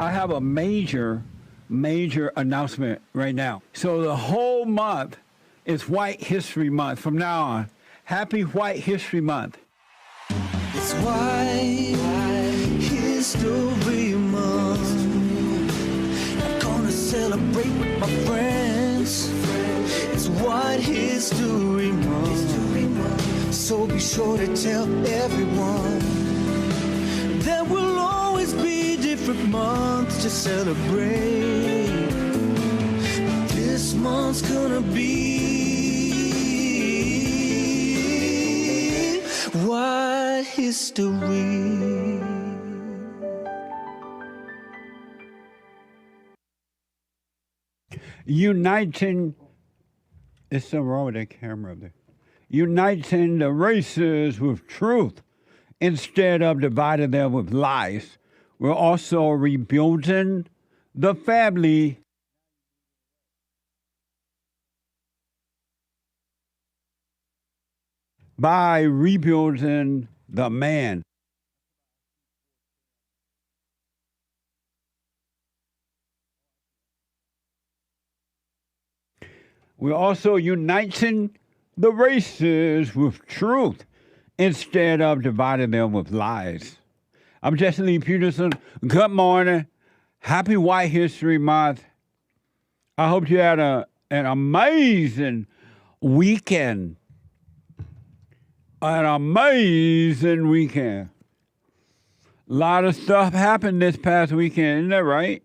I have a major announcement right now. So the whole month is White History Month from now on. Happy White History Month. It's White History Month. I'm gonna celebrate with my friends. It's White History Month. So be sure to tell everyone. There will always be different months to celebrate. This month's gonna be White History. Uniting, there's something wrong with that camera up there. Uniting the races with truth instead of dividing them with lies. We're also rebuilding the family by rebuilding the man. We're also uniting the races with truth instead of dividing them with lies. I'm Jesse Lee Peterson. Good morning. Happy White History Month. I hope you had an amazing weekend. An amazing weekend. A lot of stuff happened this past weekend, isn't that right?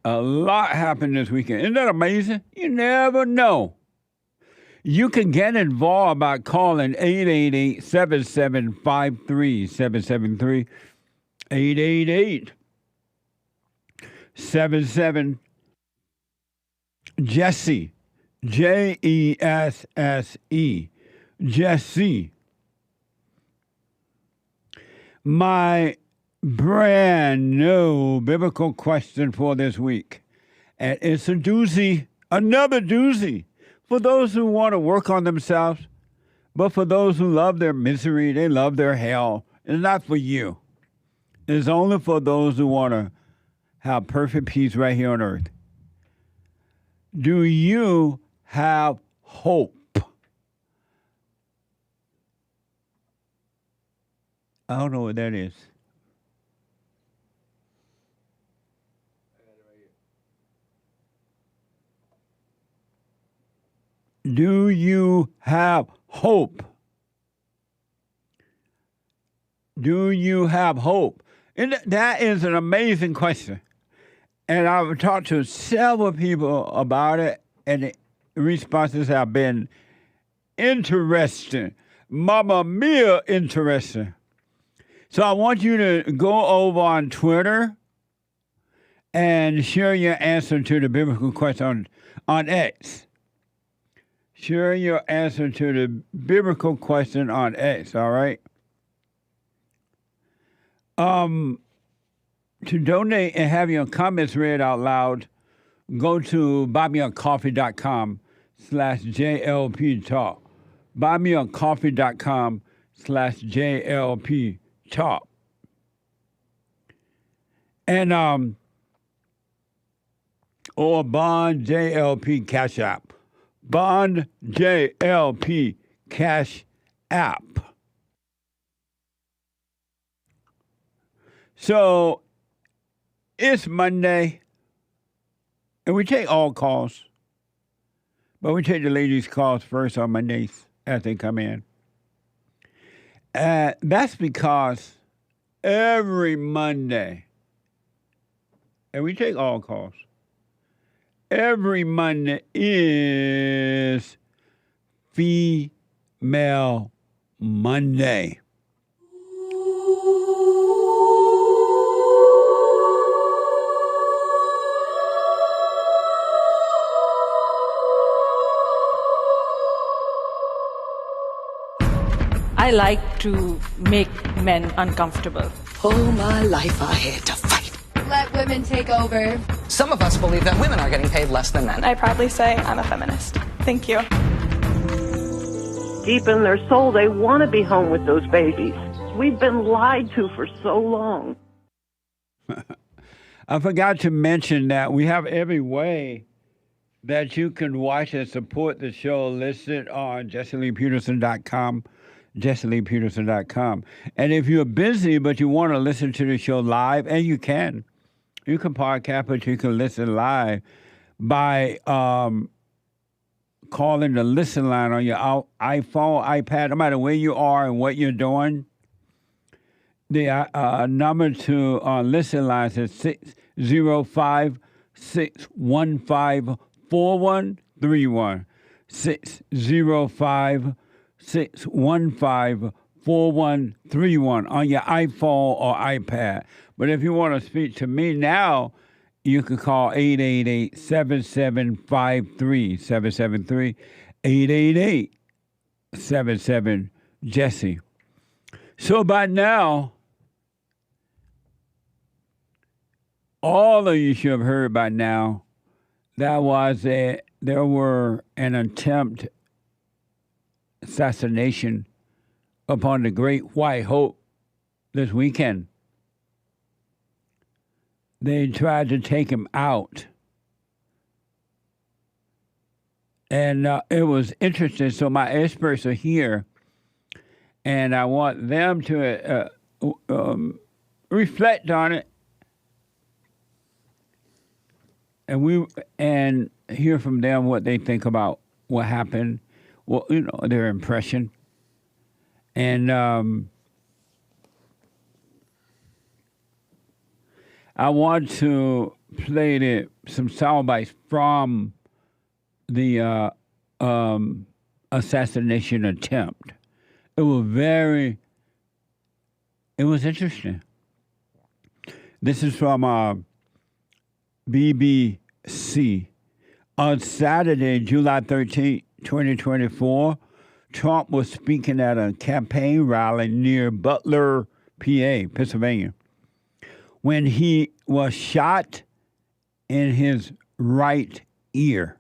A lot happened this weekend. Isn't that amazing? You never know. You can get involved by calling 888-7753-773. 888-77 Jesse, Jesse, Jesse. My brand new biblical question for this week, and it's a doozy, another doozy for those who want to work on themselves, but for those who love their misery, they love their hell. It's not for you. It's only for those who want to have perfect peace right here on earth. Do you have hope? I don't know what that is. Do you have hope? Do you have hope? And that is an amazing question. And I've talked to several people about it, and the responses have been interesting. Mamma mia, interesting. So I want you to go over on Twitter and share your answer to the biblical question on X. Share your answer to the biblical question on X, all right? To donate and have your comments read out loud, go to buymeacoffee.com/JLP Talk. Buymeacoffee.com/JLP Talk. And, or Bond JLP Cash App. Bond JLP Cash App. So it's Monday, and we take all calls, but we take the ladies' calls first on Mondays as they come in. That's because every Monday, and we take all calls, every Monday is Female Monday. I like to make men uncomfortable. All my life I had to fight. let women take over. Some of us believe that women are getting paid less than men. I proudly say I'm a feminist. Thank you. Deep in their soul, they want to be home with those babies. We've been lied to for so long. I forgot to mention that we have every way that you can watch and support the show listed on JesseLeePeterson.com, JesseLeePeterson.com. And if you're busy but you want to listen to the show live, and you can podcast, but you can listen live by calling the listen line on your iPhone, iPad, no matter where you are and what you're doing. The number to listen line is 605-615-4131. 605-615-4131 on your iPhone or iPad. But if you want to speak to me now, you can call 888-7753, 773-888-77-JESSE. So by now, all of you should have heard by now there were an attempt assassination upon the Great White Hope this weekend. They tried to take him out. And it was interesting. So my experts are here, and I want them to reflect on it and hear from them what they think about what happened, well, their impression. And I want to play some sound bites from the assassination attempt. It was interesting. This is from BBC. On Saturday, July 13, 2024, Trump was speaking at a campaign rally near Butler, PA, Pennsylvania, when he was shot in his right ear.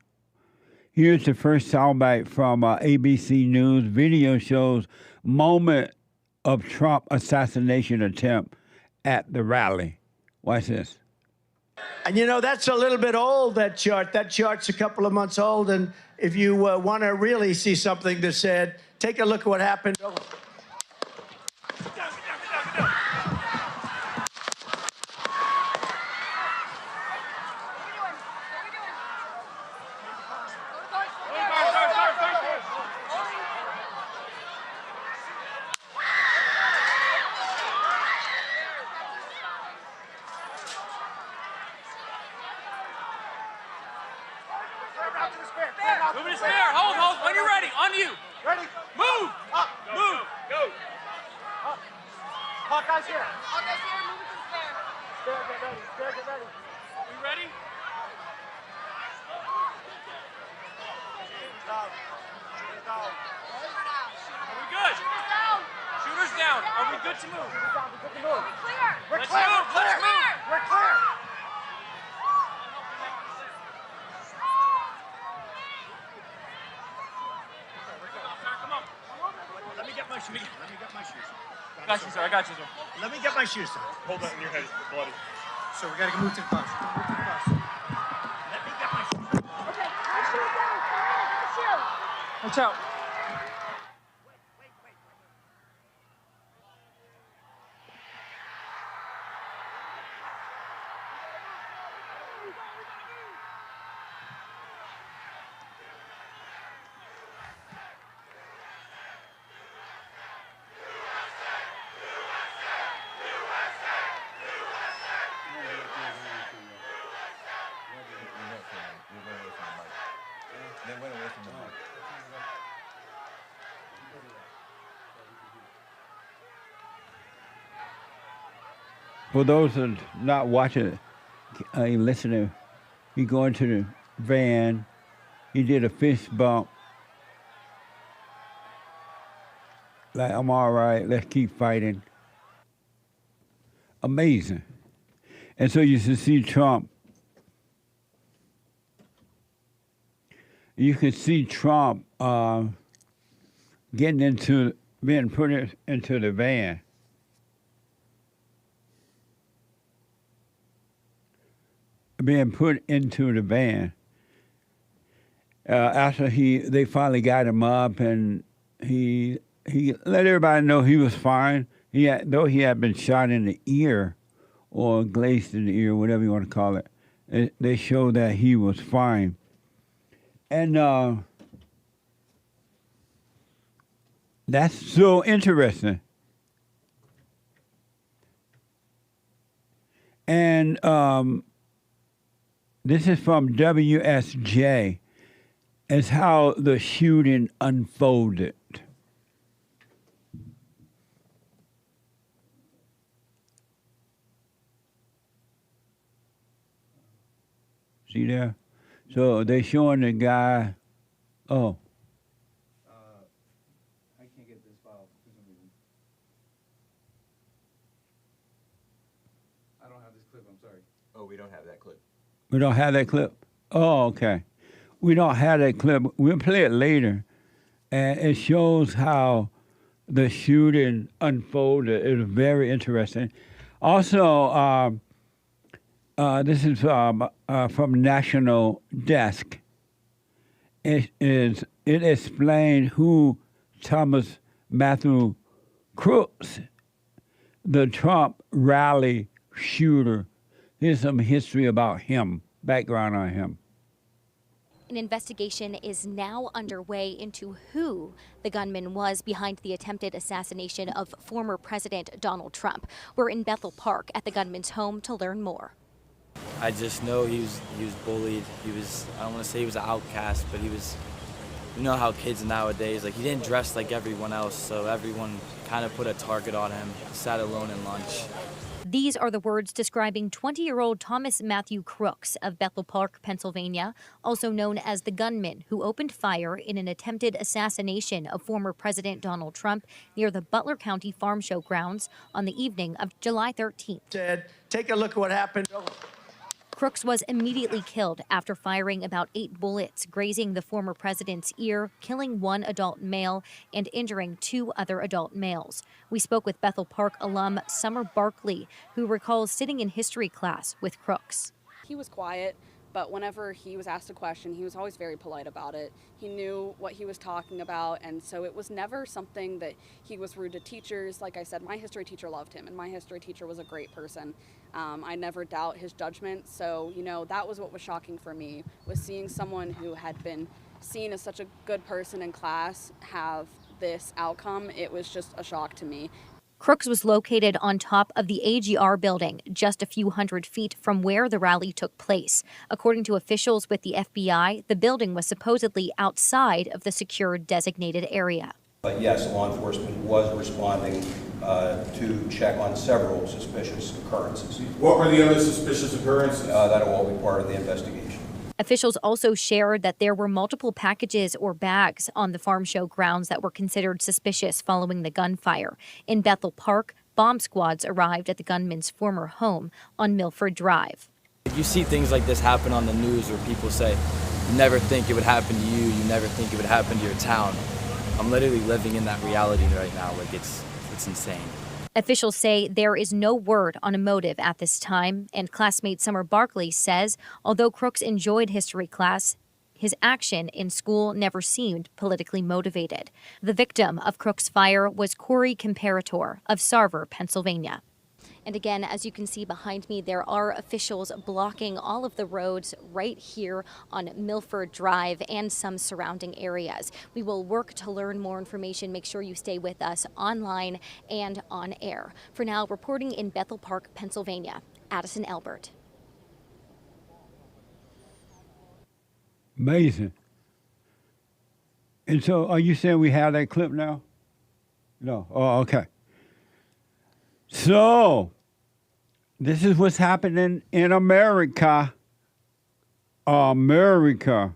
Here's the first soundbite from ABC News. Video shows moment of Trump assassination attempt at the rally. Watch this. And that's a little bit old, that chart. That chart's a couple of months old. And if you want to really see something that's said, take a look at what happened. Moving to spare. Hold. When you're ready. On you. Ready. Move. Up. Move. Go. Up. Hawkeye's here. Hawkeye's here. Move to the spare. Spare, get ready. Spare, get ready. We ready? Down. Down. Are we good? Shooters down. Shooters down. Are we good to move? Shooters down. We're good to move. We're clear. Let's move. Let's move. We're clear. Let me get my shoes. Got you, sir. I got you, sir. Let me get my shoes, sir. Hold that in your head. It's bloody. So we got to move to the bus. Let me get my shoes. Okay. My shoes down. My shoes. Watch out. For those that are not watching, listening, he go into the van. He did a fist bump. Like, I'm all right. Let's keep fighting. Amazing. And so you can see Trump. You can see Trump being put into the van. Being put into the van. After they finally got him up, and he let everybody know he was fine. Though he had been shot in the ear, or glazed in the ear, whatever you want to call it. They showed that he was fine. And that's so interesting. And this is from WSJ. It's how the shooting unfolded. See there? So they showing the guy. Oh. I can't get this file for some reason. I don't have this clip, I'm sorry. Oh, we don't have that clip. We don't have that clip? Oh, okay. We don't have that clip. We'll play it later. And it shows how the shooting unfolded. It was very interesting. Also, this is from National Desk. It explained who Thomas Matthew Crooks, the Trump rally shooter. Here's some history about him, background on him. An investigation is now underway into who the gunman was behind the attempted assassination of former President Donald Trump. We're in Bethel Park at the gunman's home to learn more. I just know he was bullied. I don't want to say he was an outcast, but he was, you know how kids nowadays, like he didn't dress like everyone else, so everyone kind of put a target on him. He sat alone in lunch. These are the words describing 20-year-old Thomas Matthew Crooks of Bethel Park, Pennsylvania, also known as the gunman who opened fire in an attempted assassination of former President Donald Trump near the Butler County Farm Show grounds on the evening of July 13th. Said, take a look at what happened. Crooks was immediately killed after firing about 8 bullets, grazing the former president's ear, killing 1 adult male and injuring 2 other adult males. We spoke with Bethel Park alum Summer Barkley, who recalls sitting in history class with Crooks. He was quiet, but whenever he was asked a question, he was always very polite about it. He knew what he was talking about, and so it was never something that he was rude to teachers. Like I said, my history teacher loved him, and my history teacher was a great person. I never doubt his judgment, so, you know, that was what was shocking for me, was seeing someone who had been seen as such a good person in class have this outcome. It was just a shock to me. Crooks was located on top of the AGR building, just a few hundred feet from where the rally took place. According to officials with the FBI, the building was supposedly outside of the secured designated area. But yes, law enforcement was responding to check on several suspicious occurrences. What were the other suspicious occurrences? That'll all be part of the investigation. Officials also shared that there were multiple packages or bags on the farm show grounds that were considered suspicious following the gunfire. In Bethel Park, bomb squads arrived at the gunman's former home on Milford Drive. You see things like this happen on the news where people say, you never think it would happen to you, you never think it would happen to your town. I'm literally living in that reality right now. Like it's insane. Officials say there is no word on a motive at this time, and classmate Summer Barkley says although Crooks enjoyed history class, his action in school never seemed politically motivated. The victim of Crooks' fire was Corey Comparator of Sarver, Pennsylvania. And again, as you can see behind me, there are officials blocking all of the roads right here on Milford Drive and some surrounding areas. We will work to learn more information. Make sure you stay with us online and on air. For now, reporting in Bethel Park, Pennsylvania, Addison Elbert. Amazing. And so are you saying we have that clip now? No. Oh, okay. So, this is what's happening in America. America.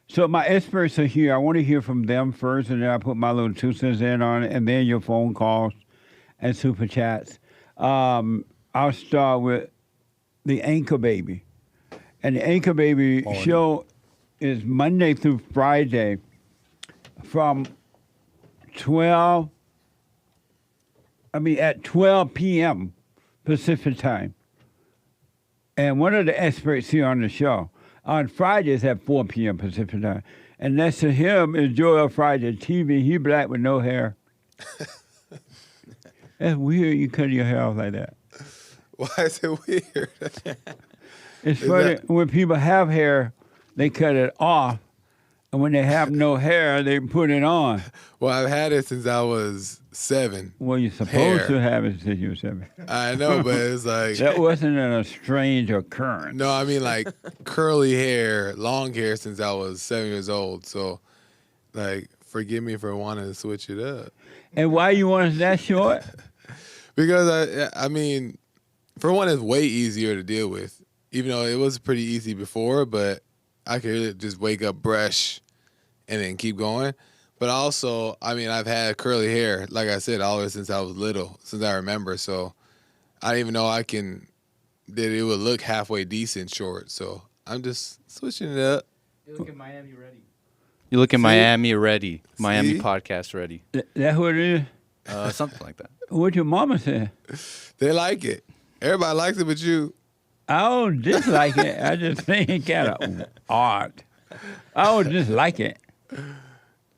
So my experts are here. I want to hear from them first, and then I put my little 2 cents in on it, and then your phone calls and super chats. I'll start with the Anchor Baby. And the Anchor Baby show is Monday through Friday from at 12 p.m. Pacific time. And one of the experts here on the show on Fridays at 4 p.m. Pacific time. And next to him is Joel Friday TV. He black with no hair. That's weird you cut your hair off like that. Why is it weird? It's funny, when people have hair, they cut it off. And when they have no hair, they put it on. Well, I've had it since I was 7. Well, you're supposed to have it since you were 7. I know, but it's like... That wasn't a strange occurrence. No, I mean like curly hair, long hair since I was 7 years old. So, like, forgive me for wanting to switch it up. And why you want it that short? Because, I mean, for one, it's way easier to deal with. Even though it was pretty easy before, but I could just wake up, brush, and then keep going. But also, I mean, I've had curly hair, like I said, always since I was little, since I remember. So I didn't even know that it would look halfway decent short. So I'm just switching it up. You look at Miami ready. You look at Miami ready. See? Miami podcast ready. That what it is? Something like that. What your mama said? They like it. Everybody likes it but you. I don't dislike it. I just think it kind of odd. I don't dislike it.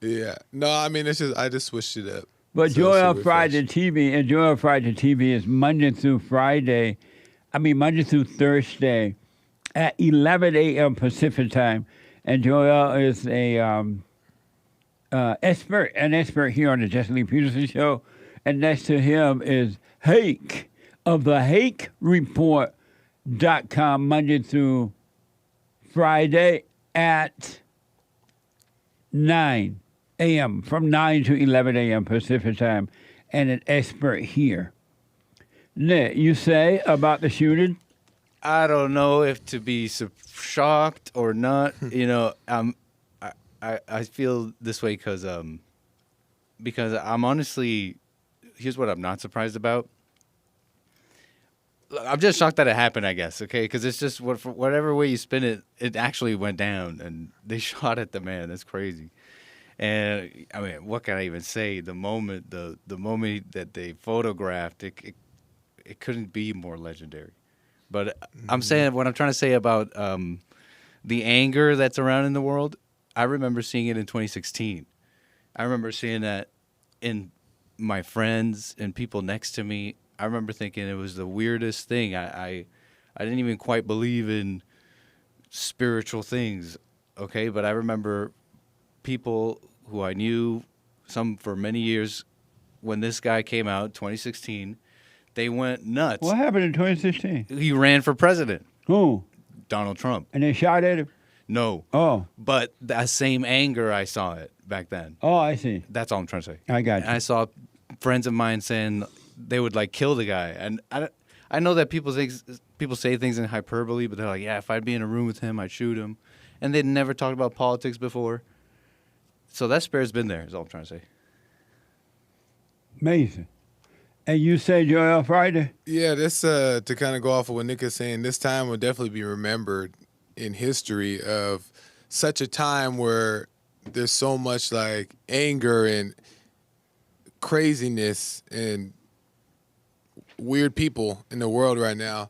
Yeah. No, I mean, I just switched it up. But Joel Friday TV, and Joel Friday TV is Monday through Thursday at 11 a.m. Pacific time. And Joel is an expert here on the Jesse Lee Peterson Show. And next to him is Hake of the Hake Report.com Monday through Friday at 9 a.m. from 9 to 11 a.m. Pacific time, and an expert here. Nick, you say about the shooting? I don't know if to be shocked or not. You know, I feel this way because I'm honestly, here's what I'm not surprised about. I'm just shocked that it happened, I guess, okay? Because it's just, whatever way you spin it, it actually went down, and they shot at the man. That's crazy. And, I mean, what can I even say? The moment that they photographed, it couldn't be more legendary. But I'm saying, what I'm trying to say about the anger that's around in the world, I remember seeing it in 2016. I remember seeing that in my friends and people next to me. I remember thinking it was the weirdest thing. I didn't even quite believe in spiritual things, okay? But I remember people who I knew, some for many years, when this guy came out, 2016, they went nuts. What happened in 2016? He ran for president. Who? Donald Trump. And they shot at him? No. Oh. But that same anger, I saw it back then. Oh, I see. That's all I'm trying to say. I got you. And I saw friends of mine saying they would like kill the guy, and I know that people say things in hyperbole, but they're like, yeah, if I'd be in a room with him, I'd shoot him, and they'd never talked about politics before. So that spirit's been there. Is all I'm trying to say. Amazing. And you say Joel Friday? Yeah, this to kind of go off of what Nick is saying. This time will definitely be remembered in history of such a time where there's so much like anger and craziness and weird people in the world right now,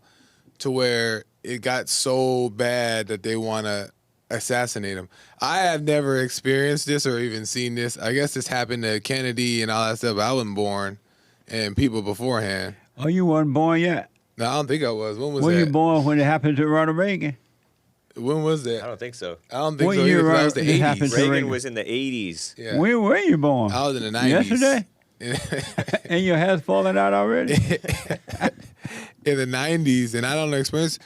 to where it got so bad that they want to assassinate him. I have never experienced this or even seen this. I guess this happened to Kennedy and all that stuff. I wasn't born, and people beforehand. Oh, you weren't born yet? No, I don't think I was. When was Were that? you born when it happened to Ronald Reagan? When was that? I don't think so. I don't think What so year either, 'cause that was the 80s. Reagan was in the 80s. Yeah. When were you born? I was in the 90s. Yesterday? And your hair's falling out already? In the 90s, and I don't know experience.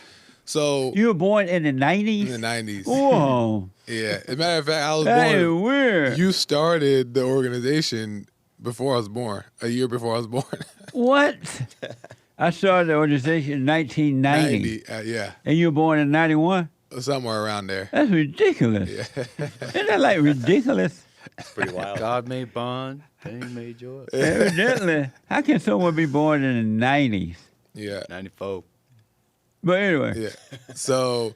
So you were born in the 90s? In the 90s. Whoa. Yeah. As a matter of fact, I was That born. is weird. You started the organization before I was born, a year before I was born. What? I started the organization in 1990. 90, yeah. And you were born in 91? Somewhere around there. That's ridiculous. Yeah. Isn't that like ridiculous? It's pretty wild. God made Bond, Pain made joy. Evidently. How can someone be born in the 90s? Yeah. 94. But anyway. Yeah. So,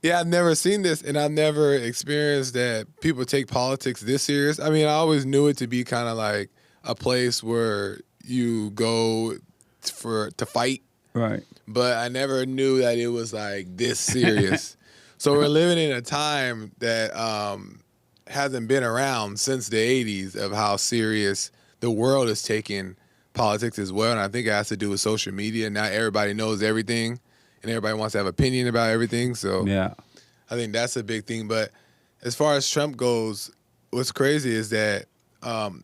yeah, I've never seen this, and I've never experienced that people take politics this serious. I mean, I always knew it to be kind of like a place where you go to fight. Right. But I never knew that it was like this serious. So we're living in a time that hasn't been around since the 80s of how serious the world is taking politics as well. And I think it has to do with social media. Now everybody knows everything and everybody wants to have opinion about everything. So yeah, I think that's a big thing. But as far as Trump goes, what's crazy is that when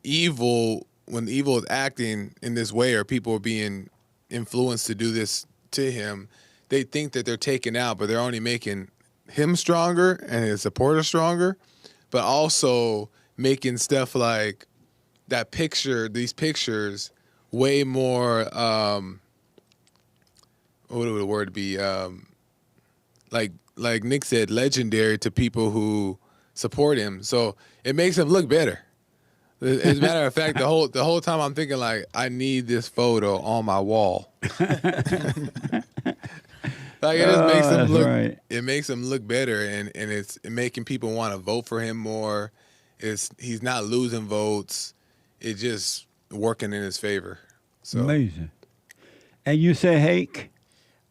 evil is acting in this way, or people are being influenced to do this to him, they think that they're taken out, but they're only making him stronger and his supporters stronger, but also making stuff like these pictures way more, what would the word be? Like Nick said, legendary to people who support him. So it makes him look better. As a matter of fact, the whole time I'm thinking like, I need this photo on my wall. Like it just makes him look. Right. It makes him look better, and it's making people want to vote for him more. He's not losing votes. It's just working in his favor. So. Amazing. And you say Hake?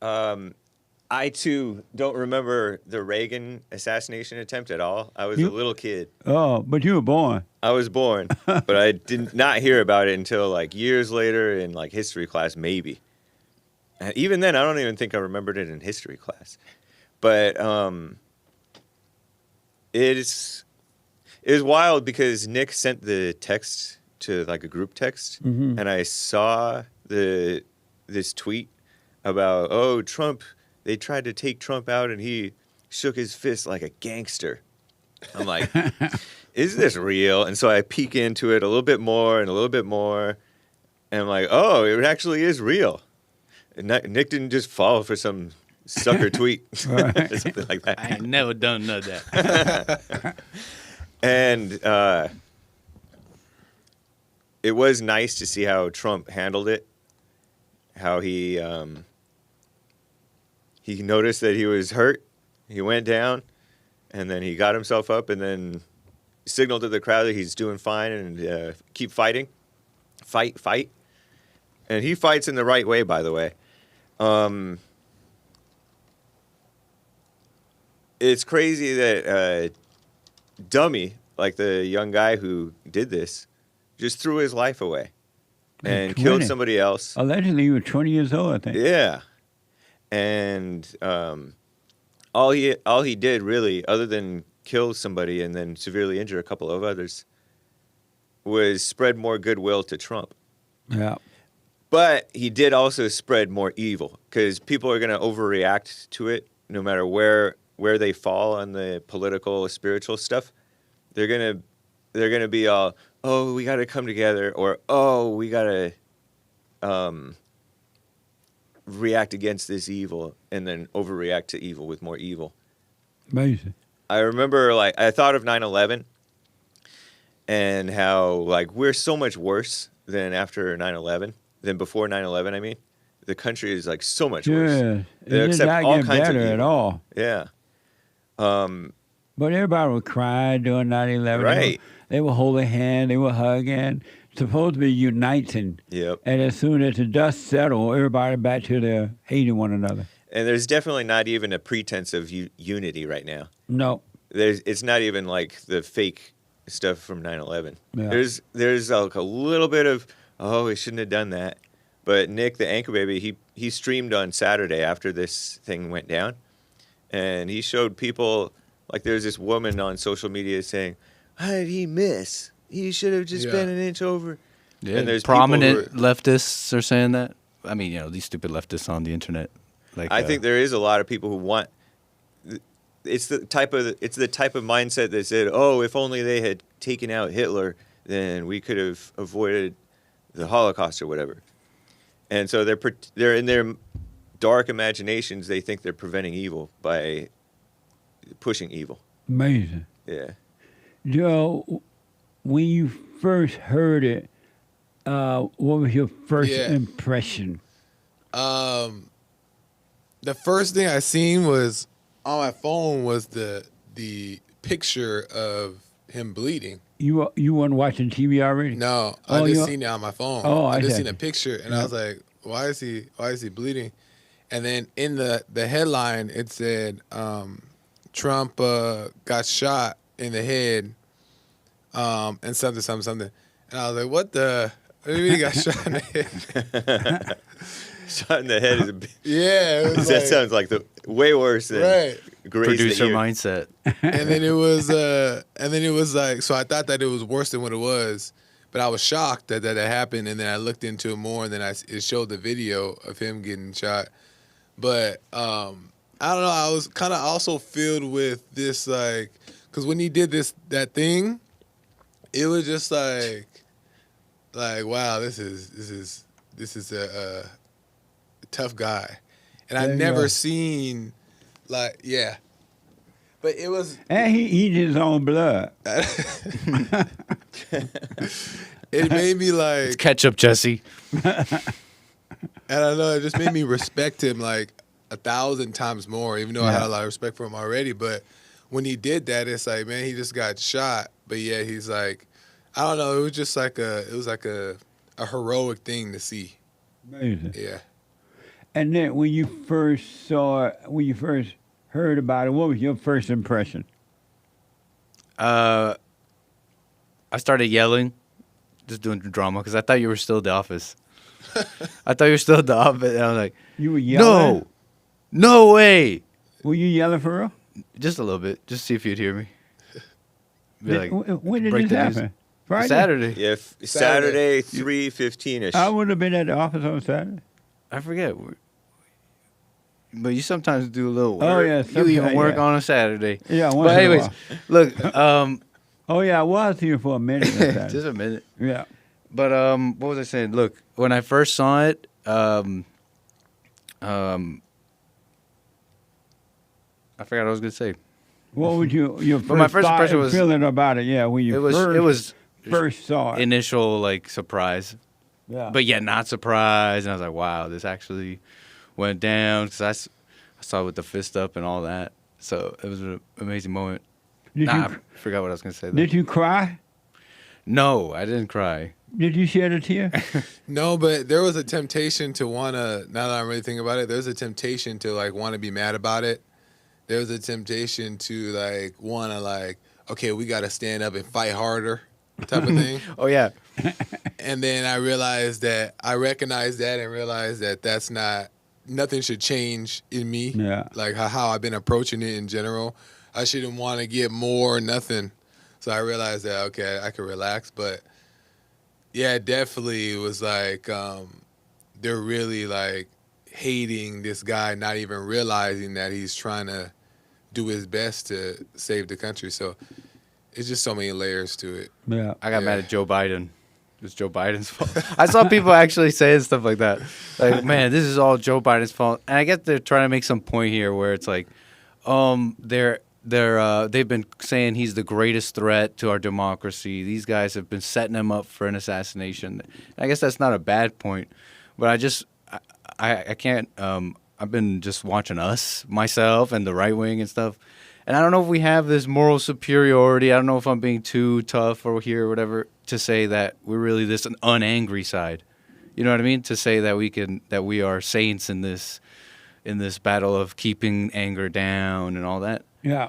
I too don't remember the Reagan assassination attempt at all. I was a little kid. Oh, but you were born. I was born, but I did not hear about it until like years later in like history class, maybe. And even then, I don't even think I remembered it in history class. But it is wild because Nick sent the text to like a group text, and I saw this tweet about, oh, Trump, they tried to take Trump out and he shook his fist like a gangster. I'm like, is this real? And so I peek into it a little bit more and a little bit more, and I'm like, oh, it actually is real. And Nick didn't just fall for some sucker tweet or something like that. I ain't never done none of that. And it was nice to see how Trump handled it, how he noticed that he was hurt, he went down, and then he got himself up and then signaled to the crowd that he's doing fine and keep fighting. Fight. And he fights in the right way, by the way. It's crazy that dummy, like the young guy who did this, just threw his life away and killed somebody else. Allegedly, he was 20 years old, I think. Yeah. And all he did really, other than kill somebody and then severely injure a couple of others, was spread more goodwill to Trump. Yeah. But he did also spread more evil because people are going to overreact to it no matter where they fall on the political, spiritual stuff. They're gonna be all, oh, we got to come together, or oh, we got to react against this evil, and then overreact to evil with more evil. Amazing. I remember, like, I thought of 9/11 and how, like, we're so much worse than after 9/11. Than before 9/11, I mean. The country is, like, so much worse. Yeah, it did not get better at all. Yeah. But everybody was crying during 9/11. Right. They were holding hands, they were hugging, supposed to be uniting. Yep. And as soon as the dust settled, everybody back to their hating one another. And there's definitely not even a pretense of unity right now. No. It's not even like the fake stuff from 9/11. Yeah. There's like a little bit of, oh, we shouldn't have done that. But Nick, the anchor baby, he streamed on Saturday after this thing went down. And he showed people, like there's this woman on social media saying, how did he miss? He should have just been an inch over. Yeah, and there's prominent leftists are saying that. I mean, these stupid leftists on the internet. Like, I think there is a lot of people who want. It's the type of mindset that said, "Oh, if only they had taken out Hitler, then we could have avoided the Holocaust or whatever." And so they're in their dark imaginations. They think they're preventing evil by pushing evil. Amazing. Yeah. Joe, when you first heard it, what was your first impression? the first thing I seen was on my phone was the picture of him bleeding. You weren't watching TV already? No, I just seen it on my phone. Oh, I just see. seen a picture, and I was like, why is he bleeding? And then in the headline, it said Trump got shot in the head, and something. And I was like, what the? What do you mean he got shot in the head? Shot in the head is a bit. Yeah, it was that sounds like the way worse than graze Producer the ear. mindset. And then it was like, so I thought that it was worse than what it was, but I was shocked that it happened. And then I looked into it more, and then it showed the video of him getting shot. But I don't know. I was kind of also filled with this, like, because when he did that thing, it was just like wow, this is a tough guy, and I've never seen but it was, and he eat his own blood. it made me like It's ketchup, Jesse. and I don't know, it just made me respect him like 1,000 times more, even though I had a lot of respect for him already. But when he did that, it's like, man, he just got shot, but yeah, he's like, I don't know, it was just like a heroic thing to see. Amazing. Yeah. And then when you first heard about it, what was your first impression? I started yelling, just doing drama, because I thought you were still at the office. I thought you were still at the office, and I was like, You were yelling? No way. Were you yelling for real? Just a little bit, just to see if you'd hear me. When did break this the news. happen? Friday? Saturday. Yeah, Saturday 3:15ish. I would have been at the office on Saturday. I forget. But you sometimes do a little work. Oh, yeah, You even sometimes, work yeah. on a Saturday. Yeah, once But in a anyways, while. look, Oh yeah, I was here for a minute. on Saturday. just a minute. Yeah. But what was I saying? Look, when I first saw it, I forgot what I was gonna say. What would your first, But my first thought impression and was feeling about it? Yeah, when you first saw it. initial like surprise. Yeah. But yet not surprised, and I was like, wow, this actually went down, because I saw it with the fist up and all that. So it was an amazing moment. I forgot what I was gonna say. Did you cry? No, I didn't cry. Did you shed a tear? No, but there was a temptation to wanna. Now that I'm really thinking about it, there's a temptation to like want to be mad about it. There was a temptation to like wanna like, okay, we got to stand up and fight harder, type of thing. Oh yeah. And then I recognized that and realized that that's not, nothing should change in me. Yeah. Like how I've been approaching it in general. I shouldn't want to get more or nothing. So I realized that, okay, I could relax. But yeah, definitely it was like, they're really like hating this guy, not even realizing that he's trying to do his best to save the country. So it's just so many layers to it. Yeah. I got mad at Joe Biden. It was Joe Biden's fault. I saw people actually saying stuff like that. Like, man, this is all Joe Biden's fault. And I guess they're trying to make some point here where it's like, they've been saying he's the greatest threat to our democracy. These guys have been setting him up for an assassination. I guess that's not a bad point, but I can't. I've been just watching Us, myself, and the right wing and stuff. And I don't know if we have this moral superiority. I don't know if I'm being too tough or here or whatever to say that we're really this an unangry side. You know what I mean? To say that we are saints in this battle of keeping anger down and all that. Yeah.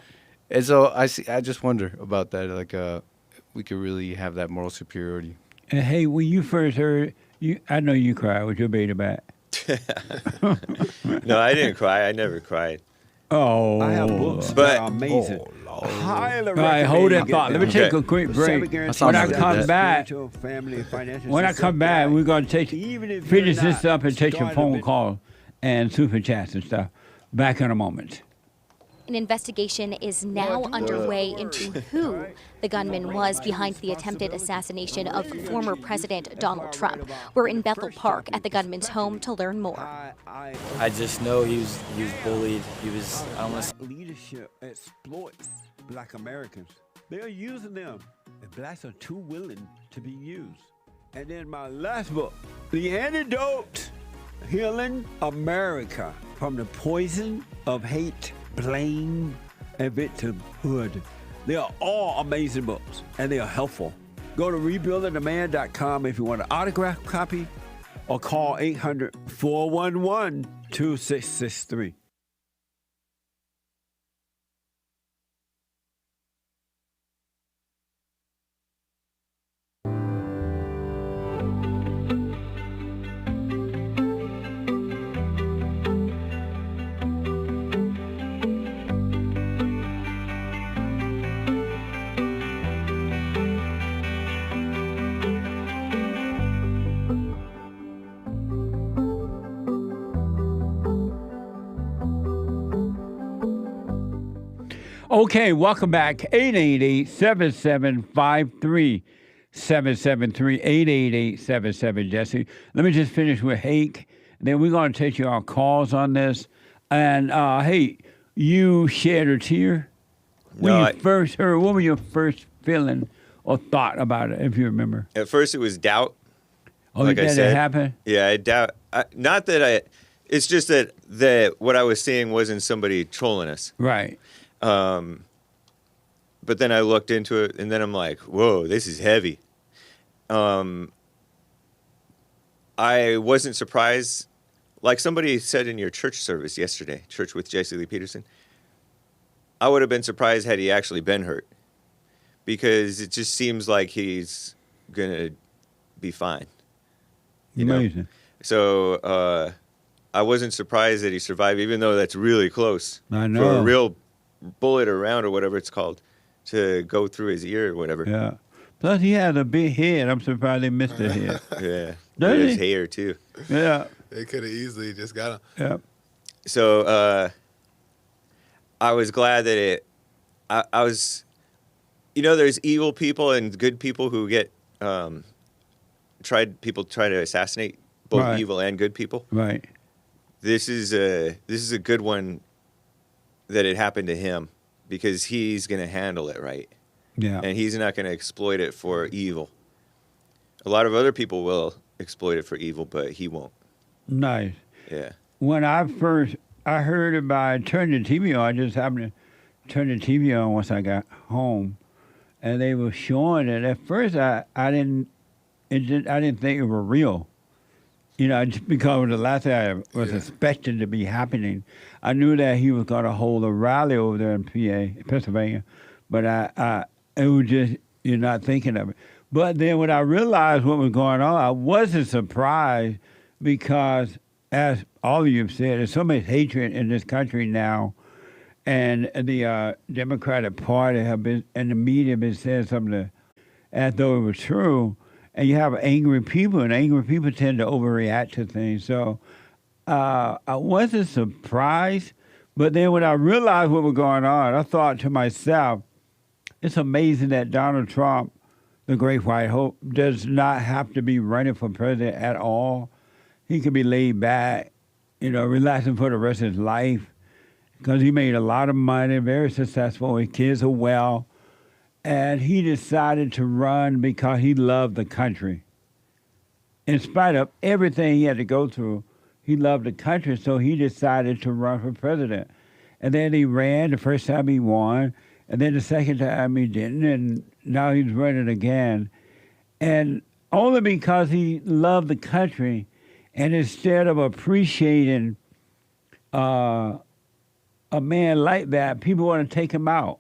And so I just wonder about that. Like, we could really have that moral superiority. And hey, when you first heard, I know you cried with your baby back. No, I didn't cry. I never cried. Oh, I have books But- that are amazing. Highly All right, hold that recommend thought. you Let me get take them. a quick break. Guarantees When I that come back, spiritual, family, and financial when I success come back, guide. we're going to Even if finish you're this not up and take your started phone with- calls and super chats and stuff. Back in a moment. An investigation is now underway into who the gunman was behind the attempted assassination of former President Donald Trump. We're in Bethel Park at the gunman's home to learn more. I just know he was bullied. He was, I don't want to Leadership exploits black Americans. They're using them, and blacks are too willing to be used. And then my last book, The Antidote, Healing America, from the poison of hate, blame, and victimhood. They are all amazing books, and they are helpful. Go to rebuildingtheman.com if you want an autographed copy, or call 800-411-2663. Okay, welcome back. 888-7753-773. 888-77-JESSE. Let me just finish with Hake. Then we're going to take your calls on this. And, hey, you shed a tear? When you first heard, what were your first feeling or thought about it, if you remember? At first, it was doubt. Oh, like that it happened? Yeah, I doubt. Not that I... It's just that what I was seeing wasn't somebody trolling us. Right. But then I looked into it, and then I'm like, whoa, this is heavy. I wasn't surprised. Like somebody said in your church service yesterday, church with J.C. Lee Peterson, I would have been surprised had he actually been hurt. Because it just seems like he's going to be fine. You Amazing. know? So I wasn't surprised that he survived, even though that's really close. I know. For a real bullet or round or whatever it's called to go through his ear or whatever. Yeah. Plus, he had a big head. I'm surprised they missed the head. Yeah. Doesn't His he? hair, too. Yeah. They could have easily just got him. Yeah. So I was glad that I was, there's evil people and good people who get, try to assassinate both Right. evil and good people. Right. This is a good one that it happened to him because he's going to handle it right. Yeah. And he's not going to exploit it for evil. A lot of other people will exploit it for evil, but he won't. Nice. Yeah. When I heard about it, turning the TV on, I just happened to turn the TV on once I got home, and they were showing it. At first, I didn't think it were real. Just because the last thing I was expecting to be happening. I knew that he was going to hold a rally over there in Pennsylvania, but it was just, you're not thinking of it. But then when I realized what was going on, I wasn't surprised because, as all of you have said, there's so much hatred in this country now, and the Democratic Party and the media have been saying something as though it was true. And you have angry people, and angry people tend to overreact to things. So I wasn't surprised, but then when I realized what was going on, I thought to myself, it's amazing that Donald Trump, the great white hope, does not have to be running for president at all. He could be laid back, relaxing for the rest of his life because he made a lot of money, very successful. His kids are well. And he decided to run because he loved the country. In spite of everything he had to go through, he loved the country, so he decided to run for president. And then he ran the first time he won, and then the second time he didn't, and now he's running again. And only because he loved the country, and instead of appreciating a man like that, people want to take him out.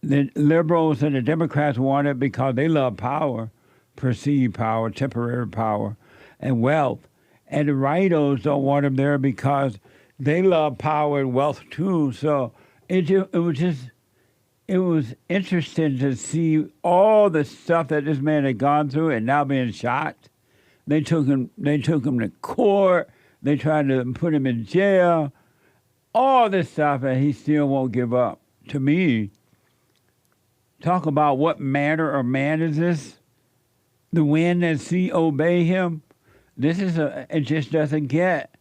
The liberals and the Democrats want it because they love power, perceived power, temporary power, and wealth. And the rhinos don't want him there because they love power and wealth too. So it was interesting to see all the stuff that this man had gone through and now being shot. They took him to court. They tried to put him in jail. All this stuff, and he still won't give up. To me, talk about what manner of man is this? The wind and sea obey him. It just doesn't get.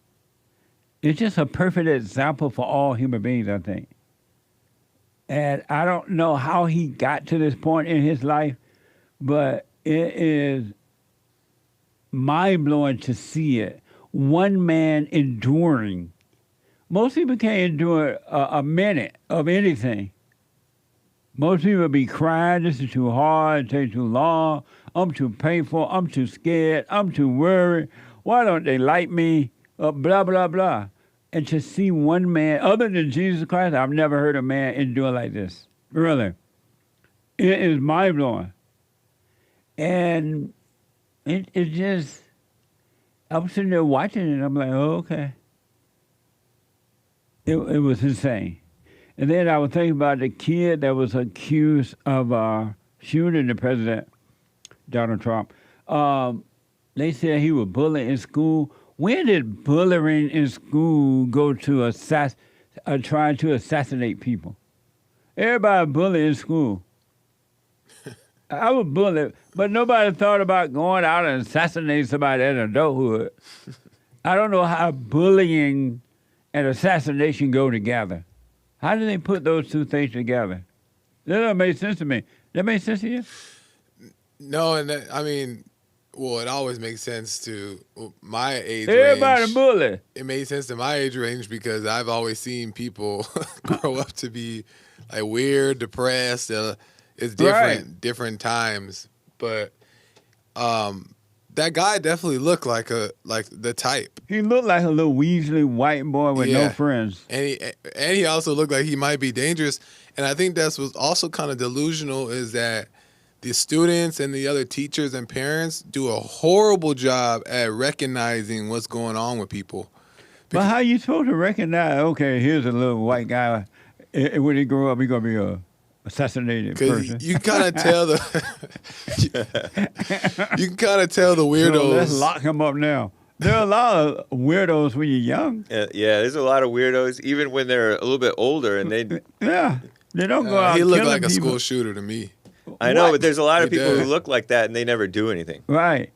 It's just a perfect example for all human beings, I think. And I don't know how he got to this point in his life, but it is mind-blowing to see it. one man enduring. Most people can't endure a minute of anything. Most people be crying, this is too hard, it takes too long, I'm too painful, I'm too scared, I'm too worried, why don't they like me, blah, blah, blah. And to see one man, other than Jesus Christ, I've never heard a man endure like this. Really. It is mind-blowing. And it just, I was sitting there watching it, and I'm like, oh, okay. It was insane. And then I was thinking about the kid that was accused of shooting the president, Donald Trump. They said he was bullied in school. When did bullying in school go to trying to assassinate people? Everybody bullied in school. I was bullied, but nobody thought about going out and assassinating somebody in adulthood. I don't know how bullying and assassination go together. How do they put those two things together? That doesn't make sense to me. That make sense to you? No, and I mean, well, it always makes sense to my age Everybody range. bully. It made sense to my age range because I've always seen people grow up to be like weird, depressed. It's different times, but that guy definitely looked like the type. He looked like a little Weasley white boy with no friends. And he also looked like he might be dangerous. And I think that's what's also kind of delusional is that the students and the other teachers and parents do a horrible job at recognizing what's going on with people. But how you supposed to recognize, okay, here's a little white guy. When he grow up, he's going to be a assassinated person. You kind of tell you can kind of tell the weirdos. So let's lock him up now. There are a lot of weirdos when you're young. Yeah, there's a lot of weirdos, even when they're a little bit older, and they they don't go out. He looked like people. a school shooter to me. I know, but there's a lot of people who look like that and they never do anything. Right.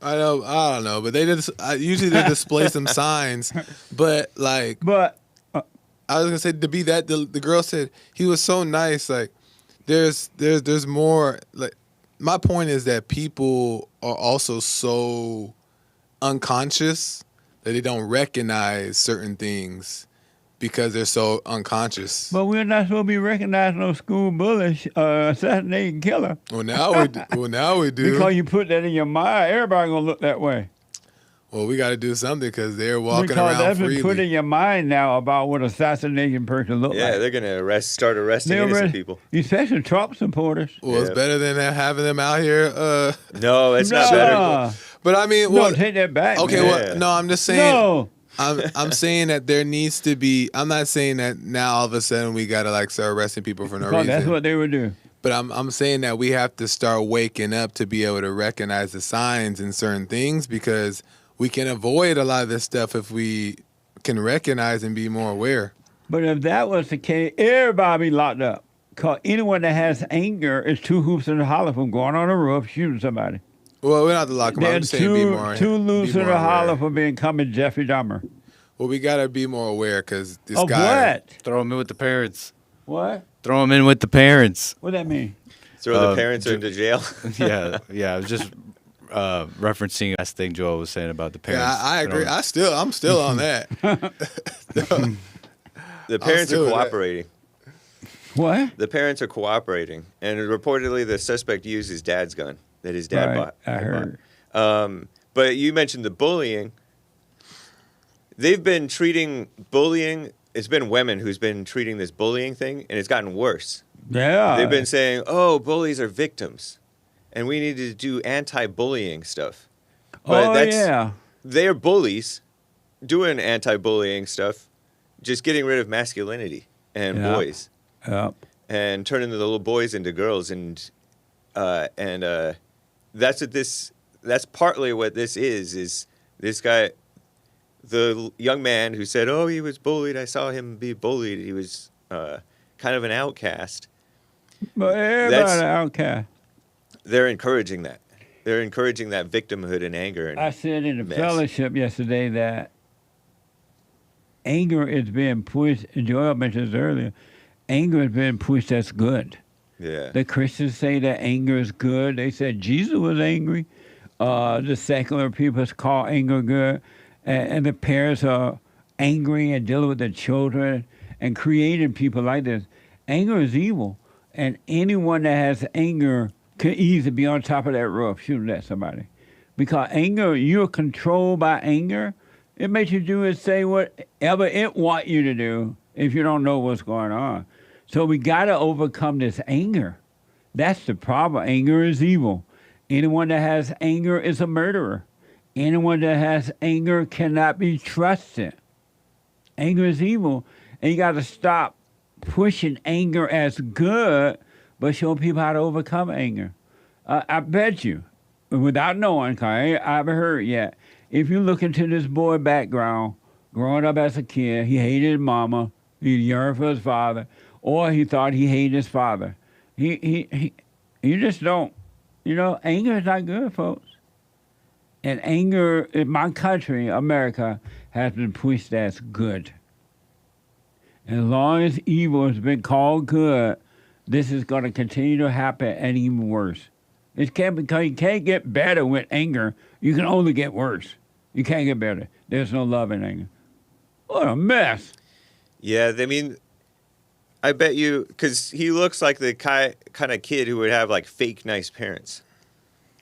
I know. I don't know, but they just usually they display some signs, but I was gonna say to be that the girl said he was so nice. Like there's more. Like my point is that people are also so unconscious that they don't recognize certain things because they're so unconscious. But we're not supposed to be recognizing no school bully, assassinating killer. Well, now we do. Because you put that in your mind, everybody gonna look that way. Well, we got to do something because they're walking because around that's freely. Been put in your mind now about what assassination person look like. Yeah, they're gonna start arresting innocent people. Especially Trump supporters. Well, it's better than having them out here. No, it's not better. But I mean, no, take that back. Okay, man. well, no, I'm just saying. No. I'm saying that there needs to be. I'm not saying that now all of a sudden we gotta like start arresting people for no reason. That's what they would do. But I'm saying that we have to start waking up to be able to recognize the signs in certain things because we can avoid a lot of this stuff if we can recognize and be more aware. But if that was the case, everybody be locked up. Because anyone that has anger is two hoops in the holler from going on the roof shooting somebody. Well, we don't have to lock them up. I'm saying be more two loose in the holler aware. for becoming Jeffrey Dahmer. Well, we got to be more aware because this of guy... what? Throw him in with the parents. What? Throw him in with the parents. What that mean? Throw the parents into jail? Yeah. I was just referencing the last thing Joel was saying about the parents. Yeah, I agree. I'm still on that. The parents are cooperating. What? The parents are cooperating, and reportedly the suspect used his dad's gun that his dad bought. I heard. But you mentioned the bullying. They've been treating bullying. It's been women who's been treating this bullying thing, and it's gotten worse. Yeah. They've been saying, "Oh, bullies are victims, and we need to do anti-bullying stuff." But they're bullies doing anti-bullying stuff, just getting rid of masculinity and boys. Yep. And turning the little boys into girls, and that's what this. That's partly what this is this guy, the young man who said, "Oh, he was bullied. I saw him be bullied. He was kind of an outcast." But everybody's an outcast. They're encouraging that. They're encouraging that victimhood and anger. And I said in the fellowship yesterday that anger is being pushed. Joel mentioned this earlier. Anger is being pushed. That's good. Yeah. The Christians say that anger is good. They said Jesus was angry. The secular people call anger good, and the parents are angry and dealing with their children and creating people like this. Anger is evil, and anyone that has anger can easily be on top of that roof shooting at somebody. Because anger, you're controlled by anger. It makes you do and say whatever it wants you to do if you don't know what's going on. So we got to overcome this anger. That's the problem. Anger is evil. Anyone that has anger is a murderer. Anyone that has anger cannot be trusted. Anger is evil, and you got to stop pushing anger as good, but show people how to overcome anger. I bet you, without knowing, because I haven't heard yet, if you look into this boy's background, growing up as a kid, he hated his mama, he yearned for his father, or he thought he hated his father. You just don't. You know, anger is not good, folks. And anger in my country, America, has been pushed as good. As long as evil has been called good, this is going to continue to happen and even worse. It can't, because you can't get better with anger. You can only get worse. You can't get better. There's no love in anger. What a mess. Yeah, I mean, I bet you, because he looks like the kind of kid who would have like fake nice parents.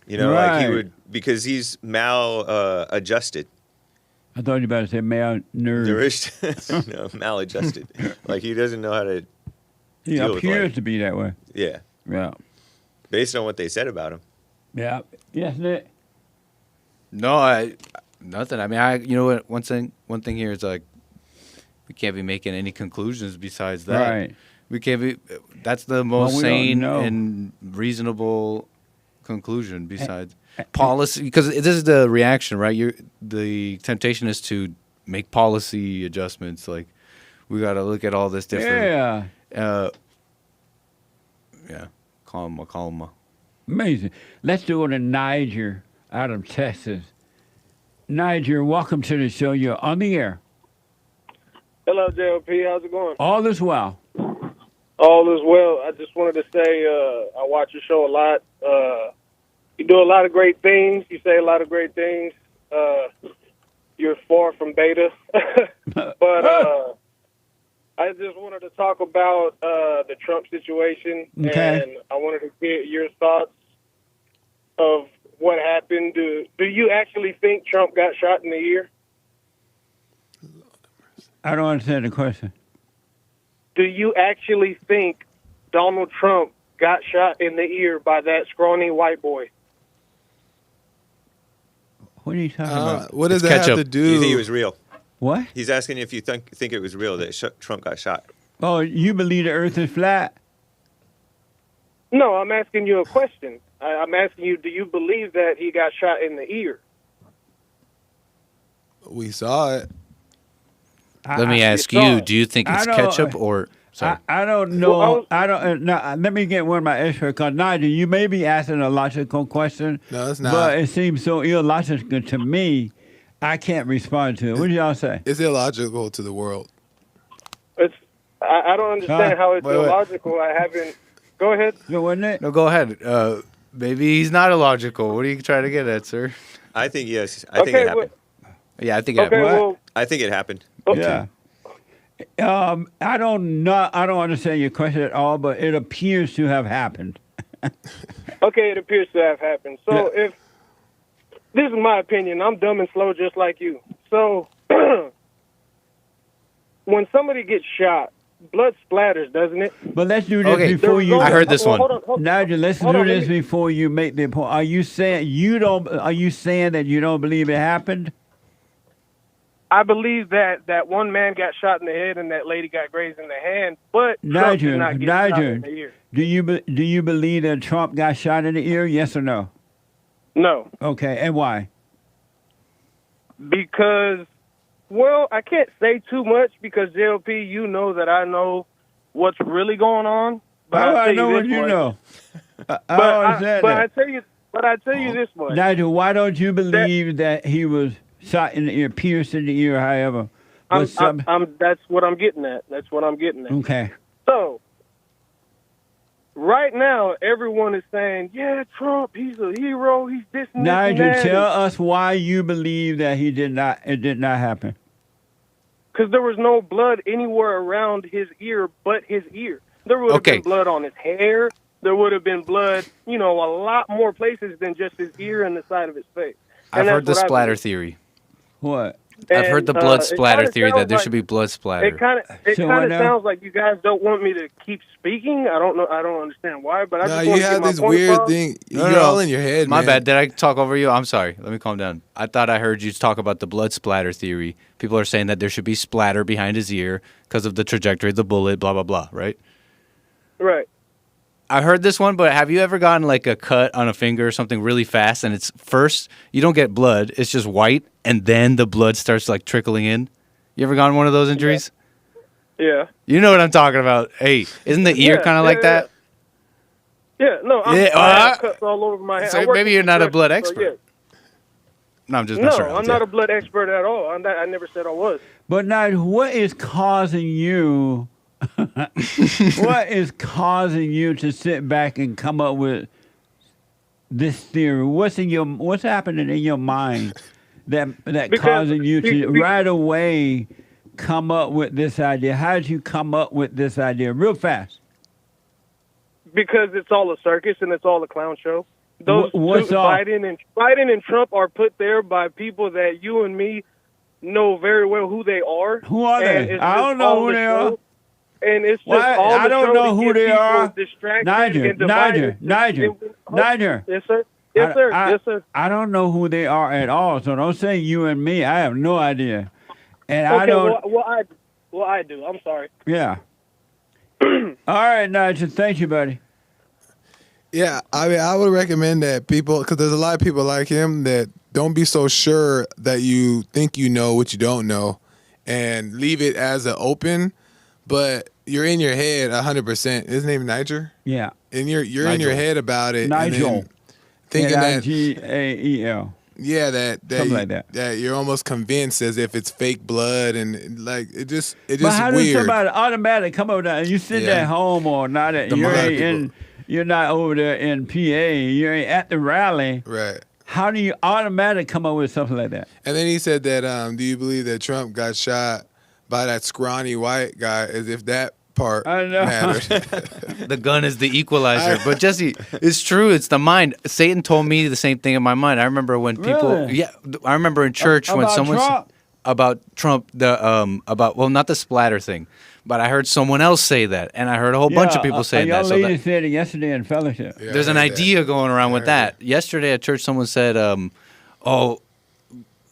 You know, like he would, because he's maladjusted. I thought you were about to say malnourished. No, maladjusted. Like he doesn't know how to. He appears to be that way. Yeah. Yeah. Based on what they said about him. Yeah. Yes, Nick. No, nothing. I mean, you know what? One thing here is like, we can't be making any conclusions besides that. Right. We can't be. That's the most sane and reasonable conclusion besides policy, because this is the reaction, right? The temptation is to make policy adjustments. Like, we got to look at all this different. Yeah. Calma. Amazing. Let's do it to Niger out of Texas. Niger, welcome to the show. You're on the air. Hello, JLP. How's it going? All is well. All is well. I just wanted to say I watch your show a lot. You do a lot of great things. You say a lot of great things. You're far from beta. But I just wanted to talk about the Trump situation. Okay. And I wanted to get your thoughts of what happened. Do you actually think Trump got shot in the ear? I don't understand the question. Do you actually think Donald Trump got shot in the ear by that scrawny white boy? What are you talking about? What does that have to do? Do you think it was real? What? He's asking if you think it was real that Trump got shot. Oh, you believe the earth is flat? No, I'm asking you a question. I'm asking you, do you believe that he got shot in the ear? We saw it. Let me ask you, do you think it's ketchup or... Sorry. I don't know. I don't. No, let me get one of my experts. Because Nigel, you may be asking a logical question. No, it's not. But it seems so illogical to me. I can't respond to it. What do y'all say? It's illogical to the world. I don't understand how it's illogical. I haven't. Go ahead. No, wasn't it? No, go ahead. Maybe he's not illogical. What are you trying to get at, sir? I think yes. I think it happened. Yeah, I think it happened. Well, I think it happened. Yeah. I don't understand your question at all, but it appears to have happened. Okay, it appears to have happened. So if this is my opinion, I'm dumb and slow just like you. So when somebody gets shot, blood splatters, doesn't it? But let's do this before you. I heard this one. Nigel, let's do this before you make the point. Are you saying Are you saying that you don't believe it happened? I believe that one man got shot in the head and that lady got grazed in the hand, but Trump did not get shot in the ear. Do you believe that Trump got shot in the ear? Yes or no? No. Okay, and why? Because, well, I can't say too much because JLP, you know that I know what's really going on. But I know what you know. But I tell you this much. Nigel, why don't you believe that he was shot in the ear, pierced in the ear, however? That's what I'm getting at. That's what I'm getting at. Okay. So, right now, everyone is saying, yeah, Trump, he's a hero, he's this and this and Nigel, that. tell us why you believe that it did not happen. Because there was no blood anywhere around his ear but his ear. There would have been blood on his hair. There would have been blood, a lot more places than just his ear and the side of his face. I've heard the splatter theory. What? I've heard the blood splatter theory that there should be blood splatter. It kind of sounds like you guys don't want me to keep speaking. I don't know. I don't understand why, but I just want to get my point across. You're all in your head, My man. bad. Did I talk over you? I'm sorry. Let me calm down. I thought I heard you talk about the blood splatter theory. People are saying that there should be splatter behind his ear because of the trajectory of the bullet, blah, blah, blah, right? Right. I heard this one, but have you ever gotten like a cut on a finger or something really fast and it's first, you don't get blood, it's just white, and then the blood starts like trickling in? You ever gotten one of those injuries? Yeah. You know what I'm talking about. Hey, isn't the ear kind of like that? Yeah, no, I have cuts all over my head. So maybe you're not a blood expert. No, I'm just messing around. I'm not a blood expert at all. I never said I was. But now, what is causing you? What is causing you to sit back and come up with this theory? What's happening in your mind that causing you to right away come up with this idea? How did you come up with this idea real fast? Because it's all a circus and it's all a clown show. Those Biden and Trump are put there by people that you and me know very well who they are. Who are they? I don't know who they are. And it's just all I don't know who they are. Niger. Yes, sir. Yes, sir. Yes, sir. I don't know who they are at all. So don't say you and me. I have no idea. And okay, I don't. Well, I do. I'm sorry. Yeah. All right, Nigel. Thank you, buddy. Yeah, I mean, I would recommend that people, because there's a lot of people like him that don't be so sure that you think you know what you don't know, and leave it as an open. But you're in your head 100%. Isn't his name Niger? Yeah. And you're in your head about it. Nigel. And thinking that Nigael. Yeah, that something like that. That you're almost convinced as if it's fake blood, and like it just But how weird. does somebody automatically come over there and you sit at home or not at you're not over there in PA, you ain't at the rally. Right. How do you automatically come up with something like that? And then he said that do you believe that Trump got shot by that scrawny white guy, as if that part mattered. The gun is the equalizer. But Jesse, it's true. It's the mind. Satan told me the same thing in my mind. I remember when people, I remember in church when someone about Trump, not the splatter thing, but I heard someone else say that, and I heard a whole bunch of people saying that. A young lady said it yesterday in fellowship. Yeah, there's an idea going around with that. Yesterday at church, someone said,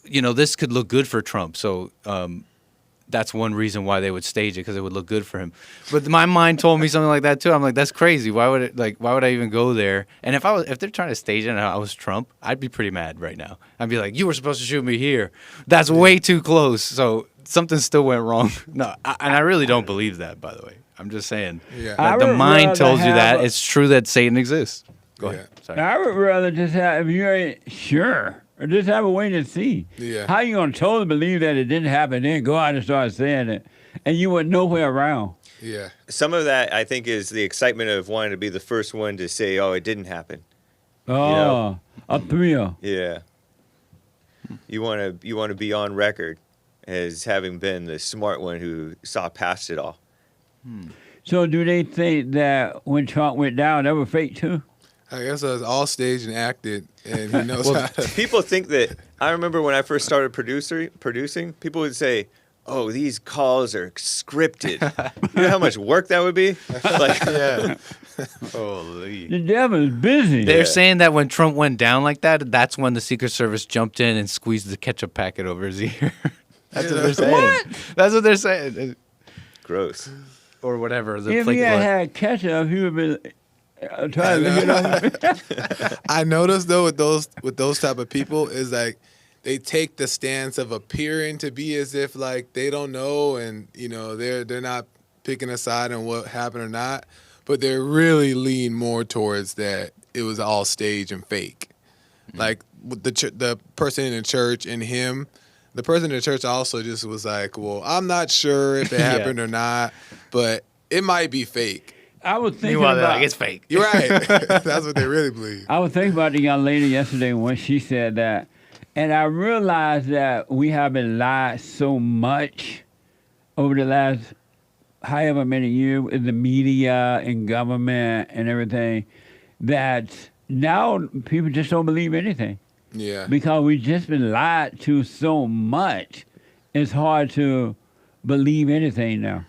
this could look good for Trump. So that's one reason why they would stage it, because it would look good for him. But my mind told me something like that too. I'm like, that's crazy. Why would I even go there? And if they're trying to stage it and I was Trump, I'd be pretty mad right now. I'd be like, you were supposed to shoot me here. That's way too close. So something still went wrong. No, and I really don't believe that, by the way. I'm just saying that the mind tells you that. It's true that Satan exists. Go ahead. Sorry. I would rather just have, if you ain't sure, or just have a wait and see. Yeah. How you going to totally believe that it didn't happen, then go out and start saying it, and you were nowhere around? Yeah. Some of that, I think, is the excitement of wanting to be the first one to say, oh, it didn't happen. Oh, a thrill. Yeah. You want to be on record as having been the smart one who saw past it all. So do they think that when Trump went down, that was fake too? I guess it was all staged and acted, and he knows how to. People think that. I remember when I first started producing, people would say, "Oh, these calls are scripted." You know how much work that would be? Yeah. Holy. The devil's busy. They're saying that when Trump went down like that, that's when the Secret Service jumped in and squeezed the ketchup packet over his ear. That's what they're saying. What? That's what they're saying. Gross. Or whatever. If he had ketchup, he would be. I noticed though with those type of people is like they take the stance of appearing to be as if like they don't know, and they're not picking a side on what happened or not, but they really lean more towards that it was all staged and fake. Like with the person in the church and him, the person in the church also just was like, well, I'm not sure if it happened or not, but it might be fake. I was thinking Meanwhile, they're about like, it's fake. You're right. That's what they really believe. I was thinking about the young lady yesterday when she said that, and I realized that we have been lied so much over the last however many years in the media and government and everything that now people just don't believe anything. Yeah. Because we've just been lied to so much, it's hard to believe anything now.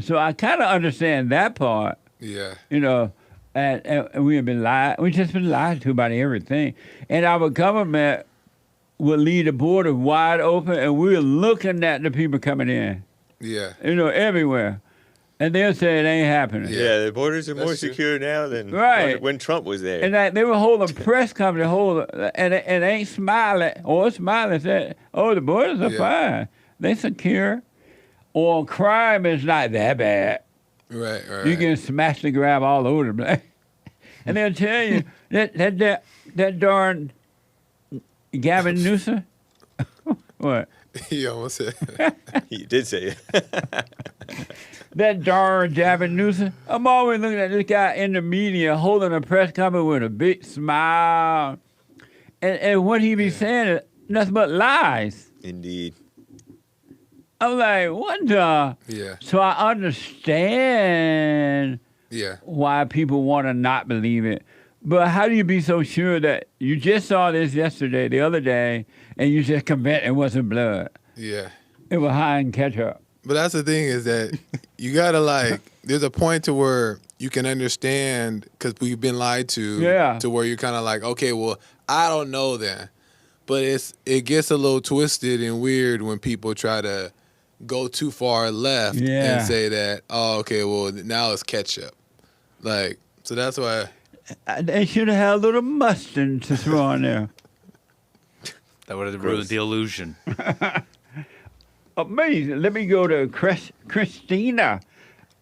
So I kind of understand that part. Yeah. You know, and we have been lied. We've just been lied to about everything. And our government will leave the border wide open, and we're looking at the people coming in. Yeah. You know, everywhere. And they'll say it ain't happening. Yeah, the borders are more secure now than when Trump was there. And they were holding a press conference, and ain't smiling, or smiling said, oh, the borders are fine. They secure. Or crime is not that bad. Right. You can smash the grab all over the place. And they'll tell you that darn Gavin Newsom. What? You almost said. You did say it. That darn Gavin Newsom. I'm always looking at this guy in the media holding a press conference with a big smile. And what he be saying is nothing but lies. Indeed. I'm like, what the? Yeah. So I understand why people want to not believe it. But how do you be so sure that you just saw this the other day, and you just convinced it wasn't blood? Yeah. It was high in ketchup. But that's the thing is that you got to there's a point to where you can understand because we've been lied to. Yeah. To where you're kind of like, okay, well, I don't know then. But it gets a little twisted and weird when people try to go too far left and say that, oh, okay, well, now it's ketchup. So that's why. They should have had a little mustard to throw on there. That would have ruined the illusion. Amazing. Let me go to Christina,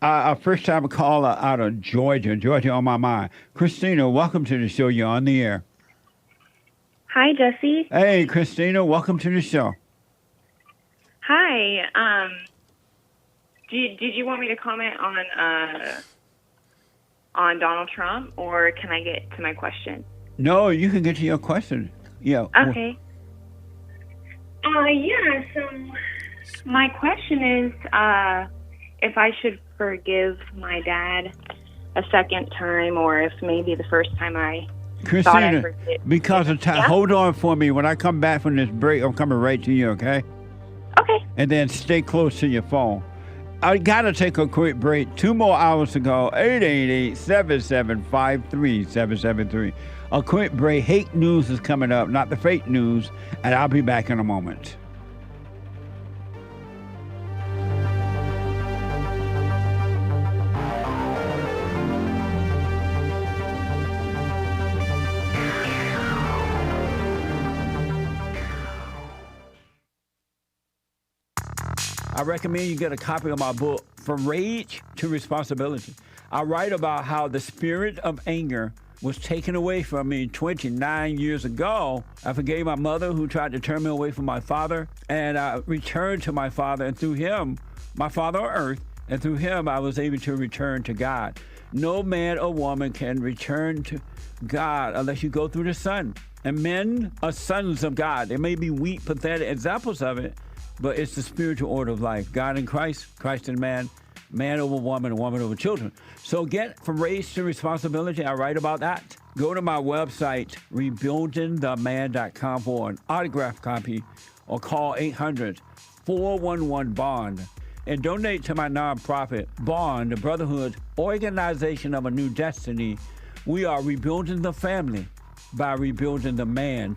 a first-time caller out of Georgia. Georgia on my mind. Christina, welcome to the show. You're on the air. Hi, Jesse. Hey, Christina, welcome to the show. Hi. Did you want me to comment on Donald Trump, or can I get to my question? No, you can get to your question. Yeah. Okay. So my question is if I should forgive my dad a second time, or if maybe the first time I thought I Christina, forgave. because of time, hold on for me. When I come back from this break, I'm coming right to you, okay? Okay. And then stay close to your phone. I got to take a quick break. 2 more hours to go. 888-7753-773. A quick break. Hake news is coming up, not the fake news. And I'll be back in a moment. I recommend you get a copy of my book, From Rage to Responsibility. I write about how the spirit of anger was taken away from me 29 years ago. I forgave my mother who tried to turn me away from my father, and I returned to my father, and through him, my father on earth, and through him, I was able to return to God. No man or woman can return to God unless you go through the Son. And men are sons of God. There may be weak, pathetic examples of it, but it's the spiritual order of life. God in Christ, Christ in man, man over woman, and woman over children. So get From Rage to Responsibility. I write about that. Go to my website, rebuildingtheman.com for an autographed copy, or call 800-411-BOND. And donate to my nonprofit, Bond, the Brotherhood Organization of a New Destiny. We are rebuilding the family by rebuilding the man.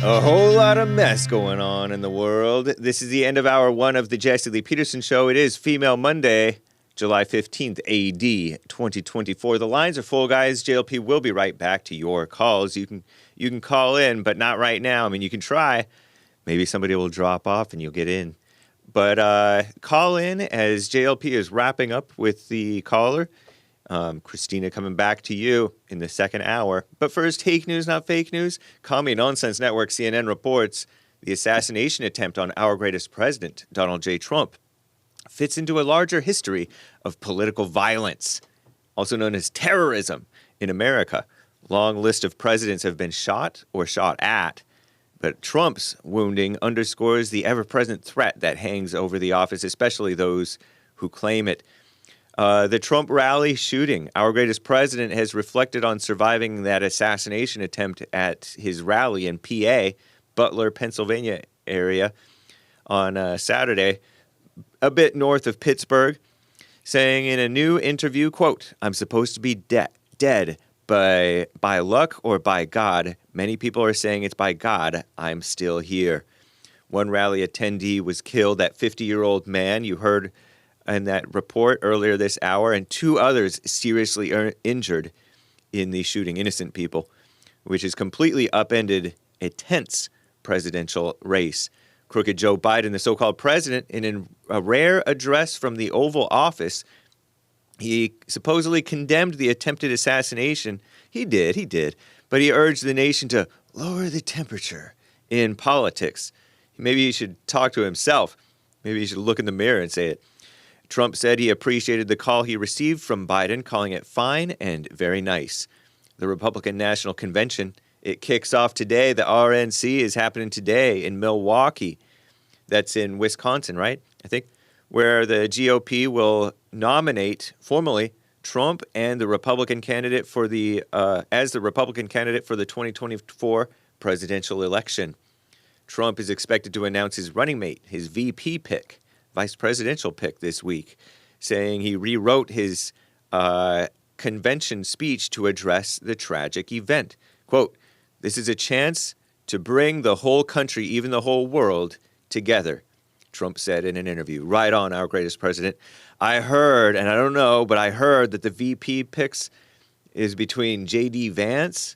A whole lot of mess going on in the world. This is the end of hour 1 of the Jesse Lee Peterson Show. It is Female Monday, July 15th, AD 2024. The lines are full, guys. JLP will be right back to your calls. You can call in, but not right now. I mean, you can try. Maybe somebody will drop off and you'll get in. But call in as JLP is wrapping up with the caller. Christina coming back to you in the second hour. But first, Hake news, not fake news. Commie Nonsense Network CNN reports The assassination attempt on our greatest president, Donald J. Trump, fits into a larger history of political violence, also known as terrorism, in America. Long list of presidents have been shot or shot at, but Trump's wounding underscores the ever-present threat that hangs over the office, especially those who claim it. The Trump rally shooting. Our greatest president has reflected on surviving that assassination attempt at his rally in PA, Butler, Pennsylvania area, on Saturday, a bit north of Pittsburgh, saying in a new interview, quote, "I'm supposed to be dead, but by luck or by God. Many people are saying it's by God. I'm still here." One rally attendee was killed, that 50-year-old man you heard in that report earlier this hour, and 2 others seriously injured in the shooting, innocent people, which has completely upended a tense presidential race. Crooked Joe Biden, the so-called president, in a rare address from the Oval Office, he supposedly condemned the attempted assassination. He did. But he urged the nation to lower the temperature in politics. Maybe he should talk to himself. Maybe he should look in the mirror and say it. Trump said he appreciated the call he received from Biden, calling it fine and very nice. The Republican National Convention, it kicks off today. The RNC is happening today in Milwaukee. That's in Wisconsin, right? I think, where the GOP will nominate formally Trump and the Republican candidate for the as the Republican candidate for the 2024 presidential election. Trump is expected to announce his running mate, his VP pick, vice presidential pick this week, saying he rewrote his convention speech to address the tragic event. Quote, "This is a chance to bring the whole country, even the whole world, together," Trump said in an interview. Right on, our greatest president. I heard, and I don't know, but I heard that the VP picks is between J.D. Vance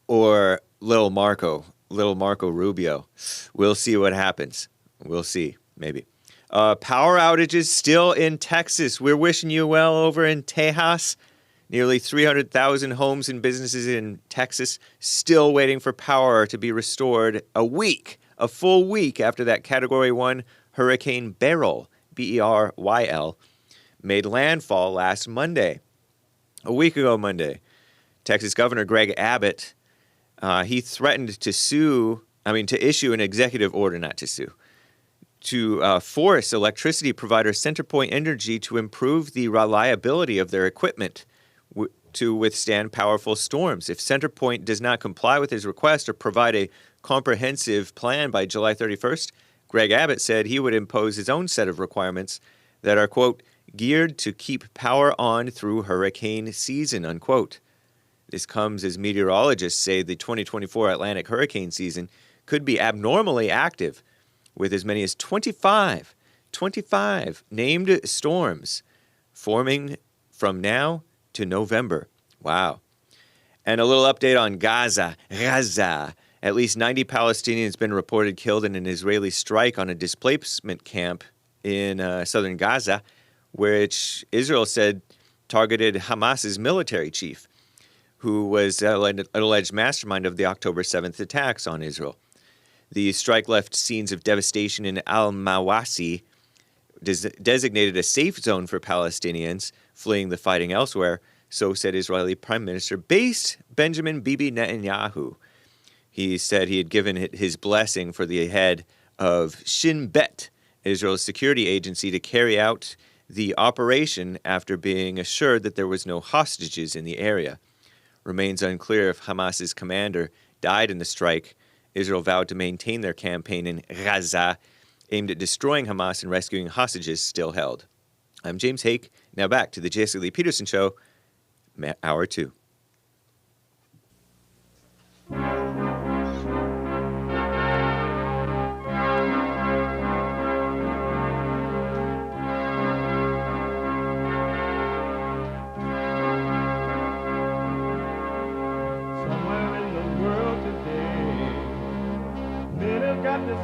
or Little Marco Rubio. We'll see what happens. We'll see, maybe. Power outages still in Texas. We're wishing you well over in Tejas. Nearly 300,000 homes and businesses in Texas still waiting for power to be restored a full week after that Category 1 Hurricane Beryl, B-E-R-Y-L, made landfall last Monday, a week ago Monday. Texas Governor Greg Abbott, he threatened to issue an executive order, not to sue, to force electricity provider CenterPoint Energy to improve the reliability of their equipment to withstand powerful storms. If CenterPoint does not comply with his request or provide a comprehensive plan by July 31st, Greg Abbott said he would impose his own set of requirements that are, quote, geared to keep power on through hurricane season, unquote. This comes as meteorologists say the 2024 Atlantic hurricane season could be abnormally active, with as many as 25 named storms forming from now to November. Wow. And a little update on Gaza. At least 90 Palestinians been reported killed in an Israeli strike on a displacement camp in southern Gaza, which Israel said targeted Hamas's military chief, who was an alleged mastermind of the October 7th attacks on Israel. The strike left scenes of devastation in al-Mawasi, designated a safe zone for Palestinians fleeing the fighting elsewhere, so said Israeli Prime Minister Benjamin Bibi Netanyahu. He said he had given his blessing for the head of Shin Bet, Israel's security agency, to carry out the operation after being assured that there was no hostages in the area. Remains unclear if Hamas's commander died in the strike. Israel vowed to maintain their campaign in Gaza, aimed at destroying Hamas and rescuing hostages still held. I'm James Hake. Now back to the Jesse Lee Peterson Show, Hour 2.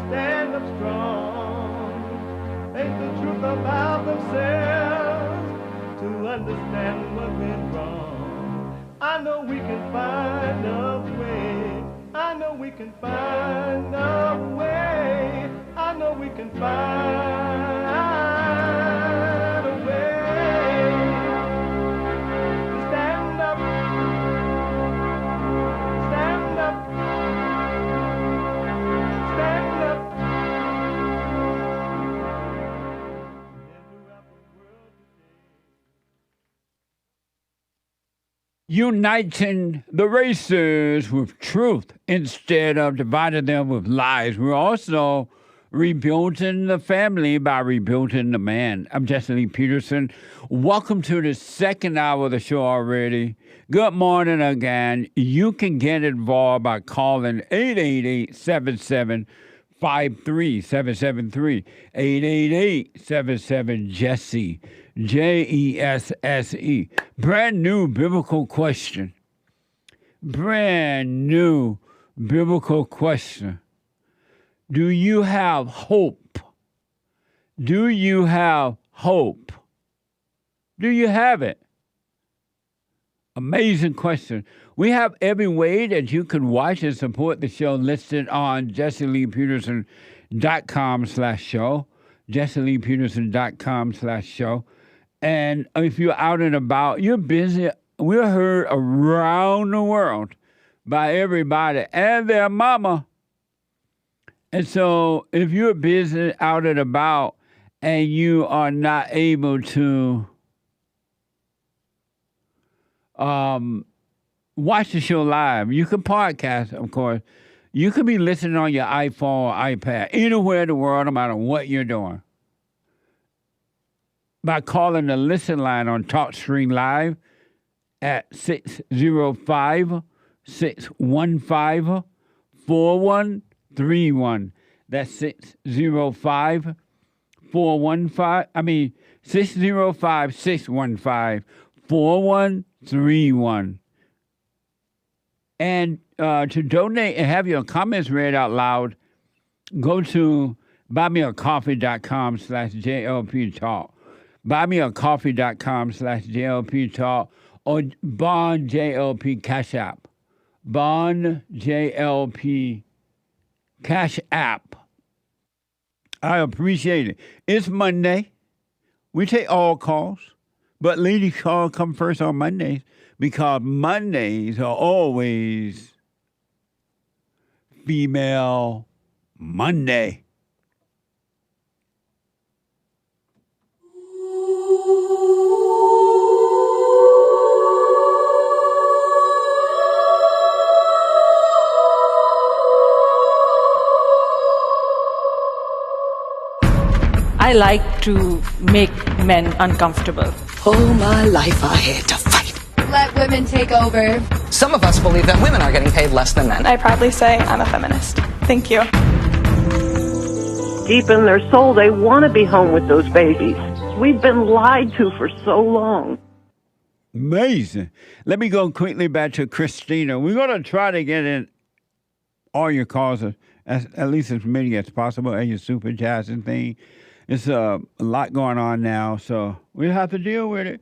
Stand up strong, face the truth about themselves, to understand what went wrong. I know we can find a way, I know know we can find a way. I know we can find a way to stand up, stand up, stand up. Uniting the racers with truth instead of dividing them with lies. We're also rebuilding the family by rebuilding the man. I'm Jesse Lee Peterson. Welcome to the second hour of the show already. Good morning again. You can get involved by calling 888-77-53773. 888-77-JESSE. JESSE. Brand new biblical question. Brand new biblical question. Do you have hope? Do you have hope? Do you have it? Amazing question. We have every way that you can watch and support the show listed on jesseleepeterson.com/show. jesseleepeterson.com/show. And if you're out and about, you're busy. We're heard around the world by everybody and their mama. And so if you're busy out and about and you are not able to watch the show live, you can podcast, of course. You can be listening on your iPhone or iPad, anywhere in the world, no matter what you're doing, by calling the listen line on TalkStream Live at 605-615-4131. That's 605-615-4131. And to donate and have your comments read out loud, go to buymeacoffee.com/JLP Talk. buymeacoffee.com/JLP Talk or Bond JLP Cash App. Bond JLP Cash App. I appreciate it. It's Monday. We take all calls, but ladies' call come first on Mondays because Mondays are always Female Monday. I like to make men uncomfortable. All my life I had to fight. Let women take over. Some of us believe that women are getting paid less than men. I proudly say I'm a feminist. Thank you. Deep in their soul, they want to be home with those babies. We've been lied to for so long. Amazing. Let me go quickly back to Christina. We're going to try to get in all your calls, at least as many as possible, and your super chats and thing. It's a lot going on now, so we have to deal with it.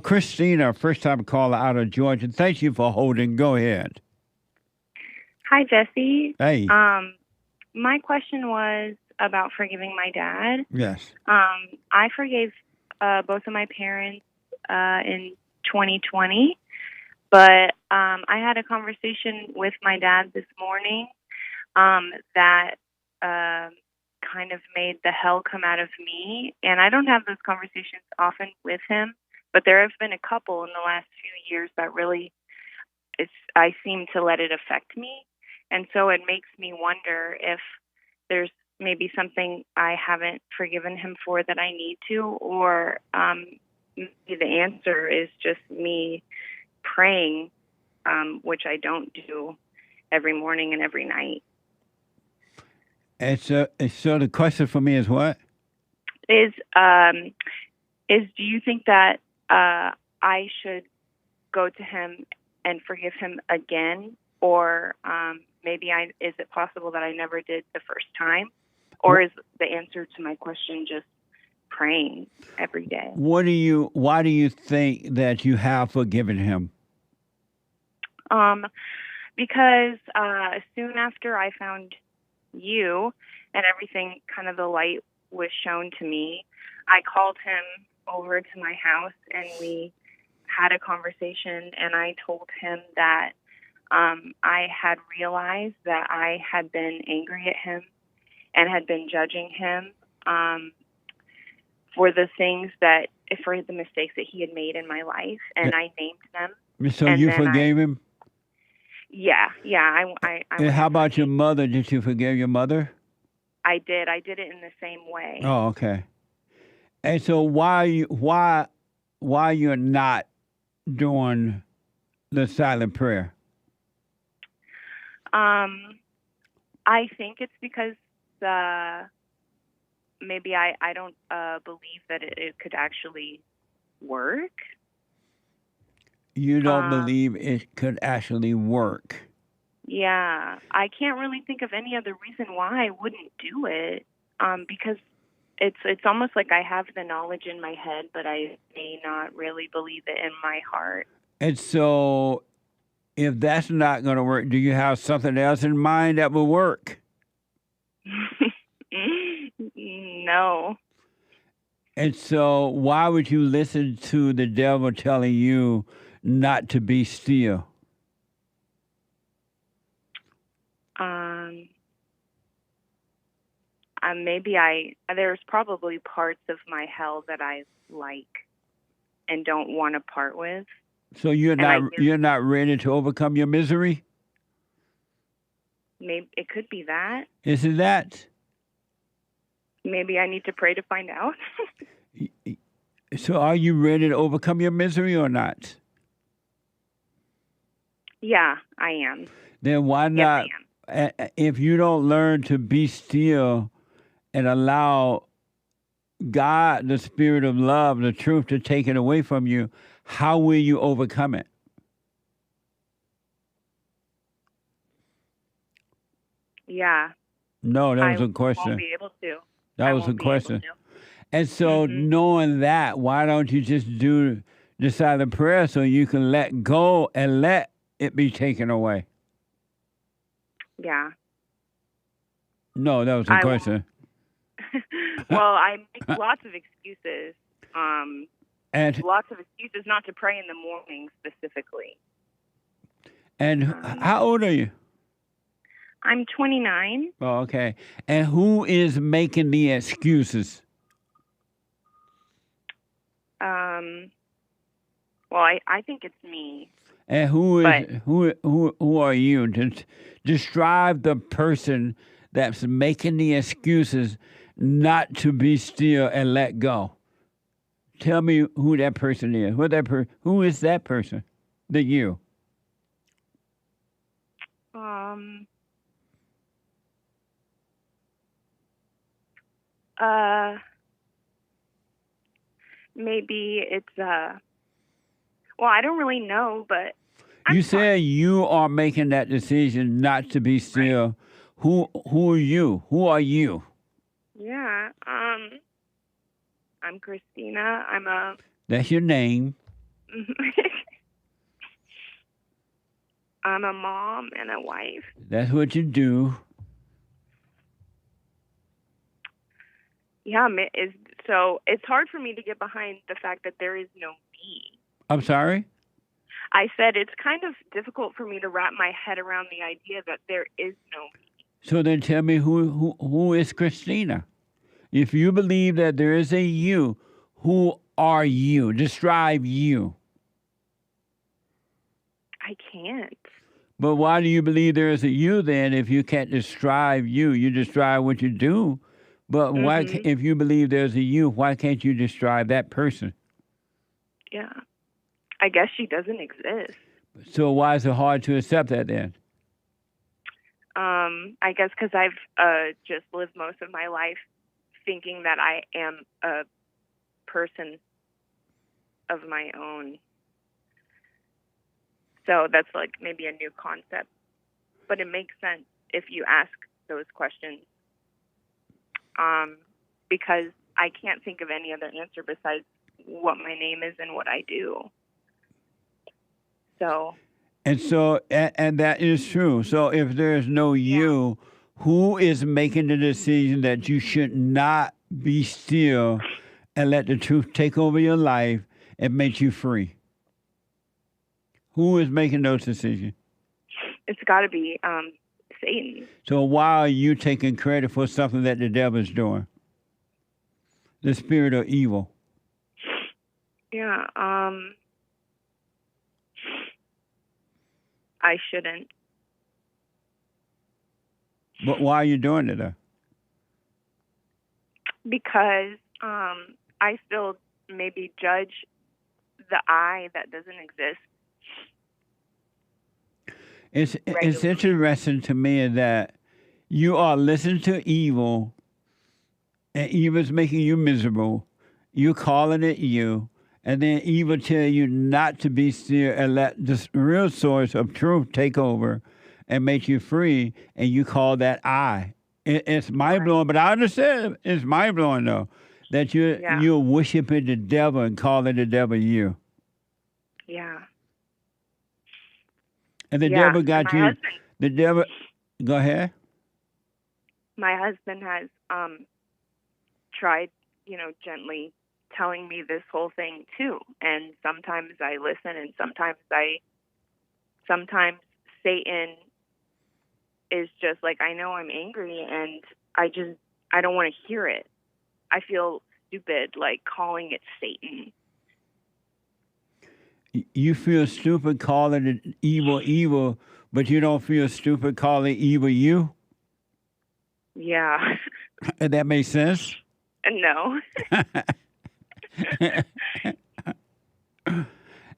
Christina, first-time caller out of Georgia. Thank you for holding. Go ahead. Hi, Jesse. Hey. My question was about forgiving my dad. Yes. I forgave both of my parents in 2020, but I had a conversation with my dad this morning that kind of made the hell come out of me. And I don't have those conversations often with him, but there have been a couple in the last few years that really, I seem to let it affect me. And so it makes me wonder if there's maybe something I haven't forgiven him for that I need to, or maybe the answer is just me praying, which I don't do every morning and every night. And so the question for me is what? Is do you think that I should go to him and forgive him again, or maybe is it possible that I never did the first time, or is the answer to my question just praying every day? Why do you think that you have forgiven him? Because soon after I found you and everything, kind of the light was shown to me, I called him over to my house and we had a conversation, and I told him that I had realized that I had been angry at him and had been judging him for the mistakes that he had made in my life, and I named them. So and you then forgave him? Yeah. I And how about your mother? Did you forgive your mother? I did. I did it in the same way. Oh, okay. And so why you're not doing the silent prayer? I think it's because maybe I don't believe that it could actually work. You don't believe it could actually work? Yeah, I can't really think of any other reason why I wouldn't do it. Because it's almost like I have the knowledge in my head, but I may not really believe it in my heart. And So if that's not going to work, do you have something else in mind that will work? No. And so why would you listen to the devil telling you not to be still? Maybe there's probably parts of my hell that I like and don't want to part with. So you're not ready to overcome your misery? Maybe it could be that. Is it that? Maybe I need to pray to find out. So are you ready to overcome your misery or not? Yeah, I am. Then why not, if you don't learn to be still and allow God, the spirit of love, the truth to take it away from you, how will you overcome it? Yeah. No, that was a I question. won't be able to. That was a question. And so knowing that, why don't you just do the silent prayer so you can let go and let it be taken away? Yeah. No, that was a question. Well, I make lots of excuses. And lots of excuses not to pray in the morning specifically. And how old are you? I'm 29. Oh, okay. And who is making the excuses? Well, I think it's me. And who are you? Just describe the person that's making the excuses not to be still and let go. Tell me who that person is. Who is that person? The you. Maybe it's well, I don't really know, but you said you are making that decision not to be still. Right. Who are you? Who are you? Yeah. I'm Christina. That's your name. I'm a mom and a wife. That's what you do. Yeah, so it's hard for me to get behind the fact that there is no me. I'm sorry? I said it's kind of difficult for me to wrap my head around the idea that there is no me. So then tell me who is Christina? If you believe that there is a you, who are you? Describe you. I can't. But why do you believe there is a you then if you can't describe you? You describe what you do. But why, if you believe there's a you, why can't you describe that person? Yeah. I guess she doesn't exist. So why is it hard to accept that then? I guess because I've just lived most of my life thinking that I am a person of my own. So that's like maybe a new concept. But it makes sense if you ask those questions. Because I can't think of any other answer besides what my name is and what I do. So. And so, and that is true. So if there's no you, who is making the decision that you should not be still and let the truth take over your life and make you free? Who is making those decisions? It's got to be Satan. So why are you taking credit for something that the devil is doing? The spirit of evil. Yeah. I shouldn't. But why are you doing it though? Because I still maybe judge the I that doesn't exist. It's interesting to me that you are listening to evil, and evil's making you miserable. You're calling it you, and then evil tell you not to be still and let the real source of truth take over and make you free, and you call that I. It's mind blowing, but I understand it's mind blowing though that you're worshiping the devil and calling the devil you. Yeah. And the devil got you. The devil. Go ahead. My husband has tried, gently telling me this whole thing too. And sometimes I listen, and sometimes Satan is just like, I know I'm angry, and I don't want to hear it. I feel stupid, like calling it Satan. You feel stupid calling it evil, but you don't feel stupid calling evil you? Yeah. And that makes sense? No.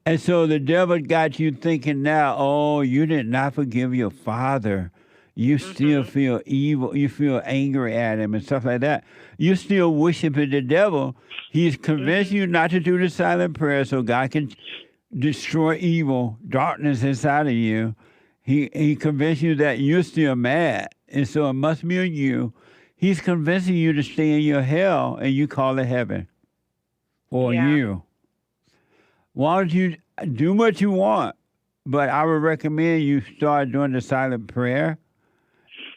And so the devil got you thinking now, oh, you did not forgive your father. You still feel evil. You feel angry at him and stuff like that. You're still worshiping the devil. He's convinced you not to do the silent prayer so God can destroy evil, darkness inside of you. He convinced you that you're still mad, and so it must be you. He's convincing you to stay in your hell, and you call it heaven. Or you. Why don't you do what you want? But I would recommend you start doing the silent prayer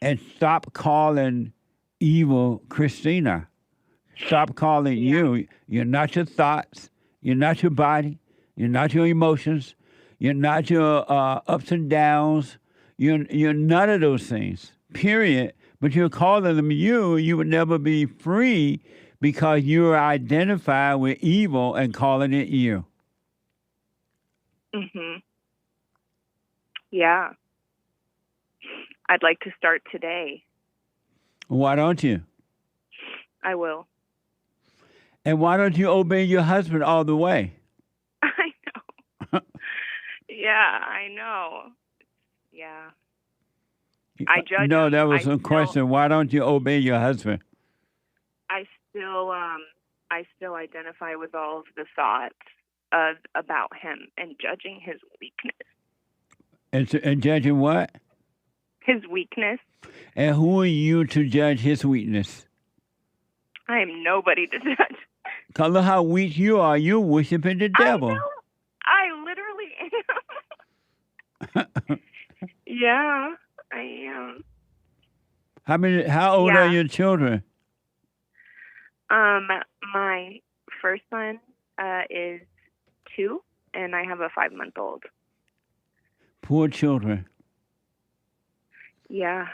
and stop calling evil Christina. Stop calling you. You're not your thoughts. You're not your body. You're not your emotions. You're not your ups and downs. You're none of those things, period. But you're calling them you. You would never be free because you're identified with evil and calling it you. Yeah. I'd like to start today. Why don't you? I will. And why don't you obey your husband all the way? I know. Yeah, I know. Yeah. I judge. No, that was a question. Why don't you obey your husband? I still identify with all of the thoughts about him and judging his weakness. And judging what? His weakness. And who are you to judge his weakness? I am nobody to judge. Because look how weak you are. You're worshiping the devil. I know. I literally am. Yeah, I am. How old are your children? My first son is 2, and I have a 5-month-old. Poor children. Yeah.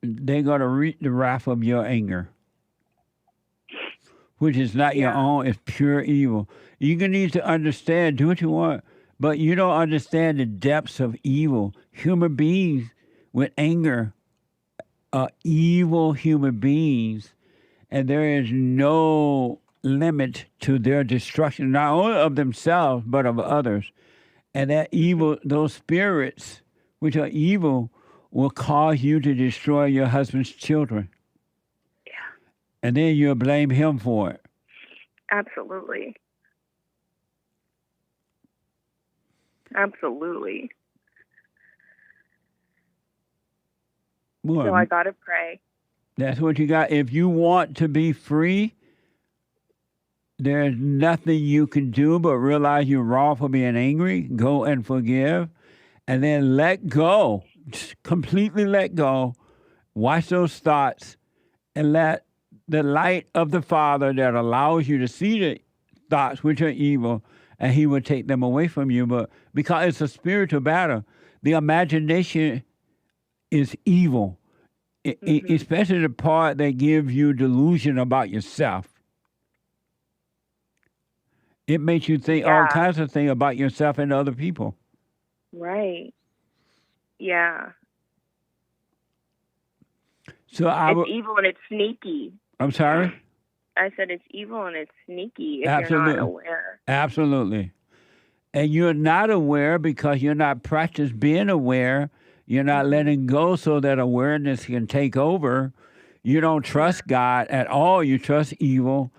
They're going to reap the wrath of your anger, which is not your own. It's pure evil. You're going to need to understand, do what you want, but you don't understand the depths of evil. Human beings with anger are evil human beings, and there is no limit to their destruction, not only of themselves, but of others. And that evil, those spirits, which are evil, will cause you to destroy your husband's children. Yeah. And then you'll blame him for it. Absolutely. Absolutely. Well, so I got to pray. That's what you got. If you want to be free, there's nothing you can do but realize you're wrong for being angry. Go and forgive. and then let go, just completely let go. Watch those thoughts and let the light of the Father that allows you to see the thoughts which are evil, and he will take them away from you. But because it's a spiritual battle, the imagination is evil, especially the part that gives you delusion about yourself. It makes you think all kinds of things about yourself and other people. Right. Yeah. So it's evil and it's sneaky. I'm sorry? I said it's evil and it's sneaky if you're not aware. Absolutely. And you're not aware because you're not practiced being aware. You're not letting go so that awareness can take over. You don't trust God at all. You trust evil.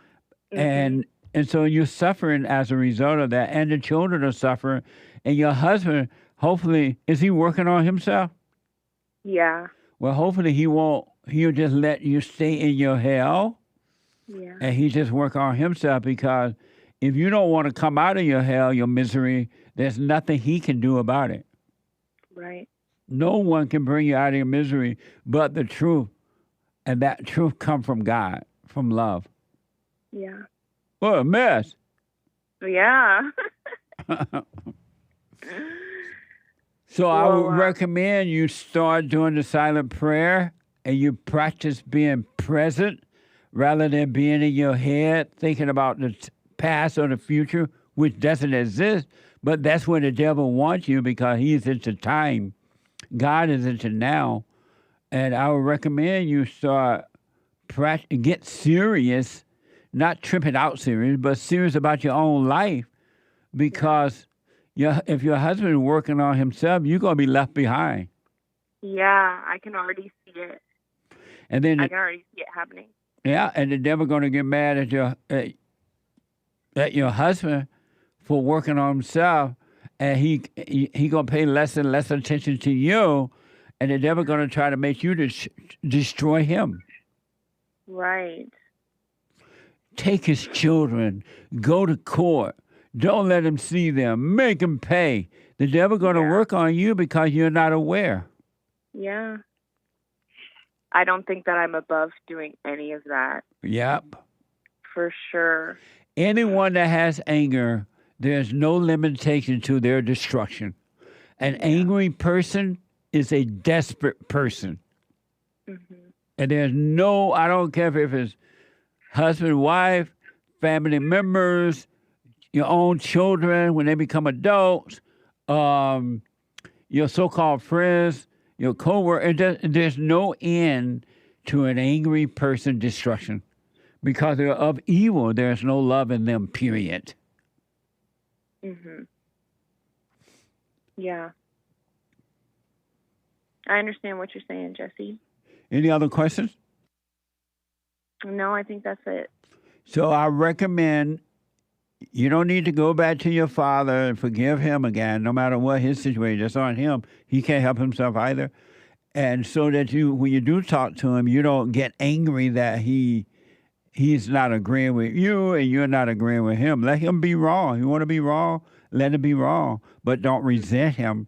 And so you're suffering as a result of that. And the children are suffering. And your husband, hopefully, is he working on himself? Yeah. Well, hopefully he'll just let you stay in your hell. Yeah. And he just work on himself, because if you don't want to come out of your hell, your misery, there's nothing he can do about it. Right. No one can bring you out of your misery but the truth. And that truth comes from God, from love. Yeah. What a mess. Yeah. So I would recommend you start doing the silent prayer and you practice being present rather than being in your head thinking about the past or the future, which doesn't exist. But that's where the devil wants you, because he's into time. God is into now. And I would recommend you start get serious, not tripping out serious, but serious about your own life, because if your husband is working on himself, you're going to be left behind. Yeah, I can already see it. And then I can already see it happening. Yeah, and the devil going to get mad at your husband for working on himself, and he going to pay less and less attention to you, and the devil going to try to make you destroy him. Right. Take his children, go to court. Don't let him see them. Make him pay. The devil going to work on you because you're not aware. Yeah. I don't think that I'm above doing any of that. Yep. For sure. Anyone that has anger, there's no limitation to their destruction. An angry person is a desperate person. And there's I don't care if it's husband, wife, family members, your own children when they become adults, your so-called friends, your co-worker. There's no end to an angry person's destruction. Because they're of evil, there's no love in them, period. Yeah. I understand what you're saying, Jesse. Any other questions? No, I think that's it. So I recommend you don't need to go back to your father and forgive him again, no matter what his situation. That's on him. He can't help himself either. And so that when you do talk to him, you don't get angry that he's not agreeing with you and you're not agreeing with him. Let him be wrong. You want to be wrong? Let him be wrong. But don't resent him.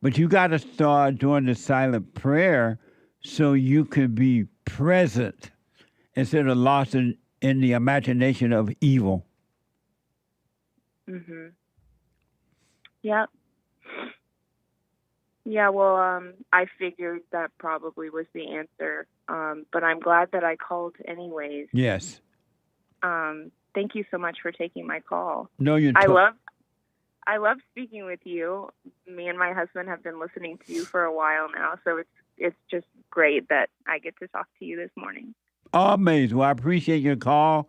But you got to start doing the silent prayer so you can be present instead of lost in the imagination of evil. Yep. Yeah, well, I figured that probably was the answer. But I'm glad that I called anyways. Yes. Thank you so much for taking my call. No, I love speaking with you. Me and my husband have been listening to you for a while now, so it's just great that I get to talk to you this morning. Amazing. Well, I appreciate your call.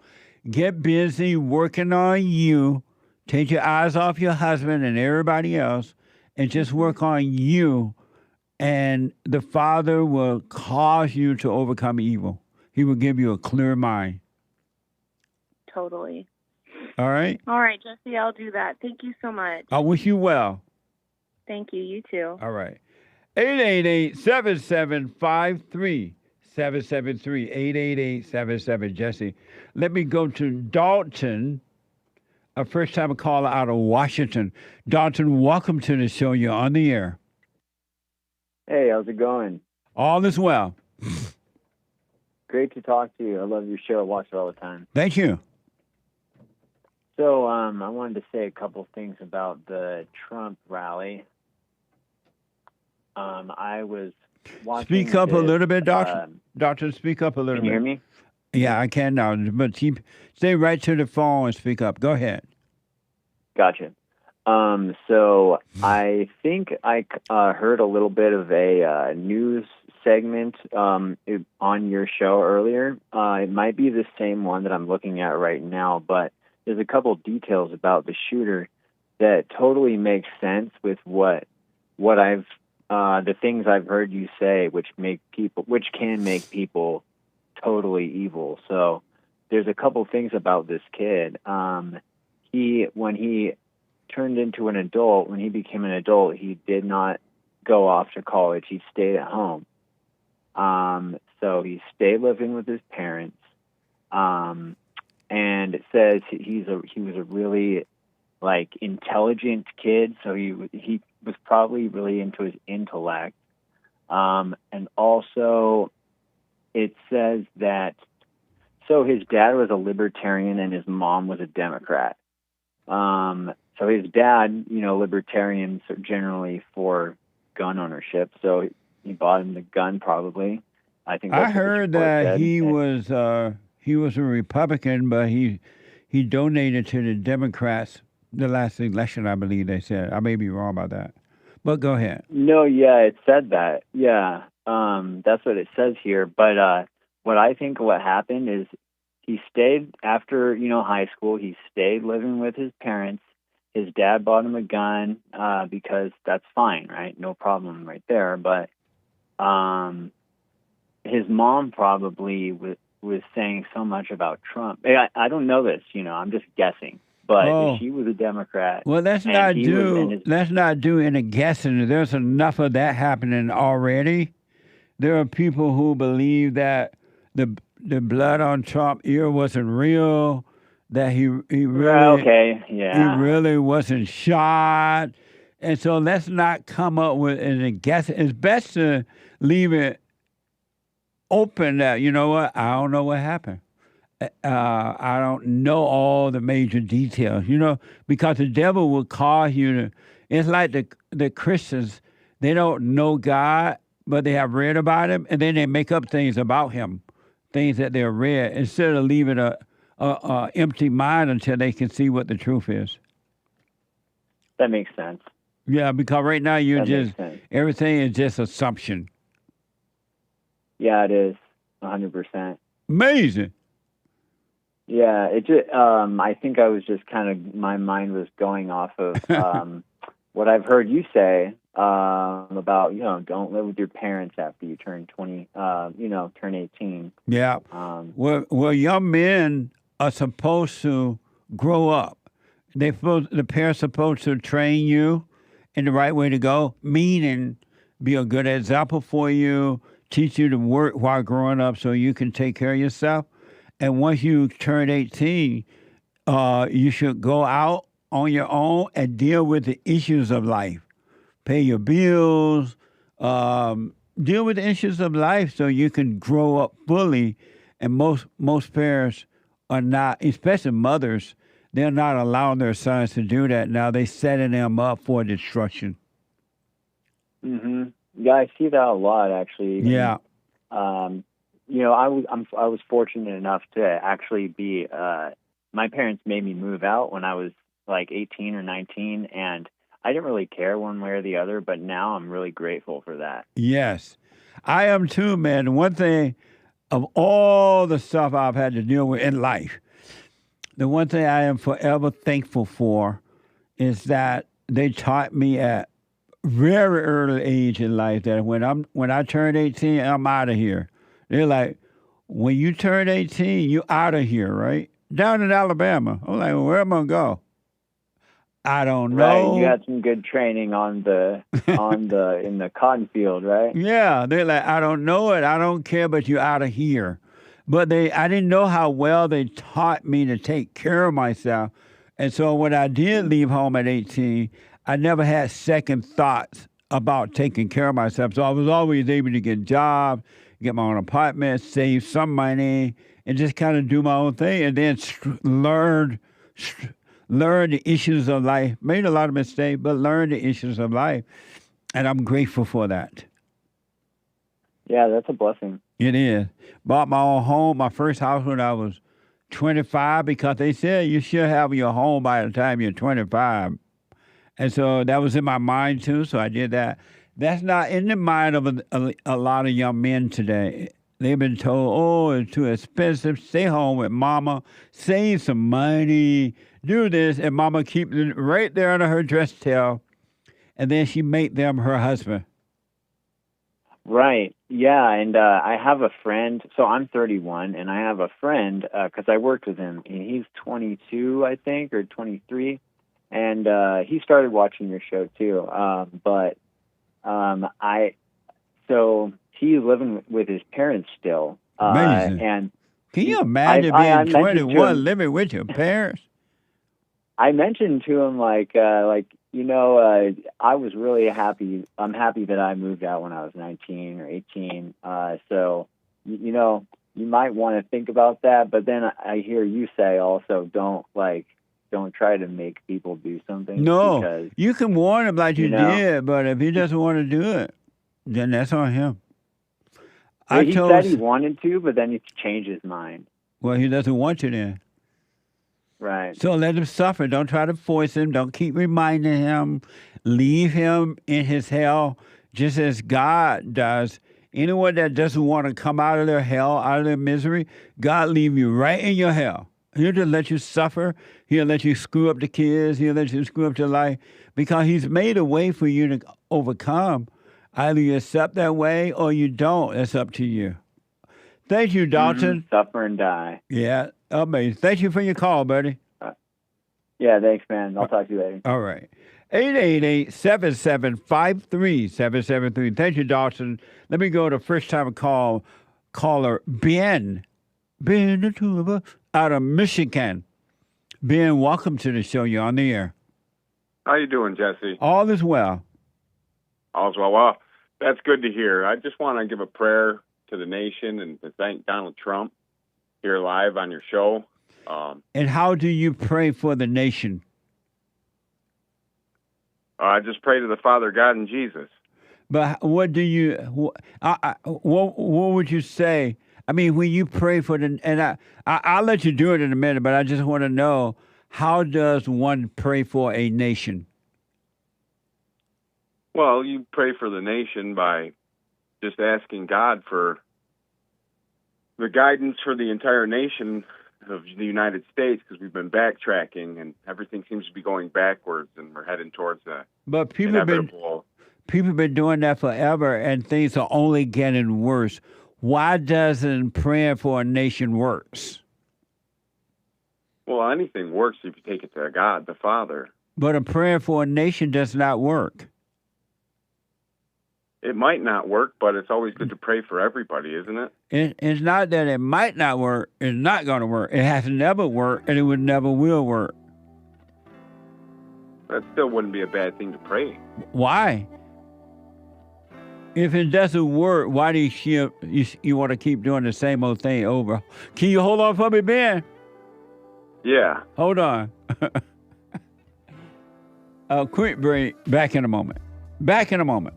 Get busy working on you. Take your eyes off your husband and everybody else and just work on you. And the Father will cause you to overcome evil. He will give you a clear mind. Totally. All right? All right, Jesse, I'll do that. Thank you so much. I wish you well. Thank you. You too. All right. 888-7753. 773-888-77. Jesse. Let me go to Dalton. a first-time caller out of Washington. Dalton, welcome to the show. You're on the air. Hey, how's it going? All is well. Great to talk to you. I love your show. I watch it all the time. Thank you. So I wanted to say a couple things about the Trump rally. I was watching. Speak up a this, little bit, Doctor. Doctor, speak up a little bit. Can you hear me? Yeah, I can now. But stay right to the phone and speak up. Go ahead. Gotcha. So I think I heard a little bit of a news segment on your show earlier. It might be the same one that I'm looking at right now, but there's a couple details about the shooter that totally makes sense with what I've the things I've heard you say, which can make people totally evil. So there's a couple things about this kid. When he turned into an adult, when he became an adult, he did not go off to college. He stayed at home. So he stayed living with his parents. And it says he was a really intelligent kid. So he was probably really into his intellect. And also it says that, so his dad was a libertarian and his mom was a Democrat. So his dad, libertarians are generally for gun ownership. So he bought him the gun probably. I think that's I heard that he was a Republican, but he donated to the Democrats the last election, I believe they said. I may be wrong about that. But go ahead. No, yeah, it said that. Yeah. That's what it says here. But what I think what happened is he stayed after, high school. He stayed living with his parents. His dad bought him a gun because that's fine, right? No problem right there. But his mom probably was saying so much about Trump. I don't know this, I'm just guessing. But she was a Democrat. Well, let's not do any guessing. There's enough of that happening already. There are people who believe that the blood on Trump's ear wasn't real, that he really he really wasn't shot. And so let's not come up with any guessing. It's best to leave it open that, you know what, I don't know what happened. I don't know all the major details, because the devil will cause you to. It's like the Christians, they don't know God, but they have read about him, and then they make up things about him, things that they've read, instead of leaving a empty mind until they can see what the truth is. That makes sense. Yeah, because right now everything is just assumption. Yeah, it is 100%. Amazing. Yeah, it just, I think I was just my mind was going off of what I've heard you say about, don't live with your parents after you turn 20, turn 18. Yeah. Well, young men are supposed to grow up. The parents are supposed to train you in the right way to go, meaning be a good example for you, teach you to work while growing up so you can take care of yourself. And once you turn 18, you should go out on your own and deal with the issues of life. Pay your bills, deal with the issues of life so you can grow up fully. And most parents are not, especially mothers, they're not allowing their sons to do that. Now they're setting them up for destruction. Mm-hmm. Yeah, I see that a lot, actually. Yeah. I was fortunate enough to actually be. My parents made me move out when I was like 18 or 19, and I didn't really care one way or the other. But now I'm really grateful for that. Yes, I am too, man. One thing of all the stuff I've had to deal with in life, the one thing I am forever thankful for is that they taught me at very early age in life that when I turned 18, I'm out of here. They're like, when you turn 18, you out of here, right? Down in Alabama. I'm like, well, where am I going to go? I don't know. Right, you had some good training in the cotton field, right? Yeah, they're like, I don't know it. I don't care, but you're out of here. But I didn't know how well they taught me to take care of myself And so when I did leave home at 18, I never had second thoughts about taking care of myself. So I was always able to get a job, get my own apartment, save some money, and just kind of do my own thing. And then learn the issues of life. Made a lot of mistakes, but learned the issues of life. And I'm grateful for that. Yeah, that's a blessing. It is. Bought my own home, my first house when I was 25, because they said you should have your home by the time you're 25. And so that was in my mind too, so I did that. That's not in the mind of a lot of young men today. They've been told, oh, it's too expensive, stay home with mama, save some money, do this, and mama keep it right there under her dress tail, and then she make them her husband. Right. Yeah, and I have a friend. So I'm 31, and I have a friend because I worked with him. And he's 22, I think, or 23, and he started watching your show too. So he's living with his parents still. Amazing. And can you imagine being 21 living with your parents? I mentioned to him I was really happy. I'm happy that I moved out when I was 19 or 18. So, you might want to think about that. But then I hear you say also, don't try to make people do something. No, because, you can warn him like you did, but if he doesn't want to do it, then that's on him. He said he wanted to, but then he changed his mind. Well, he doesn't want you then. Right. So let him suffer. Don't try to force him. Don't keep reminding him. Leave him in his hell just as God does. Anyone that doesn't want to come out of their hell, out of their misery, God leave you right in your hell. He'll just let you suffer. He'll let you screw up the kids. He'll let you screw up your life because he's made a way for you to overcome. Either you accept that way or you don't. It's up to you. Thank you, Dalton. Suffer and die. Yeah, amazing. Thank you for your call, buddy. Yeah, thanks, man. I'll talk to you later. All right. 888-7753-773. Thank you, Dalton. Let me go to first-time caller Ben. Ben, the two of us, out of Michigan. Ben, welcome to the show. You're on the air. How you doing, Jesse? All is well. All's well. Well, that's good to hear. I just want to give a prayer to the nation and to thank Donald Trump here live on your show. And how do you pray for the nation? I just pray to the Father, God, and Jesus. But what do you? What would you say? I mean, when you pray for the, and I'll let you do it in a minute, but I just want to know, how does one pray for a nation? Well, you pray for the nation by just asking God for the guidance for the entire nation of the United States, because we've been backtracking and everything seems to be going backwards, and we're heading towards a But people have been doing that forever, and things are only getting worse. Why doesn't praying for a nation works? Well, anything works if you take it to God, the Father. But a prayer for a nation does not work. It might not work, but it's always good to pray for everybody, isn't it? It's not that it might not work. It's not going to work. It has never worked, and it would never will work. That still wouldn't be a bad thing to pray. Why? If it doesn't work, why do you want to keep doing the same old thing over? Can you hold on for me, Ben? Yeah. Hold on. Quick break. Back in a moment. Back in a moment.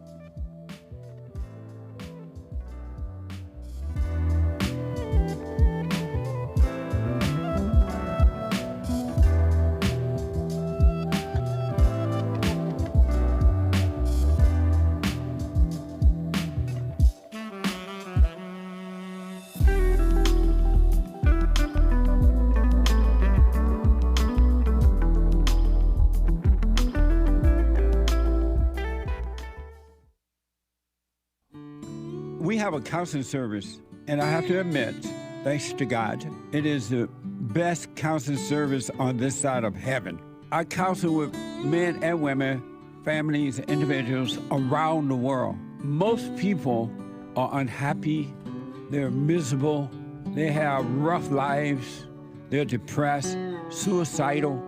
We have a counseling service, and I have to admit, thanks to God, it is the best counseling service on this side of heaven. I counsel with men and women, families, individuals around the world. Most people are unhappy, they're miserable, they have rough lives, they're depressed, suicidal,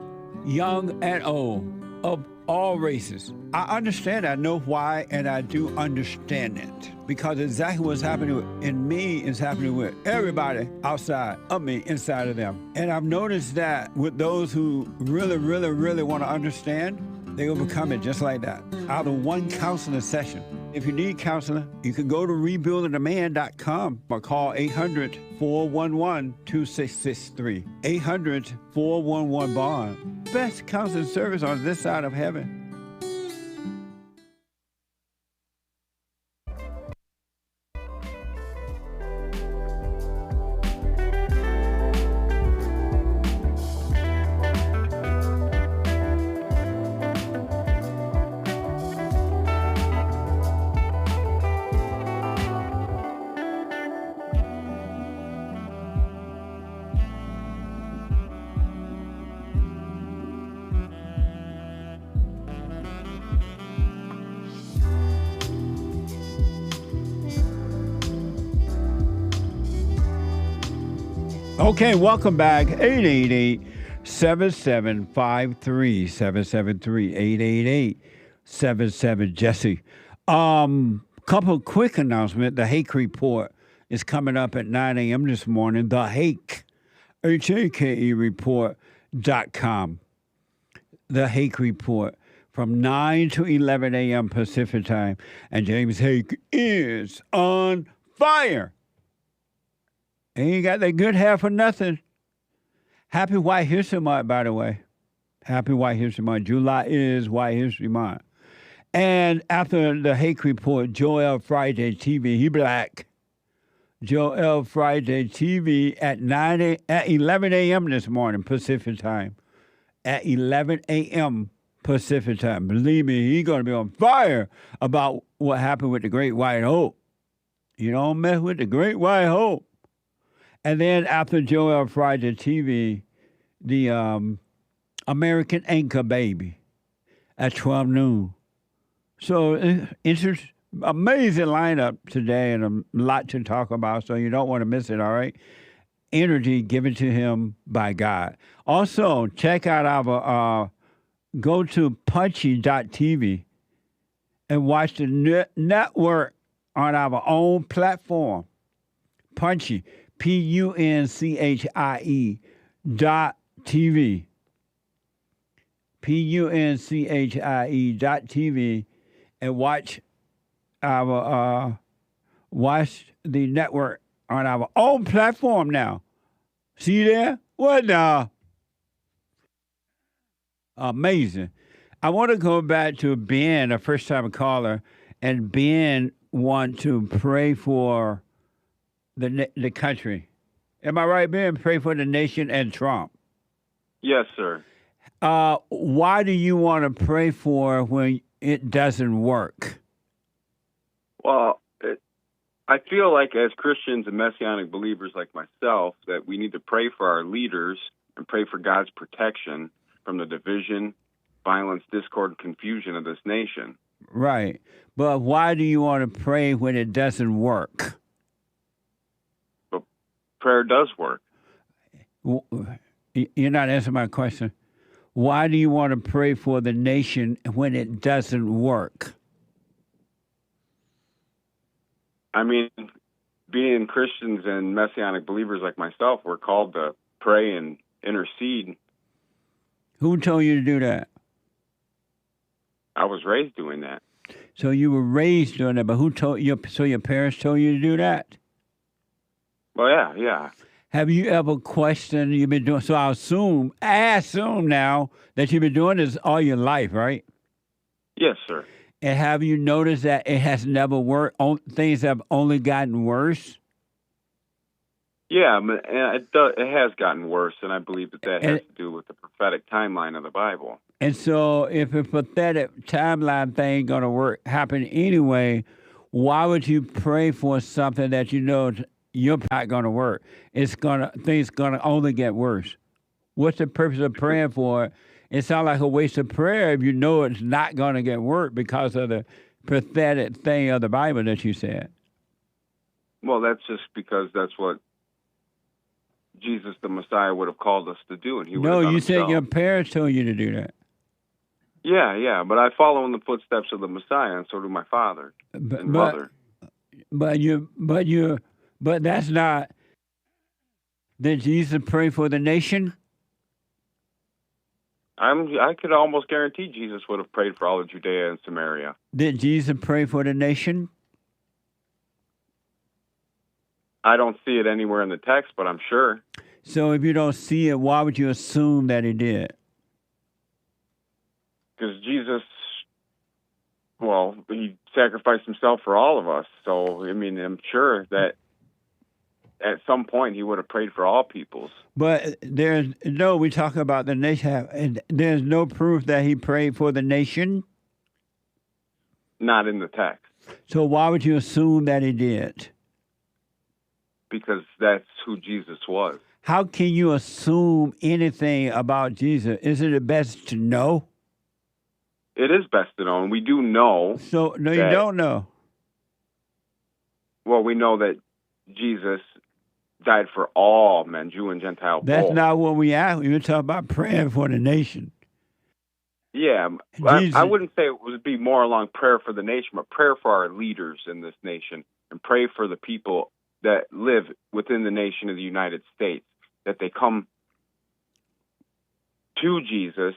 young and old, of all races. I understand, I know why, and I do understand it. Because exactly what's happening in me is happening with everybody outside of me, inside of them. And I've noticed that with those who really, really, really want to understand, they will become it just like that, out of one counseling session. If you need counseling, you can go to rebuildingaman.com or call 800-411-2663. 800-411-BOND. Best counseling service on this side of heaven. Okay, welcome back. 888-7753-773. 888-77-JESSE. Couple quick announcement. The Hake report is coming up at 9 a.m. this morning. The Hake, Hake report.com. The Hake report from 9 to 11 a.m. Pacific time. And James Hake is on fire. Ain't got that good hair for nothing. Happy White History Month, by the way. Happy White History Month. July is White History Month. And after the Hake report, Joel Friday TV, he black. Joel Friday TV at 11 a.m. this morning, Pacific time. At 11 a.m. Pacific time. Believe me, he's going to be on fire about what happened with the Great White Hope. You don't mess with the Great White Hope. And then after Joel Friday TV, the American Anchor Baby at 12 noon. So it's an amazing lineup today and a lot to talk about, so you don't want to miss it, all right? Energy given to him by God. Also, check out our, go to punchy.tv and watch the network on our own platform. Punchy. PUNCHIE.TV. PUNCHIE.TV and watch our watch the network on our own platform now. See there? What now? Amazing. I want to go back to Ben, a first-time caller, and Ben want to pray for the country. Am I right, Ben? Pray for the nation and Trump. Yes, sir. Why do you want to pray for when it doesn't work? Well, I feel like as Christians and Messianic believers like myself, that we need to pray for our leaders and pray for God's protection from the division, violence, discord, and confusion of this nation. Right. But why do you want to pray when it doesn't work? Prayer does work. You're not answering my question. Why do you want to pray for the nation when it doesn't work? I mean, being Christians and Messianic believers like myself, we're called to pray and intercede. Who told you to do that? I was raised doing that. So you were raised doing that, but who told you? So your parents told you to do that? Well, yeah. Have you ever questioned you've been doing? So I assume now that you've been doing this all your life, right? Yes, sir. And have you noticed that it has never worked? Things have only gotten worse? Yeah, and it has gotten worse, and I believe that has to do with the prophetic timeline of the Bible. And so if a pathetic timeline thing going to happen anyway, why would you pray for something that you know you're not going to work? Things going to only get worse. What's the purpose of praying for it? It sounds like a waste of prayer if you know it's not going to get worse because of the pathetic thing of the Bible that you said. Well, that's just because that's what Jesus the Messiah would have called us to do, and he would No, have done you himself. said your parents told you to do that. Yeah, but I follow in the footsteps of the Messiah, and so do my father and mother. But that's not. Did Jesus pray for the nation? I could almost guarantee Jesus would have prayed for all of Judea and Samaria. Did Jesus pray for the nation? I don't see it anywhere in the text, but I'm sure. So if you don't see it, why would you assume that he did? Because Jesus, well, he sacrificed himself for all of us. So, I mean, I'm sure that at some point he would have prayed for all peoples. But we talk about the nation, and there's no proof that he prayed for the nation. Not in the text. So why would you assume that he did? Because that's who Jesus was. How can you assume anything about Jesus? Isn't it best to know? It is best to know, and we do know. So, no, you don't know. Well, we know that Jesus died for all men, Jew and Gentile both. That's not what we asked. We were talking about praying for the nation. Yeah, I wouldn't say it would be more along prayer for the nation, but prayer for our leaders in this nation, and pray for the people that live within the nation of the United States, that they come to Jesus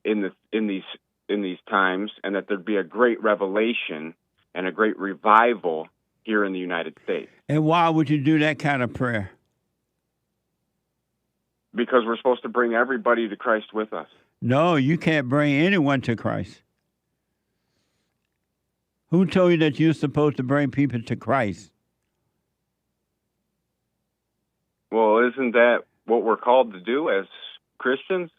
in these times, and that there'd be a great revelation and a great revival here in the United States. And why would you do that kind of prayer? Because we're supposed to bring everybody to Christ with us. No, you can't bring anyone to Christ. Who told you that you're supposed to bring people to Christ? Well, isn't that what we're called to do as Christians?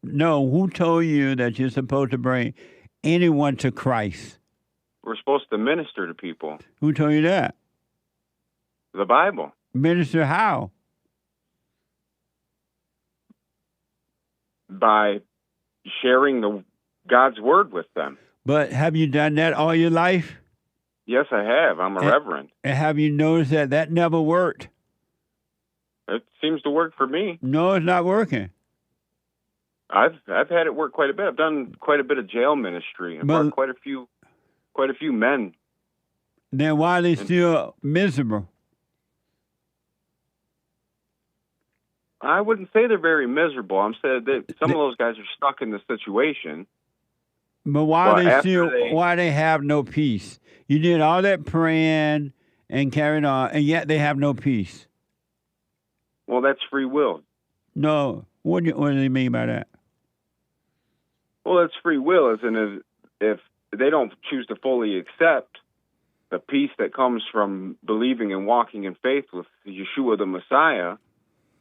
No, who told you that you're supposed to bring anyone to Christ? We're supposed to minister to people. Who told you that? The Bible. Minister how? By sharing God's word with them. But have you done that all your life? Yes, I have. I'm a reverend. And have you noticed that never worked? It seems to work for me. No, it's not working. I've had it work quite a bit. I've done quite a bit of jail ministry. I've brought quite a few men. Then why are they still miserable? I wouldn't say they're very miserable. I'm saying that some of those guys are stuck in the situation. But why they have no peace? You did all that praying and carried on, and yet they have no peace. Well, that's free will. No. What do they mean by that? Well, that's free will, isn't it? If they don't choose to fully accept the peace that comes from believing and walking in faith with Yeshua the Messiah,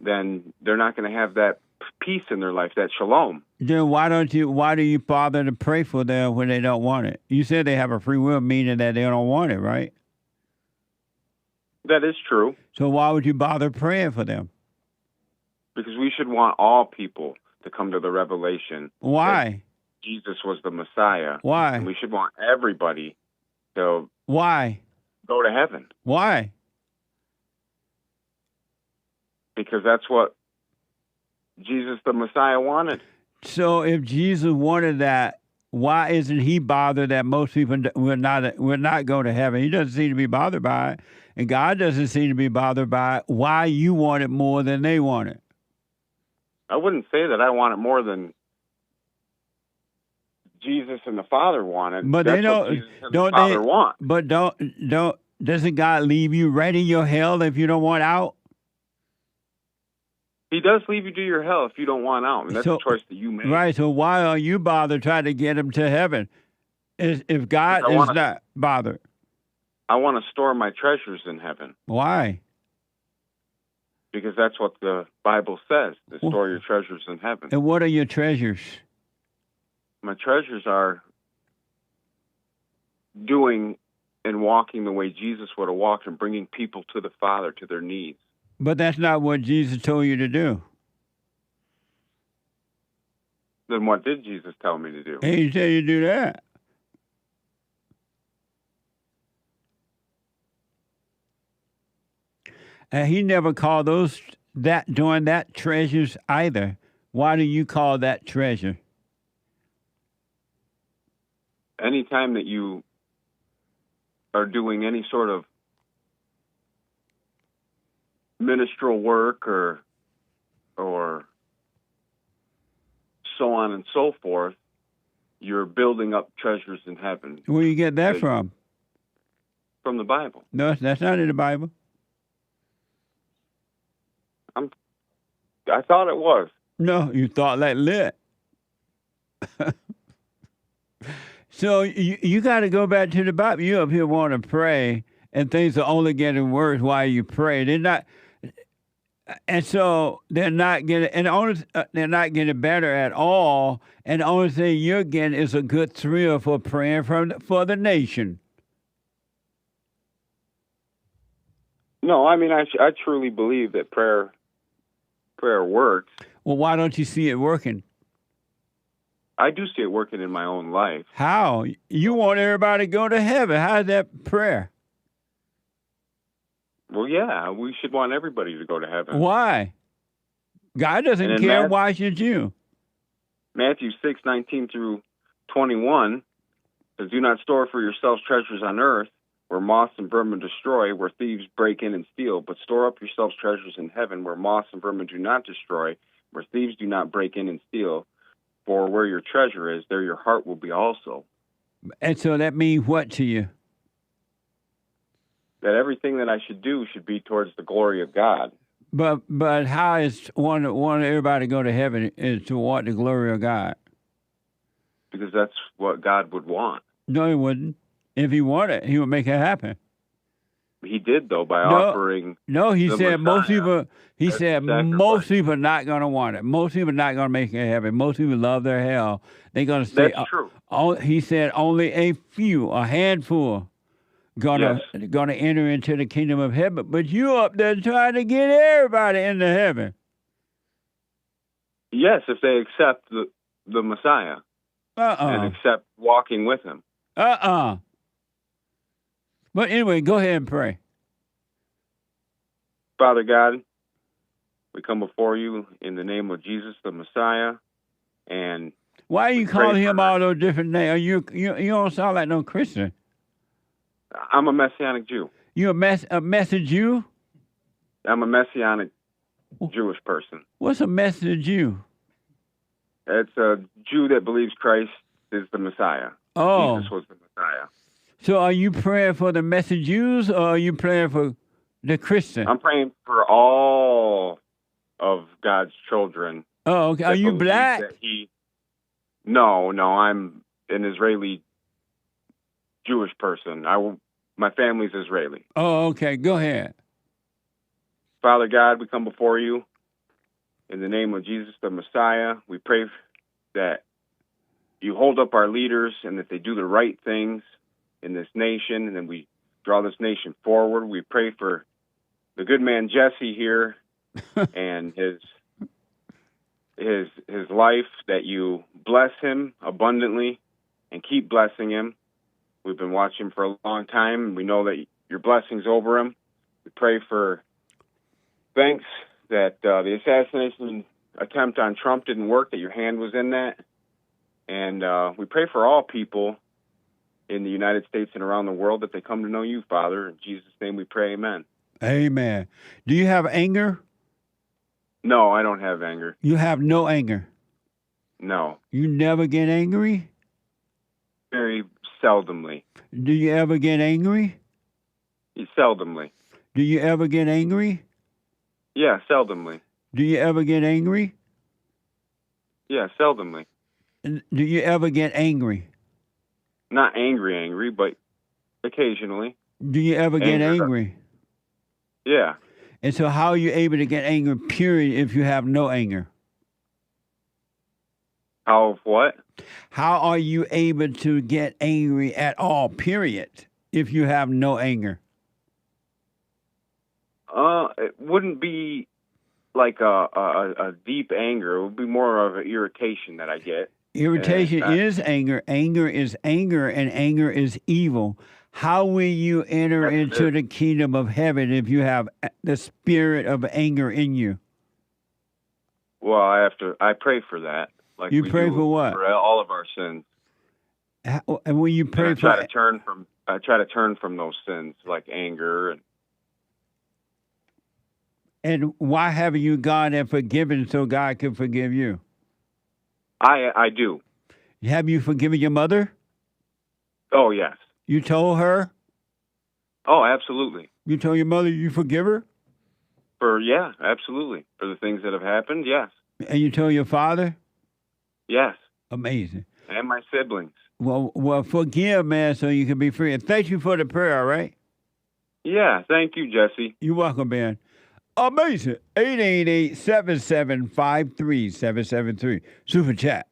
then they're not going to have that peace in their life, that shalom. Then why do you bother to pray for them when they don't want it? You said they have a free will, meaning that they don't want it, right? That is true. So why would you bother praying for them? Because we should want all people to come to the revelation. Why? Jesus was the Messiah. Why? And we should want everybody to Why? Go to heaven. Why? Because that's what Jesus the Messiah wanted. So if Jesus wanted that, why isn't he bothered that most people will not go to heaven? He doesn't seem to be bothered by it. And God doesn't seem to be bothered by it. Why you want it more than they want it? I wouldn't say that I want it more than Jesus and the Father want it. But that's they don't. what Jesus and Don't the Father they? want. But don't. Doesn't God leave you right in your hell if you don't want out? He does leave you to your hell if you don't want out, and that's a choice that you make. Right. So why are you bothered trying to get them to heaven? If God is not bothered? I want to store my treasures in heaven. Why? Because that's what the Bible says, to store your treasures in heaven. And what are your treasures? My treasures are doing and walking the way Jesus would have walked and bringing people to the Father, to their needs. But that's not what Jesus told you to do. Then what did Jesus tell me to do? He didn't tell you to do that. And he never called those that doing that treasures either. Why do you call that treasure? Anytime that you are doing any sort of ministerial work or so on and so forth, you're building up treasures in heaven. Where you get that from? From the Bible. No, that's not in the Bible. I thought it was. No, you thought that lit. So you got to go back to the Bible. You up here want to pray, and things are only getting worse while you pray. They're not, and so they're not getting, and they're not getting better at all. And the only thing you're getting is a good thrill for praying for the nation. No, I mean I truly believe that prayer works. Well, why don't you see it working? I do see it working in my own life. How? You want everybody to go to heaven. How's that prayer? Well, yeah, we should want everybody to go to heaven. Why? God doesn't care. Why should you? Matthew 6:19-21 says, "Do not store for yourselves treasures on earth, where moths and vermin destroy, where thieves break in and steal, but store up yourselves treasures in heaven, where moths and vermin do not destroy, where thieves do not break in and steal. For where your treasure is, there your heart will be also." And so that means what to you? That everything that I should do should be towards the glory of God. But how is want everybody to go to heaven is to want the glory of God? Because that's what God would want. No, he wouldn't. If he wanted, he would make it happen. He did, though, by offering. No, he said Messiah most people. He as said a sacrifice. most people are not going to want it. Most people are not going to make it happen. Most people love their hell. They're going to stay. That's true. He said only a few, a handful, gonna enter into the kingdom of heaven. But you up there trying to get everybody into heaven. Yes, if they accept the Messiah and accept walking with him. But anyway, go ahead and pray. Father God, we come before you in the name of Jesus, the Messiah, and why are you calling him all those different names? You don't sound like no Christian. I'm a Messianic Jew. You a Messianic Jew? I'm a Messianic Jewish person. What's a Messianic Jew? It's a Jew that believes Christ is the Messiah. Oh. Jesus was the Messiah. So are you praying for the Messianic Jews or are you praying for the Christian? I'm praying for all of God's children. Oh, okay. Are you black? No, I'm an Israeli Jewish person. My family's Israeli. Oh, okay. Go ahead. Father God, we come before you in the name of Jesus, the Messiah. We pray that you hold up our leaders and that they do the right things in this nation, and then we draw this nation forward. We pray for the good man Jesse here and his life, that you bless him abundantly and keep blessing him. We've been watching him for a long time, and we know that your blessing's over him. We pray for thanks that the assassination attempt on Trump didn't work, that your hand was in that. And we pray for all people in the United States and around the world that they come to know you, Father. In Jesus' name we pray, amen. Amen. Do you have anger? No, I don't have anger. You have no anger? No. You never get angry? Very seldomly. Do you ever get angry? Seldomly. Do you ever get angry? Yeah, seldomly. Do you ever get angry? Yeah, seldomly. Do you ever get angry? Not angry, but occasionally. Do you ever get angry? Yeah. And so how are you able to get angry, period, if you have no anger? How what? How are you able to get angry at all, period, if you have no anger? It wouldn't be like a deep anger. It would be more of an irritation that I get. Irritation is anger. Anger is anger, and anger is evil. How will you enter into the kingdom of heaven if you have the spirit of anger in you? Well, I pray for that. Like You we pray do for what? For all of our sins. And when you pray And I try for to turn from those sins, like anger and why haven't you gone and forgiven so God can forgive you? I do. Have you forgiven your mother? Oh, yes. You told her? Oh, absolutely. You told your mother you forgive her? Yeah, absolutely. For the things that have happened, yes. And you told your father? Yes. Amazing. And my siblings. Well, forgive, man, so you can be free. And thank you for the prayer, all right? Yeah, thank you, Jesse. You're welcome, man. Amazing. 888-775-3773. Super chat.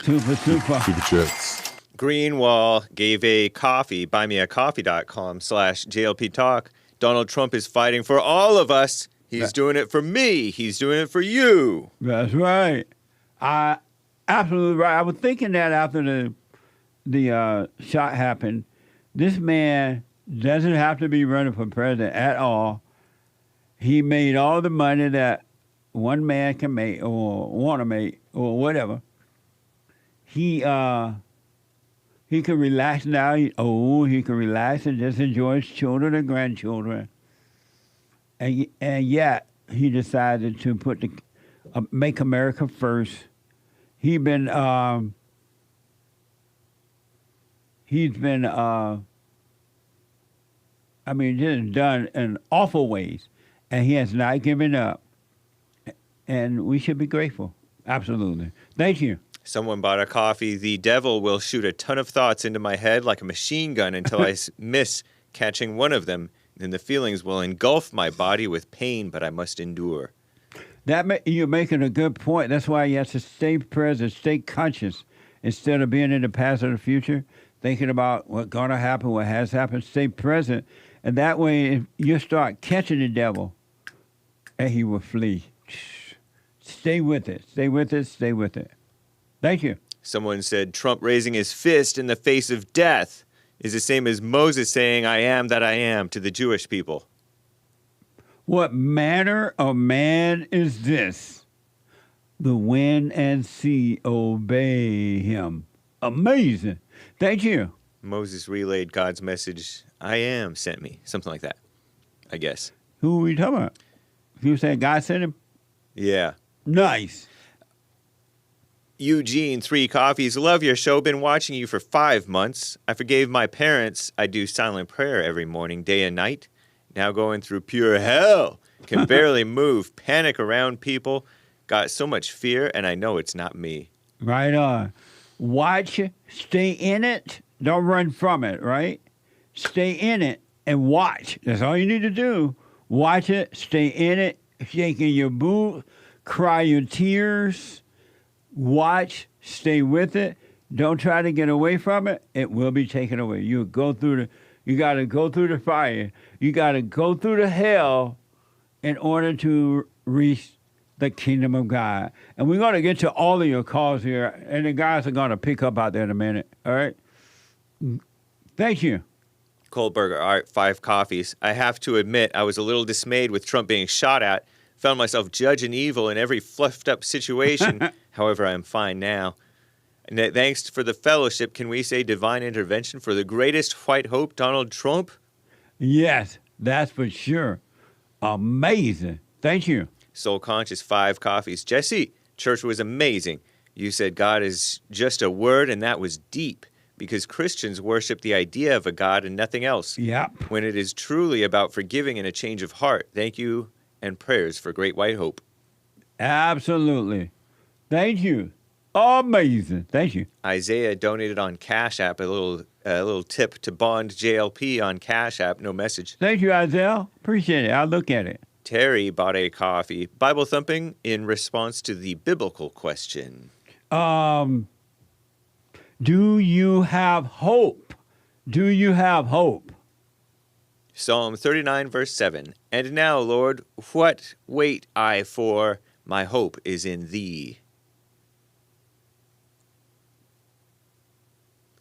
Super. Super chats. Greenwall gave a coffee, buymeacoffee.com/JLP Talk. Donald Trump is fighting for all of us. He's doing it for me. He's doing it for you. That's right. Absolutely right. I was thinking that after the shot happened. This man doesn't have to be running for president at all. He made all the money that one man can make or want to make or whatever. He can relax now. He can relax and just enjoy his children and grandchildren. And yet he decided to put make America first. He's been just done in awful ways, and he has not given up. And we should be grateful. Absolutely. Thank you. Someone bought a coffee. The devil will shoot a ton of thoughts into my head like a machine gun until I miss catching one of them. Then the feelings will engulf my body with pain, but I must endure. You're making a good point. That's why you have to stay present, stay conscious, instead of being in the past or the future, thinking about what's going to happen, what has happened. Stay present, and that way, if you start catching the devil, and he will flee. Stay with it. Stay with it. Stay with it. Thank you. Someone said Trump raising his fist in the face of death is the same as Moses saying, "I am that I am" to the Jewish people. What manner of man is this? The wind and sea obey him. Amazing. Thank you. Moses relayed God's message, "I am sent me." Something like that, I guess. Who are we talking about? You saying God sent him? Yeah. Nice. Eugene, 3 coffees. Love your show. Been watching you for 5 months. I forgave my parents. I do silent prayer every morning, day and night. Now going through pure hell. Can barely move. Panic around people. Got so much fear, and I know it's not me. Right on. Watch, stay in it. Don't run from it, right? Stay in it and watch. That's all you need to do. Watch it, stay in it, shaking your boot, cry your tears. Watch, stay with it. Don't try to get away from it. It will be taken away. You got to go through the fire. You got to go through the hell in order to reach the kingdom of God. And we're going to get to all of your calls here, and the guys are going to pick up out there in a minute. All right? Thank you. Kohlberger, all right, 5 coffees. I have to admit, I was a little dismayed with Trump being shot at. Found myself judging evil in every fluffed up situation. However, I am fine now. And thanks for the fellowship. Can we say divine intervention for the greatest white hope, Donald Trump? Yes, that's for sure. Amazing. Thank you. Soul Conscious, 5 coffees. Jesse, church was amazing. You said God is just a word, and that was deep. Because Christians worship the idea of a God and nothing else. Yep. When it is truly about forgiving and a change of heart. Thank you and prayers for great white hope. Absolutely. Thank you. Amazing. Thank you. Isaiah donated on Cash App a little tip to bond JLP on Cash App. No message. Thank you, Isaiah. Appreciate it. I'll look at it. Terry bought a coffee. Bible thumping in response to the biblical question. Do you have hope? Do you have hope? Psalm 39, verse 7. And now, Lord, what wait I for? My hope is in thee.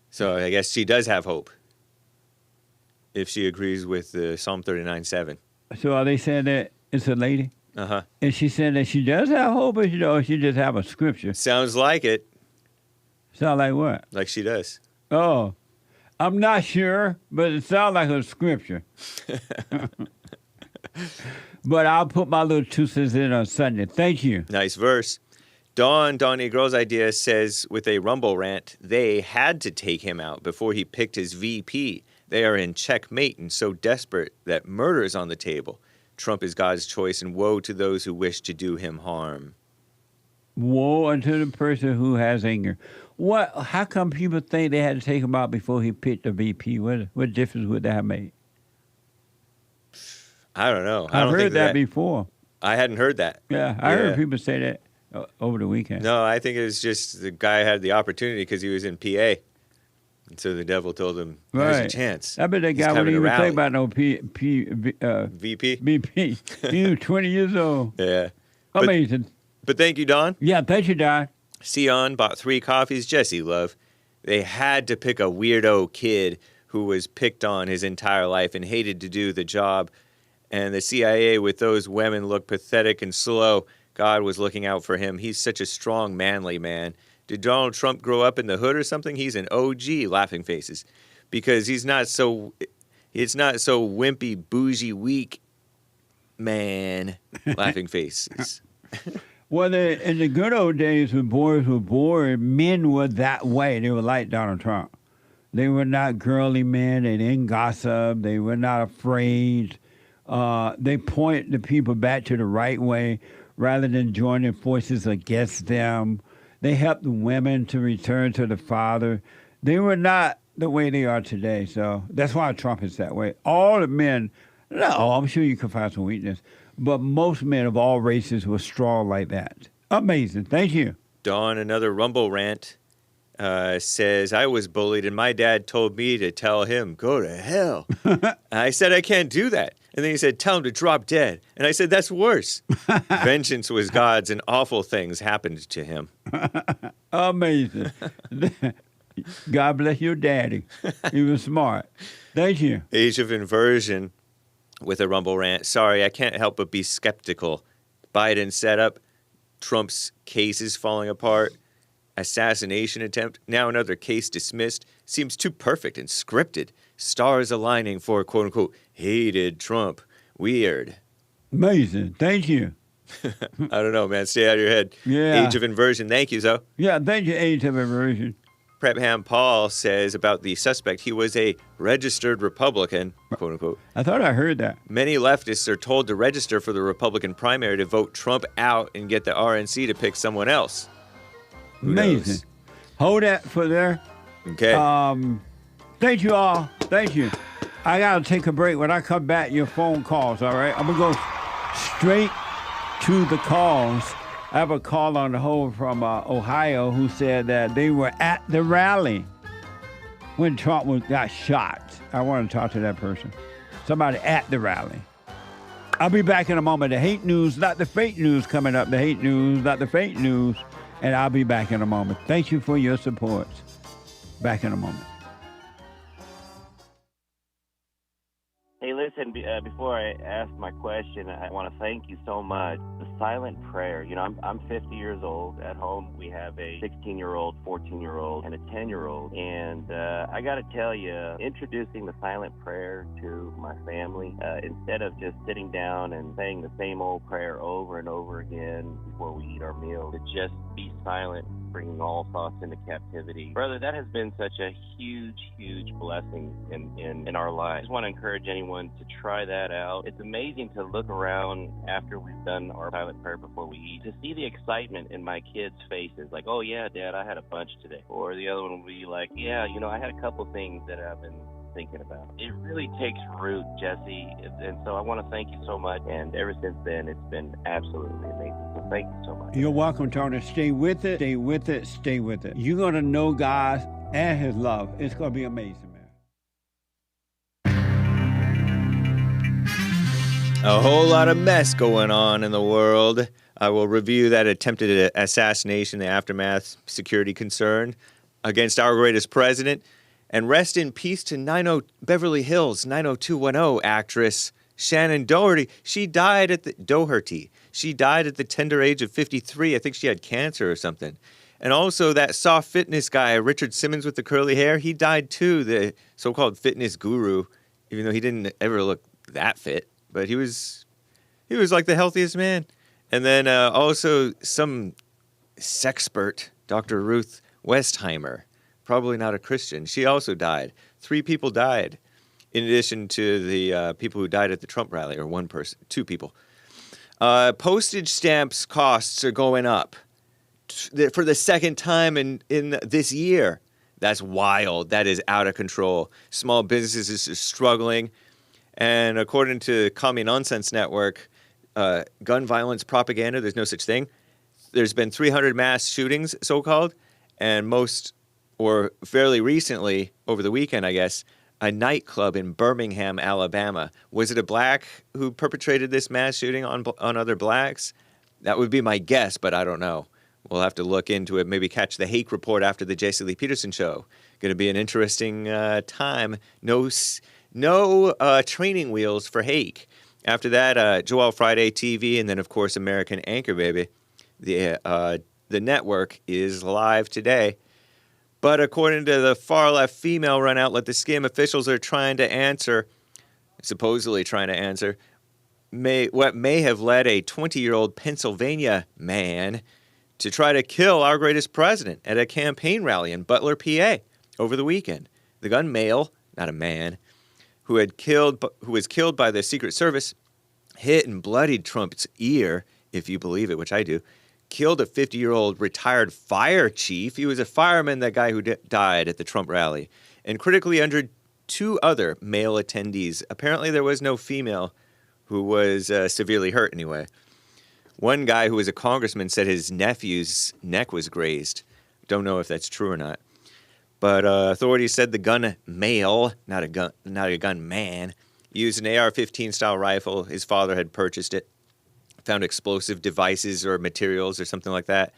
So I guess she does have hope. if she agrees with Psalm 39:7. So are they saying that it's a lady? Uh-huh. And she said that she does have hope, or she just have a scripture? Sounds like it. Sound like what? Like she does. Oh, I'm not sure, but it sounds like a scripture. But I'll put my little 2 cents in on Sunday. Thank you. Nice verse. Don Negro's idea says, with a Rumble rant, they had to take him out before he picked his VP. They are in checkmate and so desperate that murder is on the table. Trump is God's choice, and woe to those who wish to do him harm. Woe unto the person who has anger. What? How come people think they had to take him out before he picked the VP? What difference would that have made? I don't know. I've heard that before. I hadn't heard that. Yeah, I heard people say that over the weekend. No, I think it was just the guy had the opportunity because he was in PA. And so the devil told him, there's a chance. I bet that guy wouldn't even think about no VP. VP. He was 20 years old. Yeah. Amazing. But thank you, Don. Yeah, thank you, Don. Sion bought 3 coffees. Jesse Love. They had to pick a weirdo kid who was picked on his entire life and hated to do the job. And the CIA, with those women, looked pathetic and slow. God was looking out for him. He's such a strong, manly man. Did Donald Trump grow up in the hood or something? He's an OG, laughing faces. Because it's not so wimpy, bougie, weak man, laughing faces. Well, in the good old days when boys were born, men were that way. They were like Donald Trump. They were not girly men. They didn't gossip. They were not afraid. They point the people back to the right way rather than joining forces against them. They helped the women to return to the Father. They were not the way they are today. So that's why Trump is that way. All the men, no, I'm sure you can find some weakness, but most men of all races were strong like that. Amazing. Thank you. Dawn, another Rumble rant, says, I was bullied and my dad told me to tell him, go to hell. I said, I can't do that. And then he said, tell him to drop dead. And I said, that's worse. Vengeance was God's and awful things happened to him. Amazing. God bless your daddy. He was smart. Thank you. Age of Inversion with a Rumble rant. Sorry, I can't help but be skeptical. Biden set up. Trump's case is falling apart. Assassination attempt. Now another case dismissed. Seems too perfect and scripted. Stars aligning for, quote unquote, hated Trump. Weird. Amazing. Thank you. I don't know, man. Stay out of your head. Yeah. Age of Inversion. Thank you, Zoe. Yeah, thank you, Age of Inversion. Prepham Paul says about the suspect, he was a registered Republican, quote unquote. I thought I heard that. Many leftists are told to register for the Republican primary to vote Trump out and get the RNC to pick someone else. Who Amazing. knows? Hold that for there. Okay. Thank you all. Thank you. I got to take a break. When I come back, your phone calls, all right? I'm going to go straight to the calls. I have a call on the hold from Ohio who said that they were at the rally when Trump got shot. I want to talk to that person. Somebody at the rally. I'll be back in a moment. The hate news, not the fake news coming up. The hate news, not the fake news. And I'll be back in a moment. Thank you for your support. Back in a moment. Hey, listen, before I ask my question, I want to thank you so much. The silent prayer, you know, I'm 50 years old. At home, we have a 16-year-old, 14-year-old, and a 10-year-old. And I got to tell you, introducing the silent prayer to my family, instead of just sitting down and saying the same old prayer over and over again before we eat our meal, to just be silent, bringing all thoughts into captivity. Brother, that has been such a huge, huge blessing in our lives. I just want to encourage anyone to try that out. It's amazing to look around after we've done our silent prayer before we eat, to see the excitement in my kids' faces, like, oh yeah, Dad, I had a bunch today. Or the other one will be like, yeah, you know, I had a couple things that I've been thinking about. It really takes root, Jesse, and so I want to thank you so much. And ever since then, it's been absolutely amazing. So thank you so much. You're welcome, Tony. Stay with it, stay with it, stay with it. You're going to know God and His love. It's going to be amazing, man. A whole lot of mess going on in the world. I will review that attempted assassination, the aftermath security concern against our greatest president. And rest in peace to Beverly Hills 90210 actress Shannon Doherty. She died at the tender age of 53. I think she had cancer or something. And also that soft fitness guy, Richard Simmons with the curly hair, he died too, the so-called fitness guru, even though he didn't ever look that fit. But he was like the healthiest man. And then also some sexpert, Dr. Ruth Westheimer, probably not a Christian. She also died. 3 people died, in addition to the people who died at the Trump rally, or 1 person, 2 people. Postage stamps costs are going up for the second time in this year. That's wild. That is out of control. Small businesses are struggling. And according to Commie Nonsense Network, gun violence propaganda, there's no such thing. There's been 300 mass shootings, so-called, and fairly recently, over the weekend, I guess, a nightclub in Birmingham, Alabama. Was it a black who perpetrated this mass shooting on other blacks? That would be my guess, but I don't know. We'll have to look into it, maybe catch the Hake report after the Jesse Lee Peterson show. Going to be an interesting time. No training wheels for Hake. After that, Joel Friday TV, and then, of course, American Anchor Baby. The network is live today. But according to the far-left female-run outlet, the Skim, officials are supposedly trying to answer, what may have led a 20-year-old Pennsylvania man to try to kill our greatest president at a campaign rally in Butler, PA, over the weekend. The gun male, not a man, who was killed by the Secret Service, hit and bloodied Trump's ear, if you believe it, which I do, killed a 50-year-old retired fire chief. He was a fireman, that guy who died at the Trump rally, and critically injured 2 other male attendees. Apparently there was no female who was severely hurt anyway. One guy who was a congressman said his nephew's neck was grazed. Don't know if that's true or not. But authorities said the gun male, not a gun man, used an AR-15 style rifle. His father had purchased it. Found explosive devices or materials or something like that,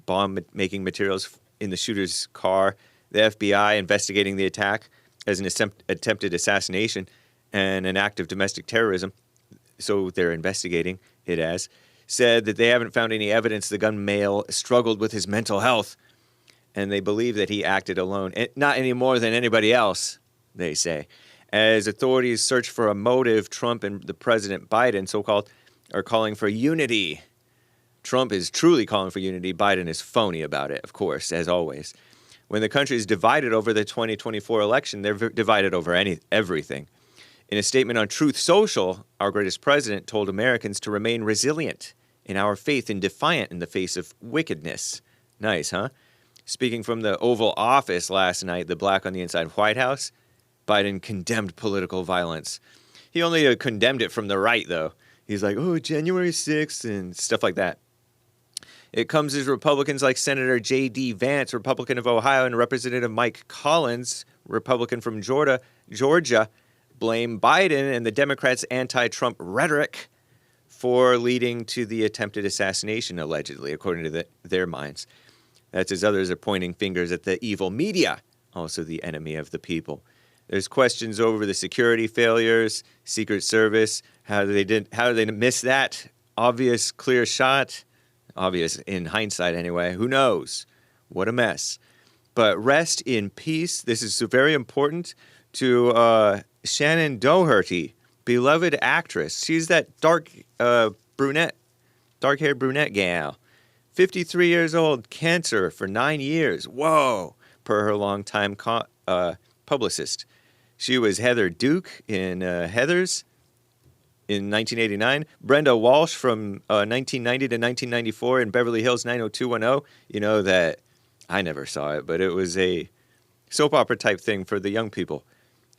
bomb-making materials in the shooter's car. The FBI investigating the attack as an attempted assassination and an act of domestic terrorism, so they're investigating it as, said that they haven't found any evidence the gun male struggled with his mental health, and they believe that he acted alone, not any more than anybody else, they say. As authorities search for a motive, Trump and the President Biden, so-called, are calling for unity. Trump is truly calling for unity. Biden is phony about it, of course, as always. When the country is divided over the 2024 election, they're divided over everything. In a statement on Truth Social, our greatest president told Americans to remain resilient in our faith and defiant in the face of wickedness. Nice, huh? Speaking from the Oval Office last night, the black on the inside White House, Biden condemned political violence. He only condemned it from the right, though. He's like, oh, January 6th and stuff like that. It comes as Republicans like Senator J.D. Vance, Republican of Ohio, and Representative Mike Collins, Republican from Georgia, blame Biden and the Democrats' anti-Trump rhetoric for leading to the attempted assassination, allegedly, according to their minds. That's as others are pointing fingers at the evil media, also the enemy of the people. There's questions over the security failures, Secret Service, how did they miss that obvious clear shot? Obvious in hindsight anyway. Who knows? What a mess. But rest in peace. This is very important to Shannon Doherty, beloved actress. She's that dark-haired brunette gal. 53 years old, cancer for 9 years. Whoa, per her longtime publicist. She was Heather Duke in Heathers in 1989. Brenda Walsh from 1990 to 1994 in Beverly Hills 90210. You know that I never saw it, but it was a soap opera type thing for the young people.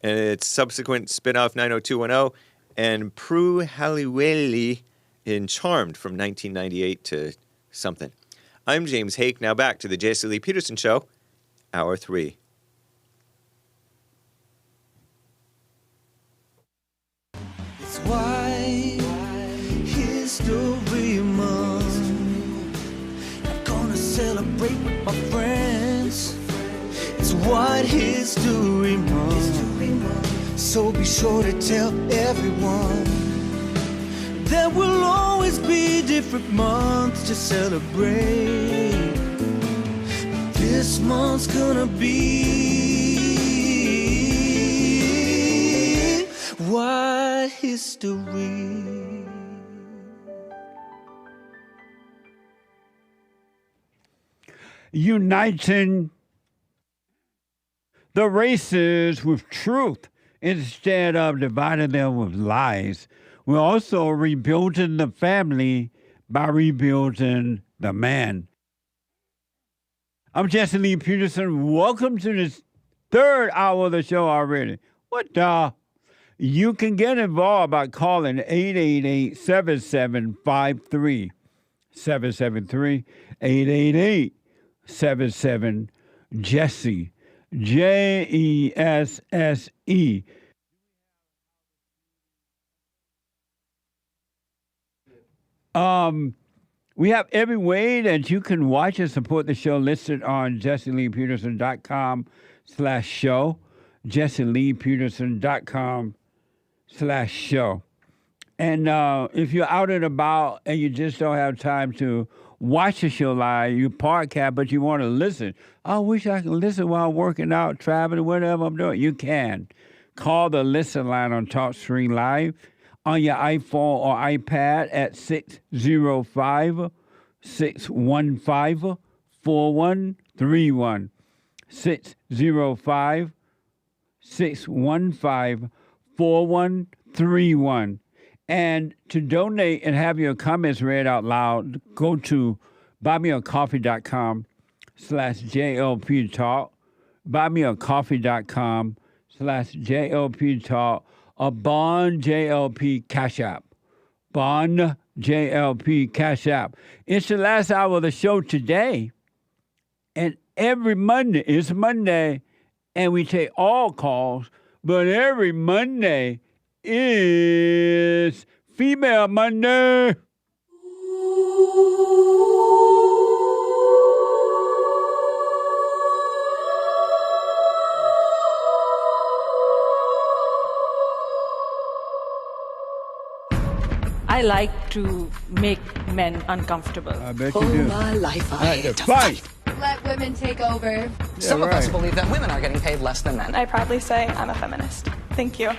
And its subsequent spin-off 90210 and Prue Halliwell in Charmed from 1998 to something. I'm James Hake. Now back to the Jesse Lee Peterson Show, Hour 3. It's White History Month. I'm gonna celebrate with my friends. It's what history month. So be sure to tell everyone there will always be different months to celebrate. This month's gonna be White History. Uniting the races with truth instead of dividing them with lies. We're also rebuilding the family by rebuilding the man. I'm Jesse Lee Peterson. Welcome to this third hour of the show already. What the? You can get involved by calling 888-7753. 773 888-77-JESSE. JESSE. We have every way that you can watch and support the show listed on jesseleepeterson.com/show. jesseleepeterson.com/show. And if you're out and about and you just don't have time to watch the show live, you podcast, but you want to listen. I wish I could listen while I'm working out, traveling, whatever I'm doing. You can. Call the listen line on TalkStream Live on your iPhone or iPad at 605-615-4131. 605-615-4131. And to donate and have your comments read out loud, go to buymeacoffee.com/JLP Talk, buymeacoffee.com/JLP Talk, or Bond JLP Cash App. Bond JLP Cash App. It's the last hour of the show today. And every Monday, it's Monday, and we take all calls, but every Monday is Female Monday. I like to make men uncomfortable. I bet you do. my life, I Had hate to to fight. Let women take over. Some of us believe that women are getting paid less than men. I proudly say I'm a feminist. Thank you.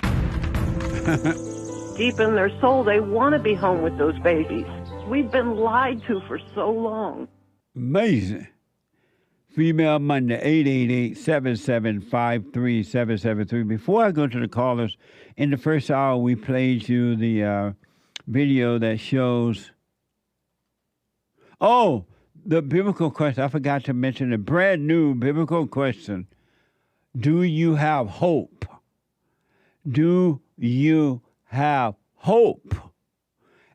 Deep in their soul, they want to be home with those babies. We've been lied to for so long. Amazing. Female Monday, 888-7753-773. Before I go to the callers, in the first hour, we played you the video that shows... Oh, the biblical question. I forgot to mention the brand new biblical question. Do you have hope? Do you have hope?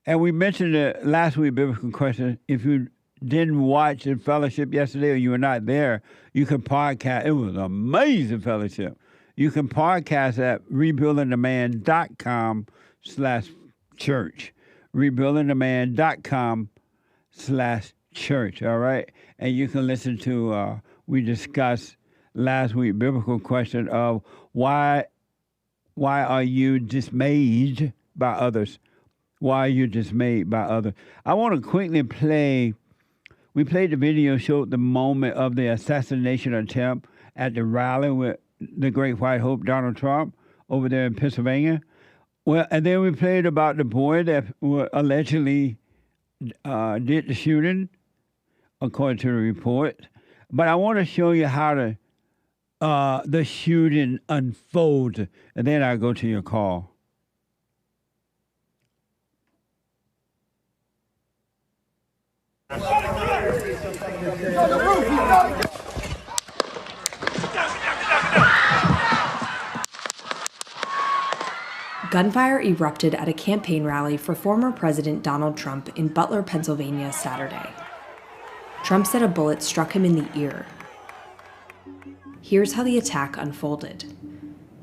And we mentioned it last week, biblical question. If you didn't watch the fellowship yesterday or you were not there, you can podcast. It was an amazing fellowship. You can podcast at rebuildingtheman.com/church. rebuildingtheman.com/church. All right. And you can listen to, we discussed last week, biblical question of why are you dismayed by others? Why are you dismayed by others? I want to quickly play. We played the video, showed the moment of the assassination attempt at the rally with the Great White Hope, Donald Trump, over there in Pennsylvania. Well, and then we played about the boy that allegedly did the shooting, according to the report. But I want to show you how the shooting unfolds, and then I'll go to your call. Gunfire erupted at a campaign rally for former President Donald Trump in Butler, Pennsylvania, Saturday. Trump said a bullet struck him in the ear. Here's how the attack unfolded.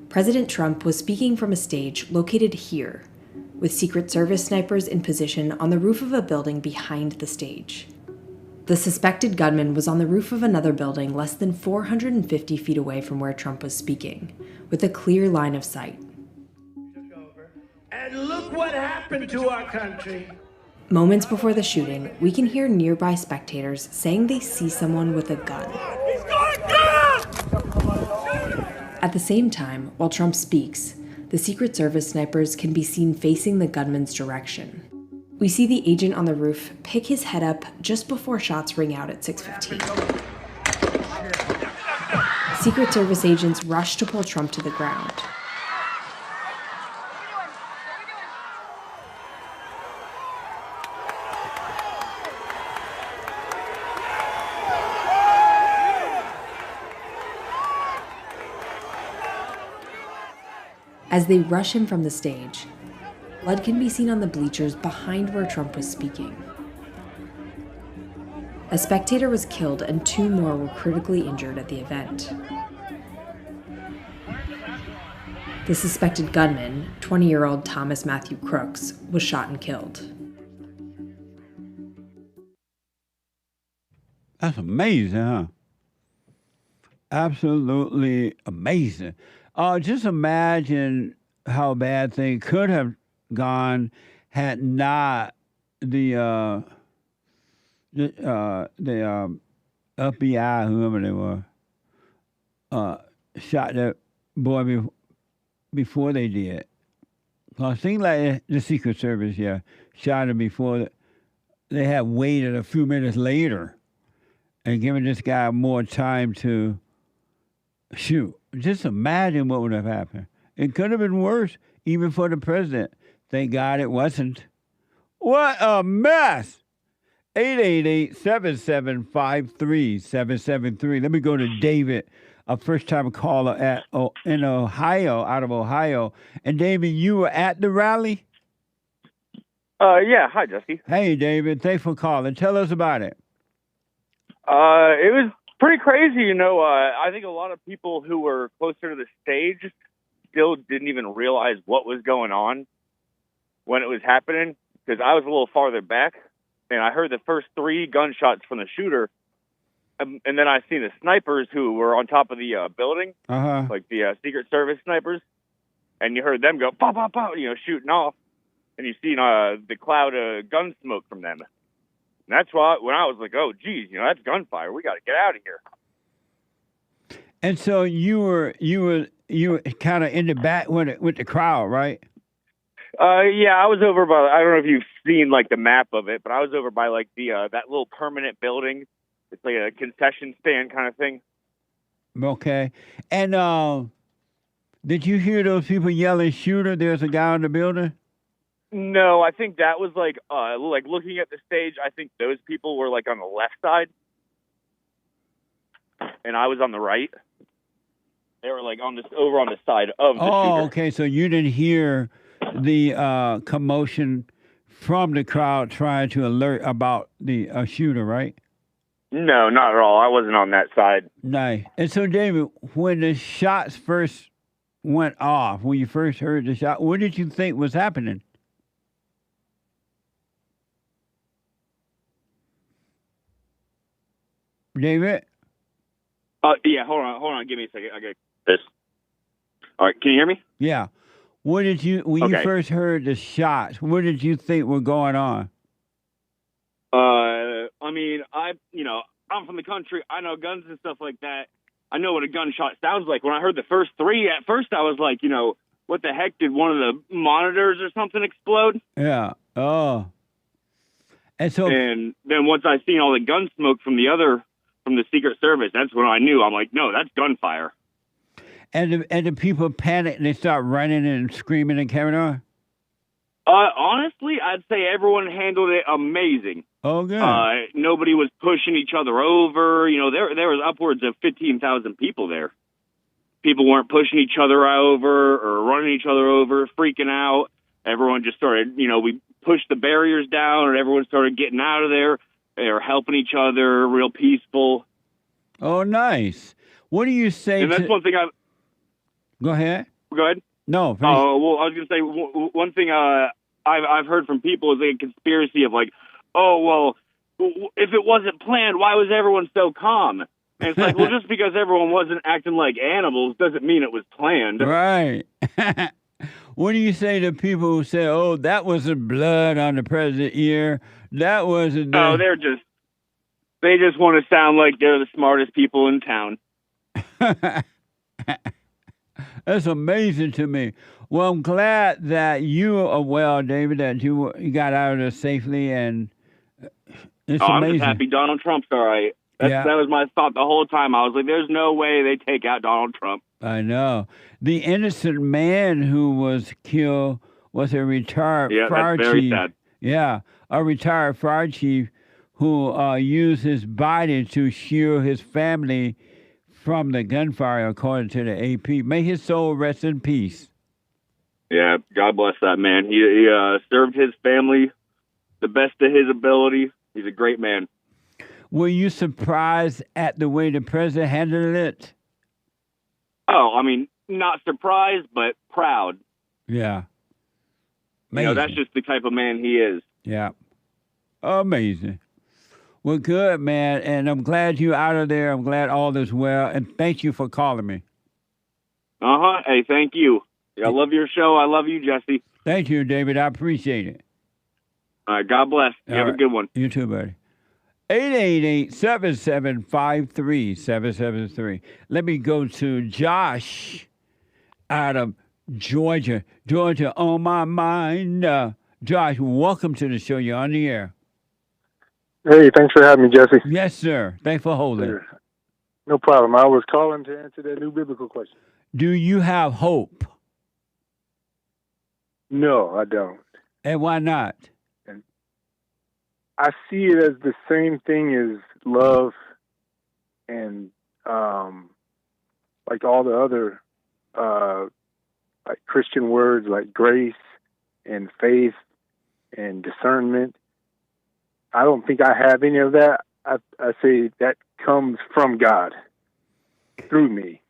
President Trump was speaking from a stage located here, with Secret Service snipers in position on the roof of a building behind the stage. The suspected gunman was on the roof of another building less than 450 feet away from where Trump was speaking, with a clear line of sight. And look what happened to our country. Moments before the shooting, we can hear nearby spectators saying they see someone with a gun. He's going down! At the same time, while Trump speaks, the Secret Service snipers can be seen facing the gunman's direction. We see the agent on the roof pick his head up just before shots ring out at 6:15. Secret Service agents rush to pull Trump to the ground. As they rush him from the stage, blood can be seen on the bleachers behind where Trump was speaking. A spectator was killed and 2 more were critically injured at the event. The suspected gunman, 20-year-old Thomas Matthew Crooks, was shot and killed. That's amazing, huh? Absolutely amazing. Just imagine how bad things could have gone had not the FBI, whoever they were, shot that boy before they did. It seemed like the Secret Service, shot him before they had waited a few minutes later and given this guy more time to shoot. Just imagine what would have happened. It could have been worse, even for the president. Thank God it wasn't. What a mess! 888-7753-773. Let me go to David, a first-time caller in Ohio, out of Ohio. And David, you were at the rally? Yeah. Hi, Jesse. Hey, David. Thanks for calling. Tell us about it. It was pretty crazy, you know. I think a lot of people who were closer to the stage still didn't even realize what was going on when it was happening, because I was a little farther back, and I heard the first 3 gunshots from the shooter, and then I seen the snipers who were on top of the building, like the Secret Service snipers, and you heard them go, pop, pop, pop, shooting off, and you seen the cloud of gun smoke from them. And that's why when I was like, oh, geez, that's gunfire. We got to get out of here. And so you were kind of in the back with the crowd, right? Yeah, I was over by, I don't know if you've seen like the map of it, but I was over by like the that little permanent building. It's like a concession stand kind of thing. Okay. And did you hear those people yelling, shooter, there's a guy in the building? No, I think that was like looking at the stage, I think those people were like on the left side, and I was on the right. They were like over on the side of the shooter. Oh, okay. So you didn't hear the commotion from the crowd trying to alert about the shooter, right? No, not at all. I wasn't on that side. Nice. And so, David, when the shots first went off, when you first heard the shot, what did you think was happening? David? Yeah, hold on. Give me a second. I got this. All right, can you hear me? Yeah. What did you, when you first heard the shots, what did you think were going on? I mean, I'm from the country. I know guns and stuff like that. I know what a gunshot sounds like. When I heard the first 3, at first I was like, what the heck? Did one of the monitors or something explode? Yeah. Oh. And then once I seen all the gun smoke from the Secret Service, that's when I knew. I'm like, no, that's gunfire. And the people panic and they start running and screaming and carrying on? Honestly, I'd say everyone handled it amazing. Oh, good. Nobody was pushing each other over. There was upwards of 15,000 people there. People weren't pushing each other over or running each other over, freaking out. Everyone just started, we pushed the barriers down and everyone started getting out of there. They were helping each other, real peaceful. Oh, nice. What do you say and that's one thing Go ahead. Go ahead. No. Well, I was going to say one thing I've heard from people is like a conspiracy of like, oh, well, if it wasn't planned, why was everyone so calm? And it's like, well, just because everyone wasn't acting like animals doesn't mean it was planned. Right. What do you say to people who say, "Oh, that wasn't blood on the president's ear. That wasn't"? Oh, they just want to sound like they're the smartest people in town. That's amazing to me. Well, I'm glad that you are well, David, that you got out of there safely, and it's I'm amazing. just happy Donald Trump's all right. Yeah. That was my thought the whole time. I was like, there's no way they take out Donald Trump. I know. The innocent man who was killed was a retired fire that's very chief. sad. Yeah, a retired fire chief who used his body to shield his family from the gunfire, according to the AP. May his soul rest in peace. Yeah, God bless that man. He served his family the best of his ability. He's a great man. Were you surprised at the way the president handled it? Oh, I mean, not surprised, but proud. Yeah. You know, that's just the type of man he is. Yeah. Amazing. Well, good, man. And I'm glad you're out of there. I'm glad all is well. And thank you for calling me. Uh-huh. Hey, thank you. I love your show. I love you, Jesse. Thank you, David. I appreciate it. All right. God bless. You have a good one. You too, buddy. 888-7753-773. Let me go to Josh out of Georgia. Georgia on my mind. Josh, welcome to the show. You're on the air. Hey, thanks for having me, Jesse. Yes, sir. Thanks for holding. No problem. I was calling to answer that new biblical question. Do you have hope? No, I don't. And why not? I see it as the same thing as love and like all the other like Christian words like grace and faith and discernment. I don't think I have any of that. I say that comes from God through me.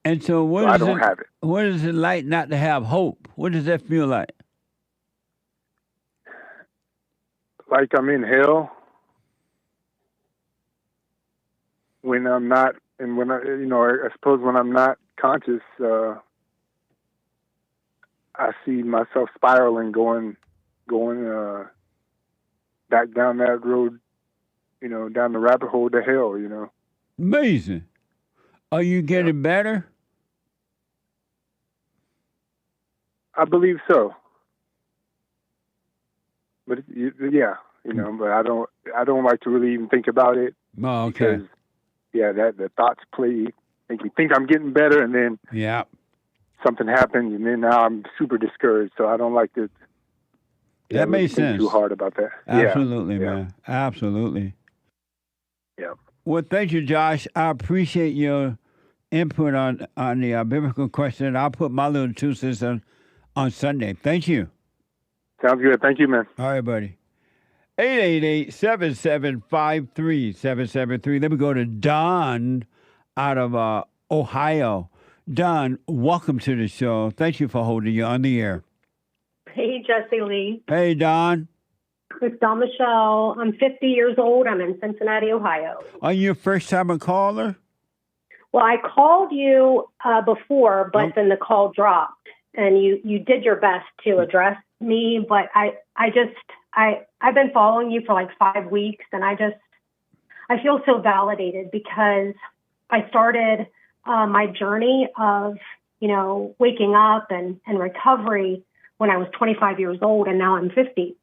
And so what I is don't have it. What is it like not to have hope? What does that feel like? Like I'm in hell when I'm not, and when I suppose when I'm not conscious, I see myself spiraling, going back down that road, down the rabbit hole to hell, Amazing. Are you getting better? I believe so. But but I don't like to really even think about it. Oh, okay. Because, that the thoughts make me think I'm getting better, and then something happens, and then now I'm super discouraged. So I don't like to. That makes think sense. too hard about that. Absolutely, man. Absolutely. Yeah. Well, thank you, Josh. I appreciate your input on the biblical question. I'll put my little 2 cents on Sunday. Thank you. Sounds good. Thank you, man. All right, buddy. 888-7753-773. Let me go to Don out of Ohio. Don, welcome to the show. Thank you for holding you on the air. Hey, Jesse Lee. Hey, Don. It's Don Michelle. I'm 50 years old. I'm in Cincinnati, Ohio. Are you a first-time caller? Well, I called you before, but then the call dropped, and you did your best to address me, but I've been following you for like 5 weeks, and I feel so validated because I started my journey of, waking up and recovery when I was 25 years old, and now I'm 50.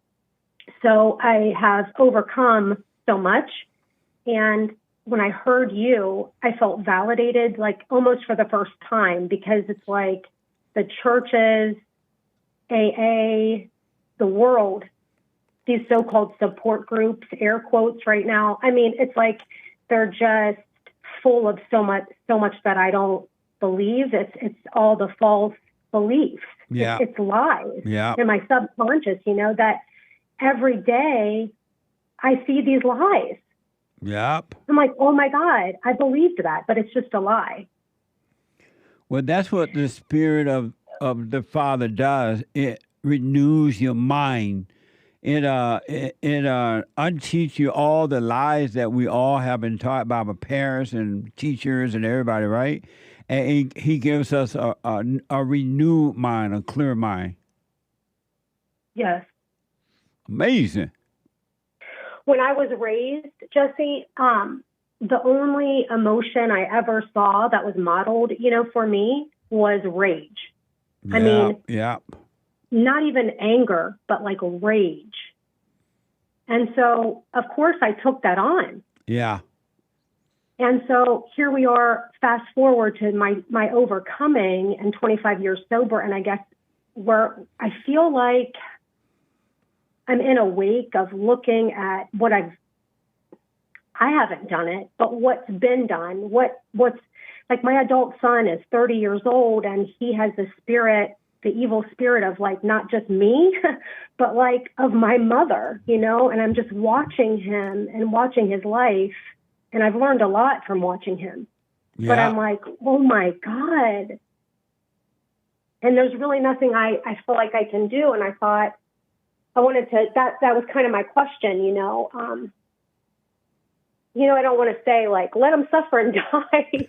So I have overcome so much. And when I heard you, I felt validated, like almost for the first time, because it's like the churches, AA, the world, these so-called support groups, air quotes right now. I mean, it's like they're just full of so much that I don't believe. It's all the false beliefs. Yeah. It's lies. Yeah. In my subconscious, that every day I see these lies. Yep. I'm like, oh my God, I believed that, but it's just a lie. Well, that's what the Spirit of the Father does. It renews your mind. it unteach you all the lies that we all have been taught by our parents and teachers and everybody, right? And he gives us a renewed mind, a clear mind. Yes. Amazing. When I was raised, Jesse, the only emotion I ever saw that was modeled, for me was rage. I mean, not even anger, but like rage. And so, of course, I took that on. Yeah. And so here we are, fast forward to my overcoming and 25 years sober. And I guess where I feel like I'm in a wake of looking at what I haven't done it, but what's been done, what's like my adult son is 30 years old and he has the evil spirit of like, not just me, but like of my mother, and I'm just watching him and watching his life. And I've learned a lot from watching him, but I'm like, oh my God. And there's really nothing I feel like I can do. And I thought I wanted to, that was kind of my question, I don't want to say like, let him suffer and die.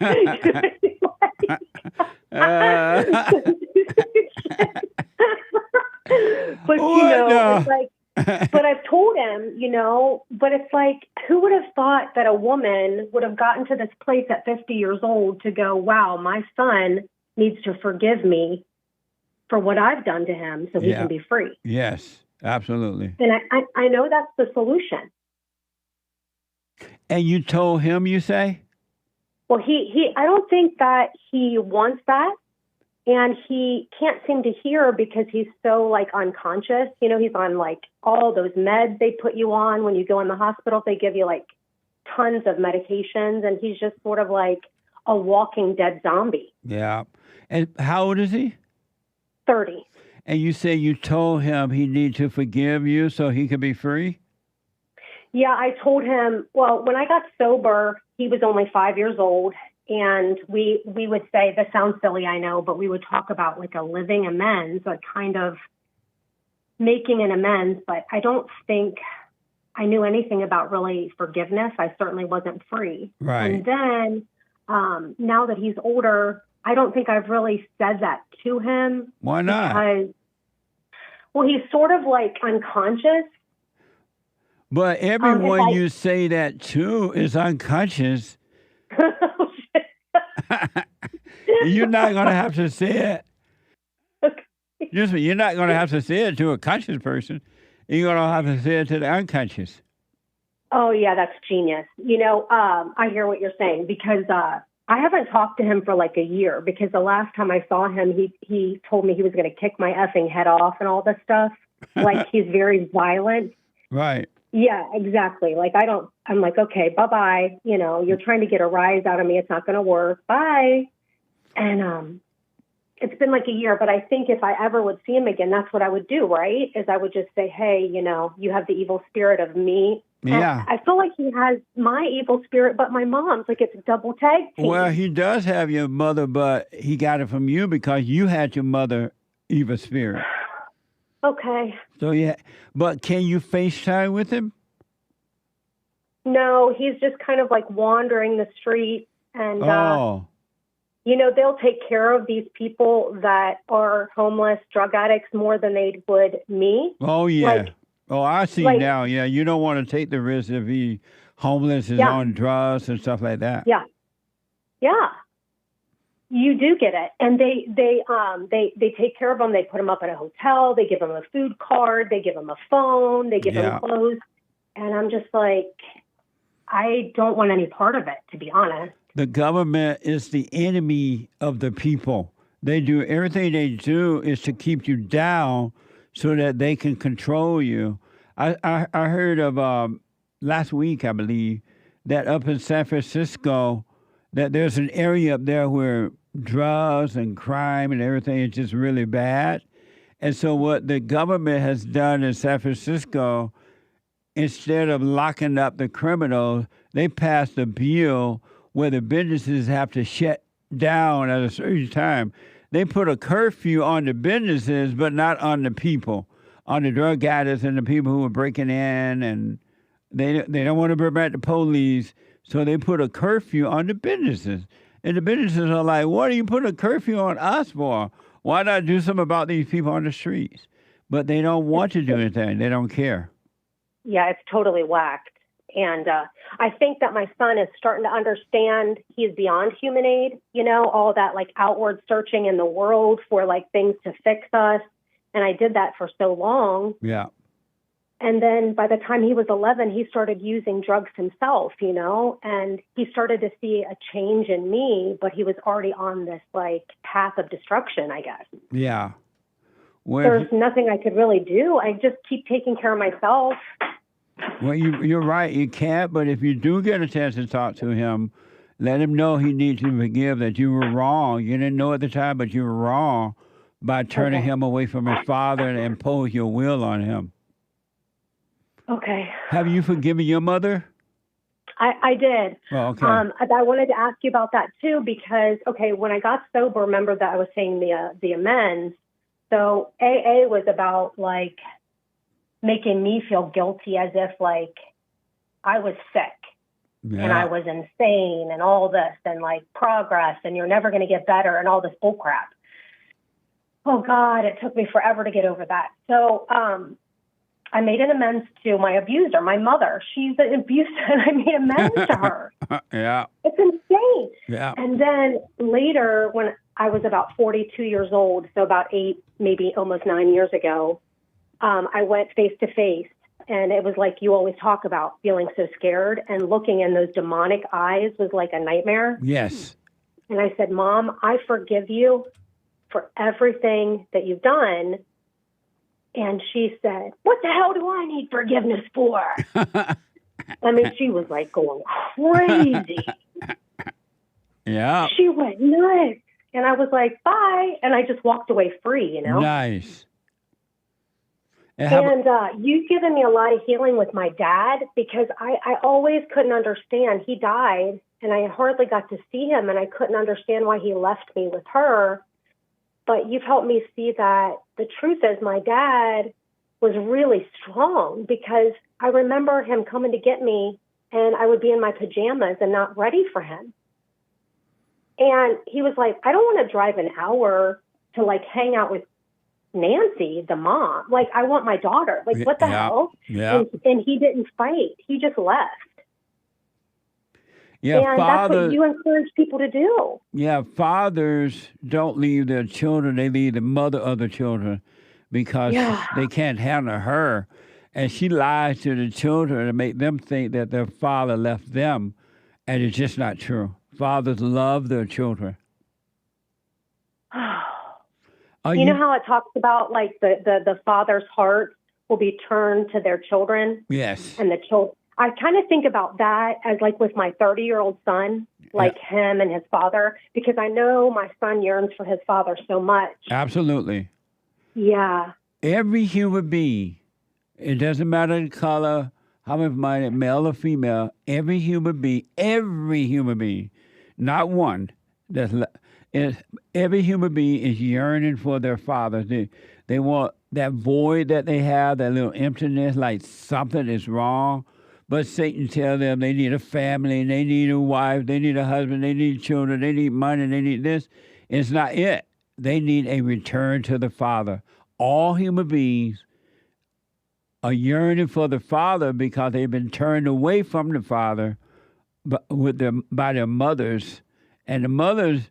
But, it's like, but I've told him, but it's like, who would have thought that a woman would have gotten to this place at 50 years old to go, wow, my son needs to forgive me for what I've done to him so he can be free. Yes, absolutely. And I know that's the solution. And you told him, you say? Well, he I don't think that he wants that. And he can't seem to hear because he's so like unconscious. He's on like all those meds they put you on when you go in the hospital. They give you like tons of medications and he's just sort of like a walking dead zombie. Yeah. And how old is he? 30. And you say you told him he needs to forgive you so he could be free? Yeah, I told him, well, when I got sober, he was only 5 years old. And we would say, this sounds silly, I know, but we would talk about like a living amends, like kind of making an amends. But I don't think I knew anything about really forgiveness. I certainly wasn't free. Right. And then now that he's older, I don't think I've really said that to him. Why not? Because, well, he's sort of like unconscious. But everyone you say that to is unconscious. You're not going to have to say it. Okay. You're not going to have to say it to a conscious person. You're going to have to say it to the unconscious. Oh, yeah, that's genius. I hear what you're saying because I haven't talked to him for like a year because the last time I saw him, he told me he was going to kick my effing head off and all this stuff. Like he's very violent. Right. Yeah, exactly. Like I'm like, okay, bye-bye. You're trying to get a rise out of me. It's not going to work. Bye. And it's been like a year, but I think if I ever would see him again, that's what I would do, right? Is I would just say, hey, you have the evil spirit of me. Yeah. And I feel like he has my evil spirit, but my mom's. Like it's a double tag team. Well, he does have your mother, but he got it from you because you had your mother evil spirit. Okay. So, yeah. But can you FaceTime with him? No, he's just kind of like wandering the street and, they'll take care of these people that are homeless, drug addicts more than they would me. Oh, yeah. I see like, now. Yeah, you don't want to take the risk if he homeless is on drugs and stuff like that. Yeah. Yeah. You do get it. And they take care of them. They put them up at a hotel. They give them a food card. They give them a phone. They give them clothes. And I'm just like, I don't want any part of it, to be honest. The government is the enemy of the people. They do everything they do is to keep you down so that they can control you. I heard of last week, I believe, that up in San Francisco, that there's an area up there where drugs and crime and everything is just really bad. And so what the government has done in San Francisco, instead of locking up the criminals, they passed a bill where the businesses have to shut down at a certain time. They put a curfew on the businesses, but not on the people. on the drug addicts and the people who are breaking in, and they don't want to prevent the police, so they put a curfew on the businesses. And the businesses are like, what are you putting a curfew on us for? Why not do something about these people on the streets? But they don't want to do anything. They don't care. Yeah, it's totally whacked. And I think that my son is starting to understand he's beyond human aid, you know, all that like outward searching in the world for like things to fix us. And I did that for so long. Yeah. And then by the time he was 11, he started using drugs himself, you know, and he started to see a change in me, but he was already on this like path of destruction, I guess. Yeah. There's nothing I could really do. I just keep taking care of myself. Well, you're right. You can't, but if you do get a chance to talk to him, let him know he needs to forgive, that you were wrong. You didn't know at the time, but you were wrong by turning him away from his father and impose your will on him. Okay. Have you forgiven your mother? I did. Oh, okay. I wanted to ask you about that too, because, okay, when I got sober, remember that I was saying the amends. So AA was about like making me feel guilty as if like I was sick and I was insane and all this and like progress and you're never going to get better and all this bull crap. Oh God, it took me forever to get over that. So, I made an amends to my abuser, my mother. She's an abuser, and I made amends to her. Yeah. It's insane. Yeah. And then later, when I was about 42 years old, so about 8, maybe almost 9 years ago, I went face to face, and it was like you always talk about, feeling so scared, and looking in those demonic eyes was like a nightmare. Yes. And I said, Mom, I forgive you for everything that you've done. And she said, what the hell do I need forgiveness for? I mean, she was like going crazy. Yeah. She went nuts. And I was like, bye. And I just walked away free, you know? Nice. And you've given me a lot of healing with my dad, because I always couldn't understand. He died, and I hardly got to see him, and I couldn't understand why he left me with her. But you've helped me see that the truth is my dad was really strong, because I remember him coming to get me and I would be in my pajamas and not ready for him. And he was like, I don't want to drive an hour to like hang out with Nancy, the mom. Like, I want my daughter. Like, what the hell? Yeah. And he didn't fight. He just left. Yeah, and that's what you encourage people to do. Yeah, fathers don't leave their children. They leave the mother of the children, because they can't handle her. And she lies to the children to make them think that their father left them. And it's just not true. Fathers love their children. You know how it talks about like the father's heart will be turned to their children? Yes. And the children. I kind of think about that as like with my 30-year-old son, like him and his father, because I know my son yearns for his father so much. Absolutely. Yeah. Every human being, it doesn't matter the color, how much money, male or female, every human being, not one, every human being is yearning for their father. They want that void that they have, that little emptiness, like something is wrong. But Satan tells them they need a family, they need a wife, they need a husband, they need children, they need money, they need this. It's not it. They need a return to the Father. All human beings are yearning for the Father because they've been turned away from the Father by their mothers. And the mothers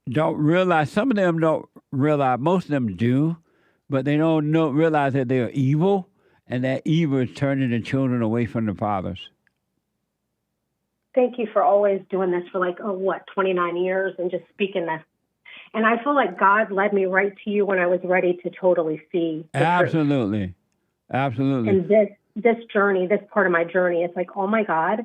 don't realize, some of them don't realize, most of them do, but they don't realize that they are evil. And that evil is turning the children away from the fathers. Thank you for always doing this for 29 years and just speaking this. And I feel like God led me right to you when I was ready to totally see the Absolutely. truth. Absolutely. And this journey, this part of my journey, it's like, oh my God,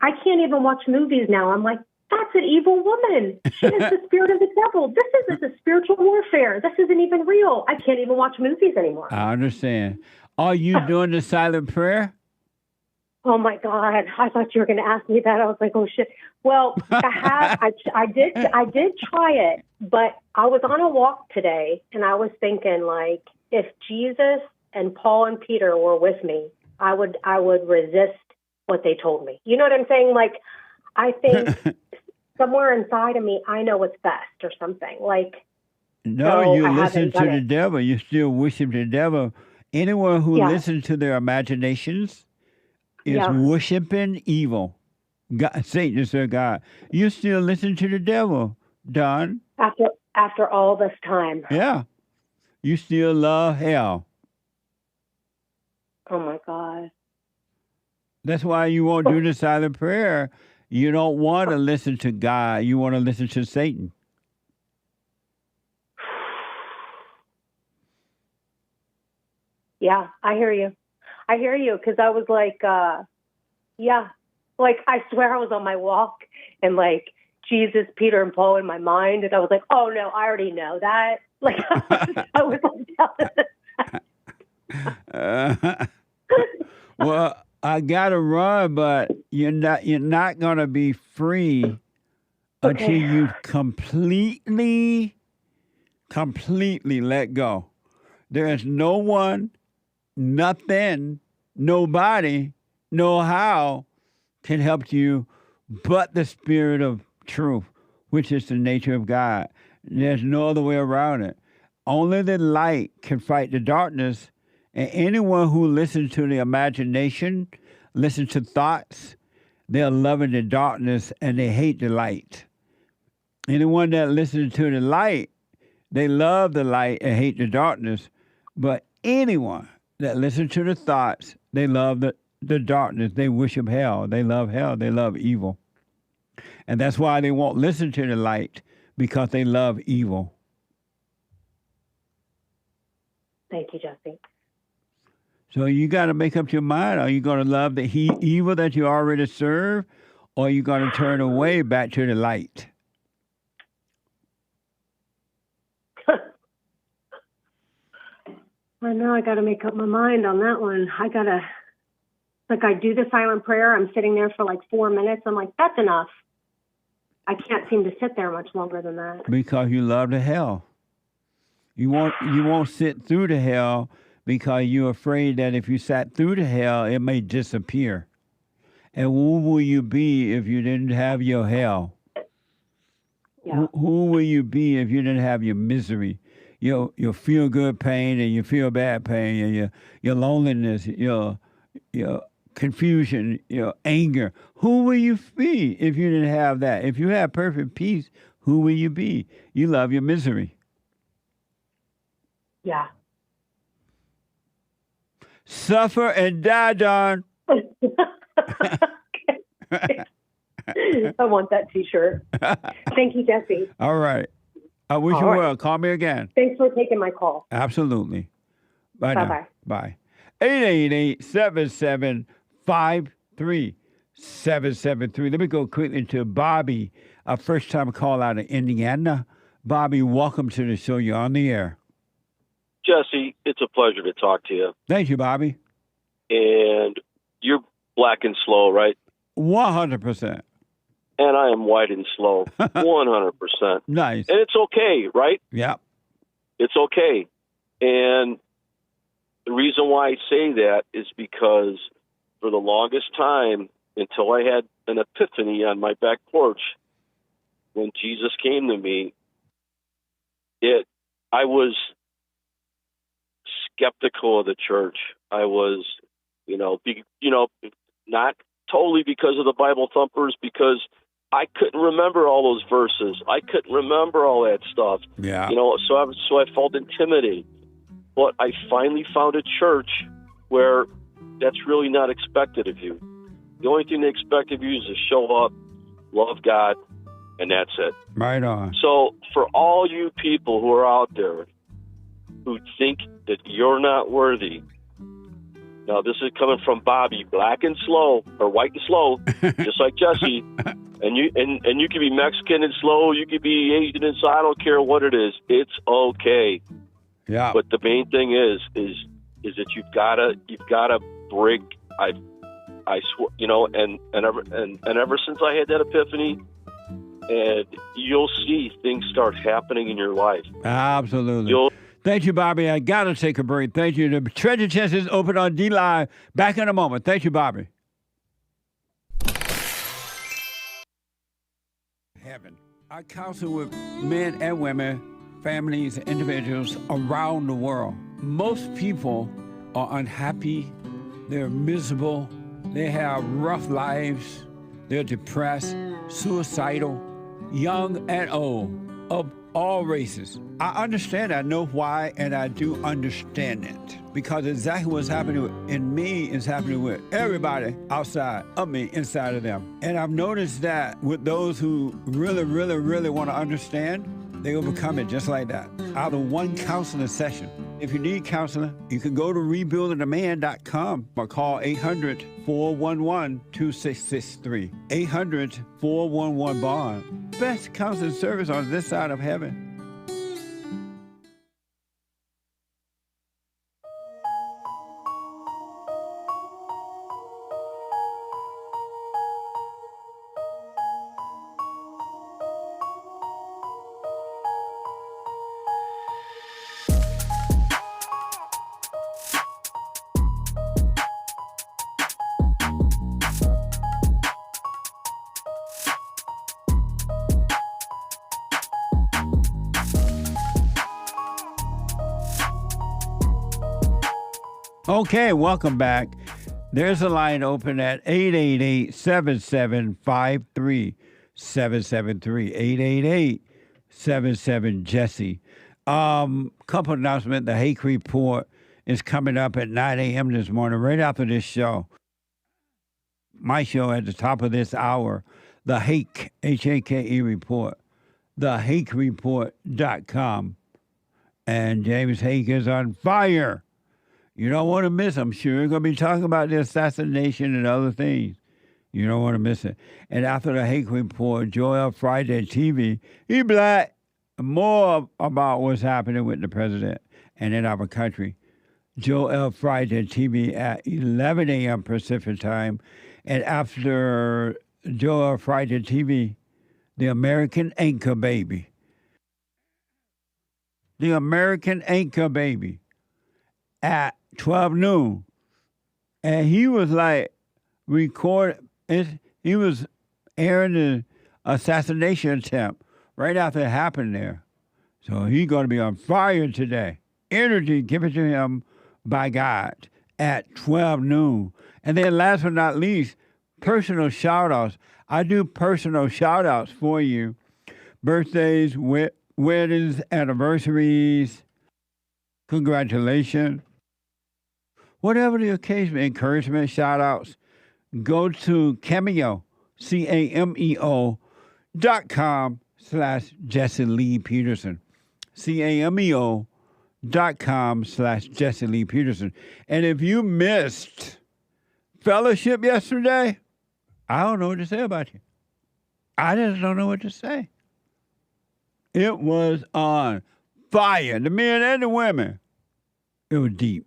I can't even watch movies now. I'm like, that's an evil woman. She is the spirit of the devil. This is a spiritual warfare. This isn't even real. I can't even watch movies anymore. I understand. Are you doing the silent prayer? Oh my God! I thought you were going to ask me that. I was like, oh shit. Well, I did try it, but I was on a walk today, and I was thinking like, if Jesus and Paul and Peter were with me, I would resist what they told me. You know what I'm saying? Like, I think somewhere inside of me, I know what's best or something. Like, No, so you I listen haven't to done the it. devil. You still worship the devil. Anyone who Yeah. listens to their imaginations is Yeah. worshiping evil. God, Satan is their God. You still listen to the devil, Don. After all this time. Yeah. You still love hell. Oh my God. That's why you won't do the silent prayer. You don't want to listen to God. You want to listen to Satan. Yeah, I hear you. I hear you, because I was like, like I swear I was on my walk and like Jesus, Peter, and Paul in my mind, and I was like, oh no, I already know that. Like I was like, Well, I gotta run, but you're not gonna be free until you completely let go. There is no one, nothing, nobody, no how can help you but the Spirit of truth, which is the nature of God. There's no other way around it. Only the light can fight the darkness, and anyone who listens to the imagination, listens to thoughts, they're loving the darkness and they hate the light. Anyone that listens to the light, they love the light and hate the darkness. But anyone that listens to the thoughts, they love the darkness. They worship hell. They love evil. And that's why they won't listen to the light, because they love evil. thank you, Jesse. So you got to make up your mind. Are you going to love the evil that you already serve, or are you going to turn away back to the light? I know I got to make up my mind on that one. I do the silent prayer. I'm sitting there for like 4 minutes. I'm like, that's enough. I can't seem to sit there much longer than that. Because you love the hell. You won't sit through the hell because you're afraid that if you sat through the hell, it may disappear. And who will you be if you didn't have your hell? Yeah. Who will you be if you didn't have your misery, your feel good pain and your feel bad pain and your loneliness, your confusion, your anger? Who will you be if you didn't have that? If you have perfect peace, who will you be? You love your misery. Yeah. Suffer and die, Don. I want that T-shirt. Thank you, Jesse. All right. I wish you well. Call me again. Thanks for taking my call. Absolutely. Bye now. Bye-bye. Bye. 888-775-3773. Let me go quickly to Bobby, a first-time call out of Indiana. Bobby, welcome to the show. You're on the air. Jesse, it's a pleasure to talk to you. Thank you, Bobby. And you're black and slow, right? 100%. And I am white and slow. 100%. Nice. And it's okay, right? Yeah. It's okay. And the reason why I say that is because for the longest time, until I had an epiphany on my back porch, when Jesus came to me, I was skeptical of the church. I was, not totally because of the Bible thumpers, because I couldn't remember all those verses. I couldn't remember all that stuff. Yeah. So I felt intimidated. But I finally found a church where that's really not expected of you. The only thing they expect of you is to show up, love God, and that's it. Right on. So for all you people who are out there who think that you're not worthy, now this is coming from Bobby, black and slow, or white and slow, just like Jesse. And you can be Mexican and slow, you can be Asian and slow. I don't care what it is. It's okay. Yeah. But the main thing is that you've gotta break. I swear, and ever since I had that epiphany, and you'll see things start happening in your life. Absolutely. Thank you, Bobby. I got to take a break. Thank you. The treasure chest is open on D-Live. Back in a moment. Thank you, Bobby. Heaven. I counsel with men and women, families, and individuals around the world. Most people are unhappy. They're miserable. They have rough lives. They're depressed, suicidal, young and old, of all races. I understand, I know why, and I do understand it. Because exactly what's happening in me is happening with everybody outside of me, inside of them. And I've noticed that with those who really, really, really want to understand, they overcome it just like that, out of one counseling session. If you need counseling, you can go to rebuildingaman.com or call 800-411-2663. 800-411-BOND. Best counseling service on this side of heaven. Okay, welcome back. There's a line open at 888-7753-773. 888-77-JESSE. Couple announcement. The Hake report is coming up at 9 a.m. this morning, right after this show. My show at the top of this hour, the Hake, H-A-K-E report, thehakereport.com. And James Hake is on fire. You don't want to miss it. I'm sure you're going to be talking about the assassination and other things. You don't want to miss it. And after the Hake report, Joel Friday TV, he black more about what's happening with the president and in our country. Joel Friday TV at 11 a.m. Pacific time. And after Joel Friday TV, the American Anchor Baby. The American Anchor Baby at 12 noon. And he was like he was airing the assassination attempt right after it happened there. So he's going to be on fire today. Energy given to him by God at 12 noon. And then last but not least, personal shout-outs. I do personal shout-outs for you. Birthdays, weddings, anniversaries, congratulations. Whatever the occasion, encouragement, shout-outs, go to Cameo, cameo.com/Jesse Lee Peterson. cameo.com/Jesse Lee Peterson. And if you missed fellowship yesterday, I don't know what to say about you. I just don't know what to say. It was on fire, the men and the women. It was deep.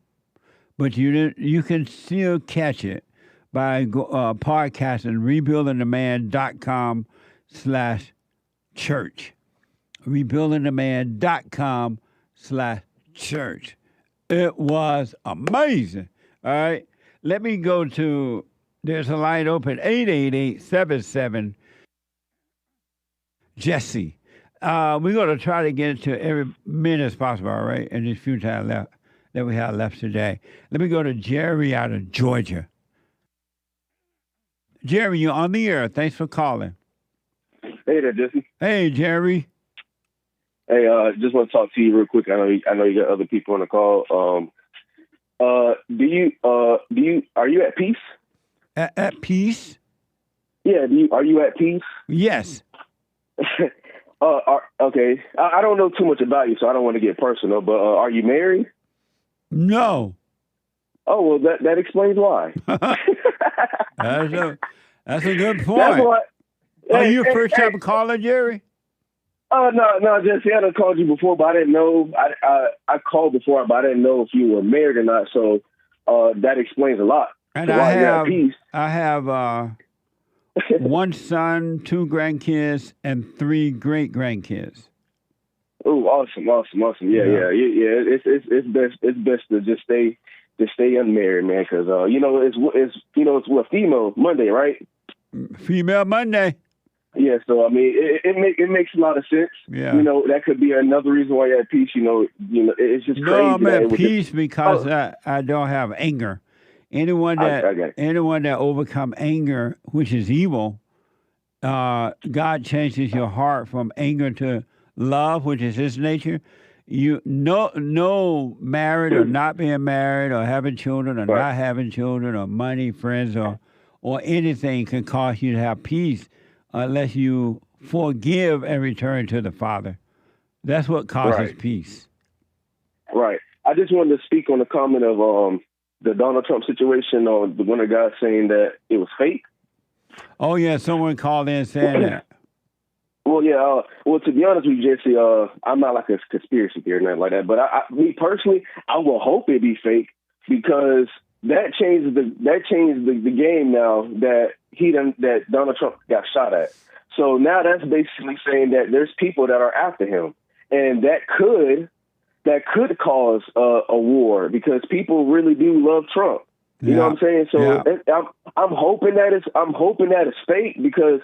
But you can still catch it by podcasting rebuildingtheman.com/church. rebuildingtheman.com/church. It was amazing. All right. Let me go to, there's a line open, 888-77-JESSE. We're going to try to get to every minute as possible, all right, in this few time left that we have left today. Let me go to Jerry out of Georgia. Jerry, you're on the air. Thanks for calling. Hey there, Jesse. Hey, Jerry. Hey, just want to talk to you real quick. I know you got other people on the call. Are you at peace? At peace? Yeah. Are you at peace? Yes. Okay. I don't know too much about you, so I don't want to get personal. But are you married? No. Oh well, that explains why. That's a good point. Are you a first time caller, Jerry? No, Jesse, I done called you before, but I didn't know. I called before, but I didn't know if you were married or not. So that explains a lot. And so I have one son, 2 grandkids, and 3 great grandkids. Oh, awesome. Yeah. It's best to just stay unmarried, man. Because it's what Female Monday, right? Female Monday. Yeah. So I mean, it makes a lot of sense. Yeah. That could be another reason why you're at peace. It's just crazy. No, I'm that at it was peace just, because I don't have anger. Anyone that overcome anger, which is evil, God changes your heart from anger to love, which is His nature. No married or not being married or having children or not having children or money, friends or anything can cause you to have peace unless you forgive and return to the Father. That's what causes peace. Right. I just wanted to speak on the comment of the Donald Trump situation, or the one of the guys saying that it was fake. Oh, yeah, someone called in saying that. Well, yeah. Well, to be honest with you, Jesse, I'm not like a conspiracy theory or nothing like that. But me personally, I will hope it be fake, because that changed the game now that Donald Trump got shot at. So now that's basically saying that there's people that are after him, and that could cause a war, because people really do love Trump. You know what I'm saying? So I'm hoping that it's fake, because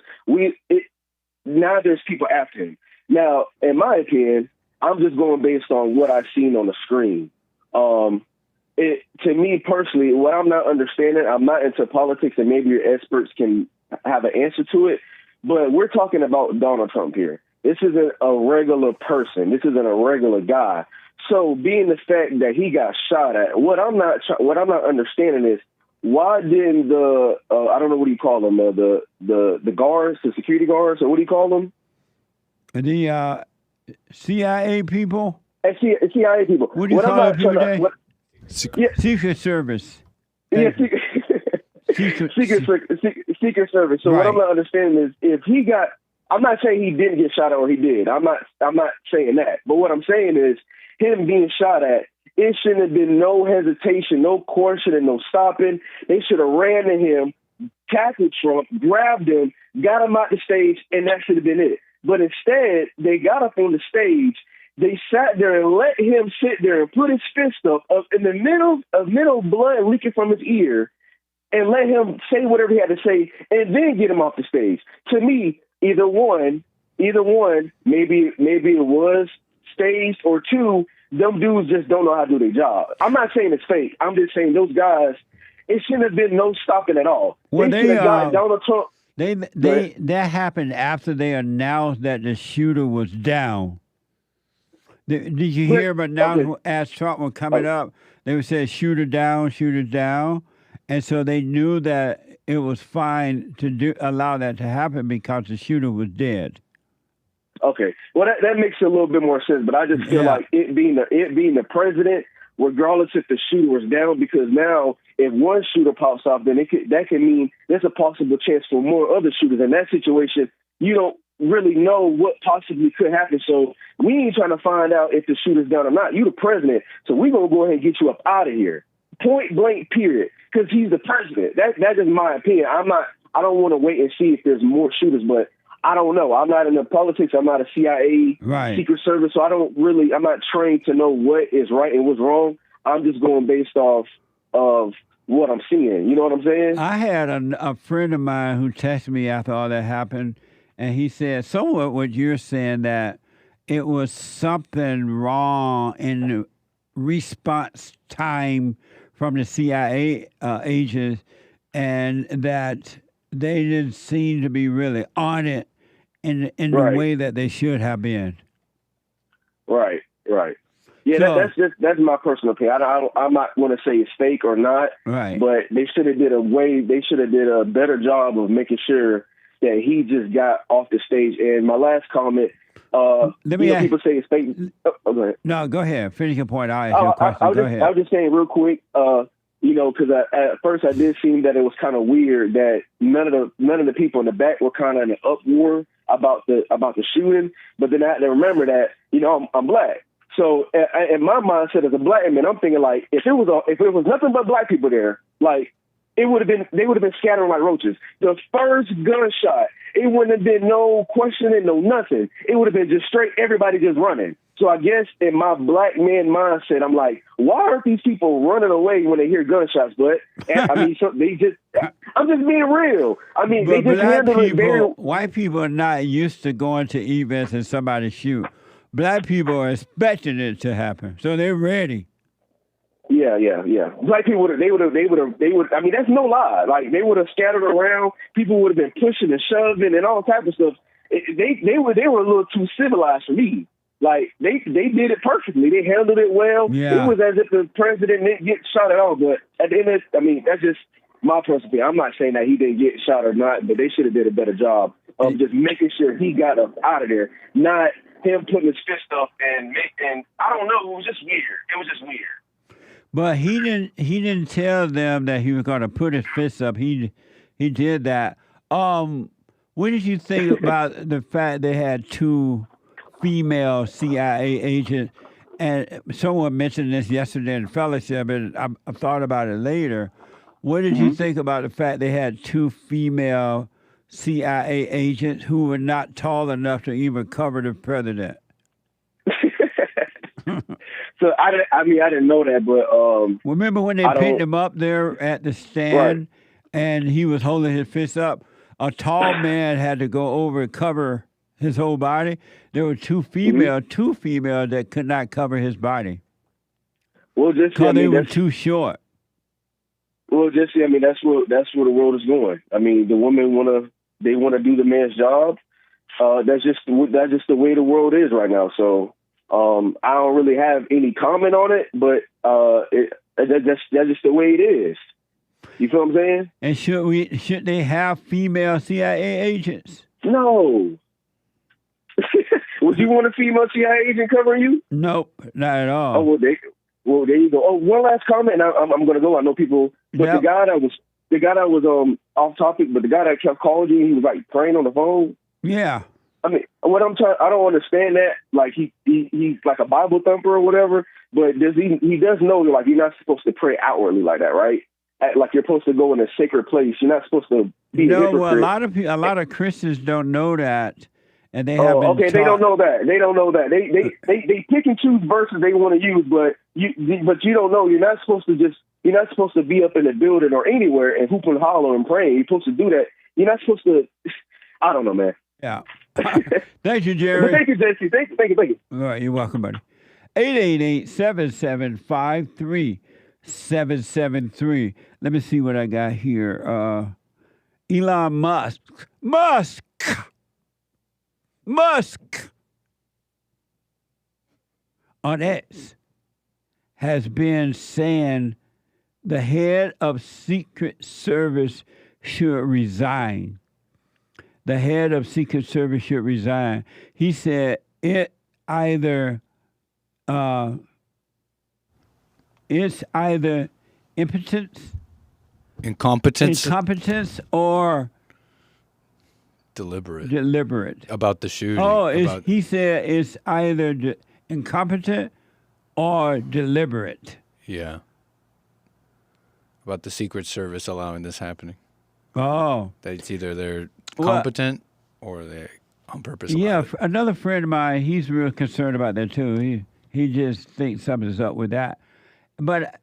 now there's people after him. Now, in my opinion, I'm just going based on what I've seen on the screen. To me personally, what I'm not understanding, I'm not into politics, and maybe your experts can have an answer to it, but we're talking about Donald Trump here. This isn't a regular person. This isn't a regular guy. So, being the fact that he got shot at, what I'm not understanding is, why didn't the I don't know, what do you call them, the guards, the security guards, or what do you call them? The CIA people. CIA people. What do you call them today? Secret Service. Yeah, Secret Service. So what I'm not understanding is, if he got, I'm not saying he didn't get shot at or he did. I'm not saying that. But what I'm saying is, him being shot at, it shouldn't have been no hesitation, no caution, and no stopping. They should have ran to him, tackled Trump, grabbed him, got him out the stage, and that should have been it. But instead, they got up on the stage. They sat there and let him sit there and put his fist up in the middle of blood leaking from his ear, and let him say whatever he had to say, and then get him off the stage. To me, either one, maybe it was staged, or two, them dudes just don't know how to do their job. I'm not saying it's fake. I'm just saying those guys, it shouldn't have been no stopping at all. Well, they should have got Donald Trump. That happened after they announced that the shooter was down. Did you hear about now as Trump was coming up, they would say shooter down, and so they knew that it was fine to allow that to happen because the shooter was dead. Okay, well that makes a little bit more sense, but I just feel like it being the president, regardless if the shooter was down, because now if one shooter pops off, then that can mean there's a possible chance for more other shooters. In that situation, you don't really know what possibly could happen. So we ain't trying to find out if the shooter's down or not. You the president, so we're gonna go ahead and get you up out of here, point blank, period, because he's the president. That is my opinion. I don't want to wait and see if there's more shooters, but I don't know. I'm not in the politics. I'm not a CIA Secret Service, so I'm not trained to know what is right and what's wrong. I'm just going based off of what I'm seeing. You know what I'm saying? I had a friend of mine who texted me after all that happened, and he said somewhat what you're saying, that it was something wrong in the response time from the CIA agents, and that they didn't seem to be really on it in the way that they should have been. Right. Yeah, so, that's my personal opinion. I'm not going to say it's fake or not. Right. But they should have did a better job of making sure that he just got off the stage. And my last comment, people say it's fake. Oh, go ahead. No, go ahead. Finish your point. I'll ask you a question. Go ahead. I was just saying real quick, because at first I did seem that it was kind of weird that none of the people in the back were kind of in an uproar about the shooting. But then I had to remember that, I'm black. So in my mindset as a black man, I'm thinking like, if it was nothing but black people there, like they would have been scattering like roaches. The first gunshot, it wouldn't have been no questioning, no nothing. It would have been just straight, everybody just running. So I guess in my black man mindset, I'm like, why aren't these people running away when they hear gunshots? But I mean, I'm just being real. I mean, But they just handle it very. white people are not used to going to events and somebody shoot. Black people are expecting it to happen, so they're ready. Yeah. Black people would. I mean, that's no lie. Like they would have scattered around. People would have been pushing and shoving and all type of stuff. They were a little too civilized for me. Like they did it perfectly. They handled it well. Yeah. It was as if the president didn't get shot at all. But at the end of, I mean, that's just my personal opinion. I'm not saying that he didn't get shot or not, but they should have did a better job of just making sure he got up out of there, not him putting his fist up and I don't know. It was just weird. It was just weird. But he didn't tell them that he was going to put his fist up. He did that. What did you think about the fact they had two female CIA agents? And someone mentioned this yesterday in fellowship, and I thought about it later. What did you think about the fact they had two female CIA agents who were not tall enough to even cover the president? So I didn't know that, but remember when they picked him up there at the stand, and he was holding his fist up? A tall man had to go over and cover his whole body. There were two female that could not cover his body. Well, because they were too short. Well, that's where the world is going. I mean, the women want to do the man's job. That's just the way the world is right now. So I don't really have any comment on it, but that's just the way it is. You feel what I'm saying? And should they have female CIA agents? No. Would you want a female CIA agent covering you? Nope, not at all. Oh, well, there you go. Oh, one last comment, and I'm going to go. I know people, but the guy that was off topic, but the guy that kept calling you, he was like praying on the phone. Yeah. I mean, I don't understand that. Like he's like a Bible thumper or whatever, but he does know like you're not supposed to pray outwardly like that, right? Like you're supposed to go in a sacred place. You're not supposed to be a hypocrite. Well, a lot of Christians don't know that, and they have been okay. They don't know that. They don't know that. They pick and choose verses they want to use, but you don't know. You're not supposed to be up in a building or anywhere and hoop and holler and praying. You're supposed to do that. You're not supposed to. I don't know, man. Yeah. Thank you, Jerry. Thank you, Jesse. Thank you. All right, you're welcome, buddy. 888-775-3773. Let me see what I got here. Elon Musk on X has been saying the head of Secret Service should resign. The head of Secret Service should resign. He said it's either incompetence, or deliberate about the shooting. Oh, he said it's either incompetent or deliberate. Yeah. About the Secret Service allowing this happening. Oh. That it's either they're competent or they on purpose. Yeah, another friend of mine, he's real concerned about that too. He just thinks something's up with that. But,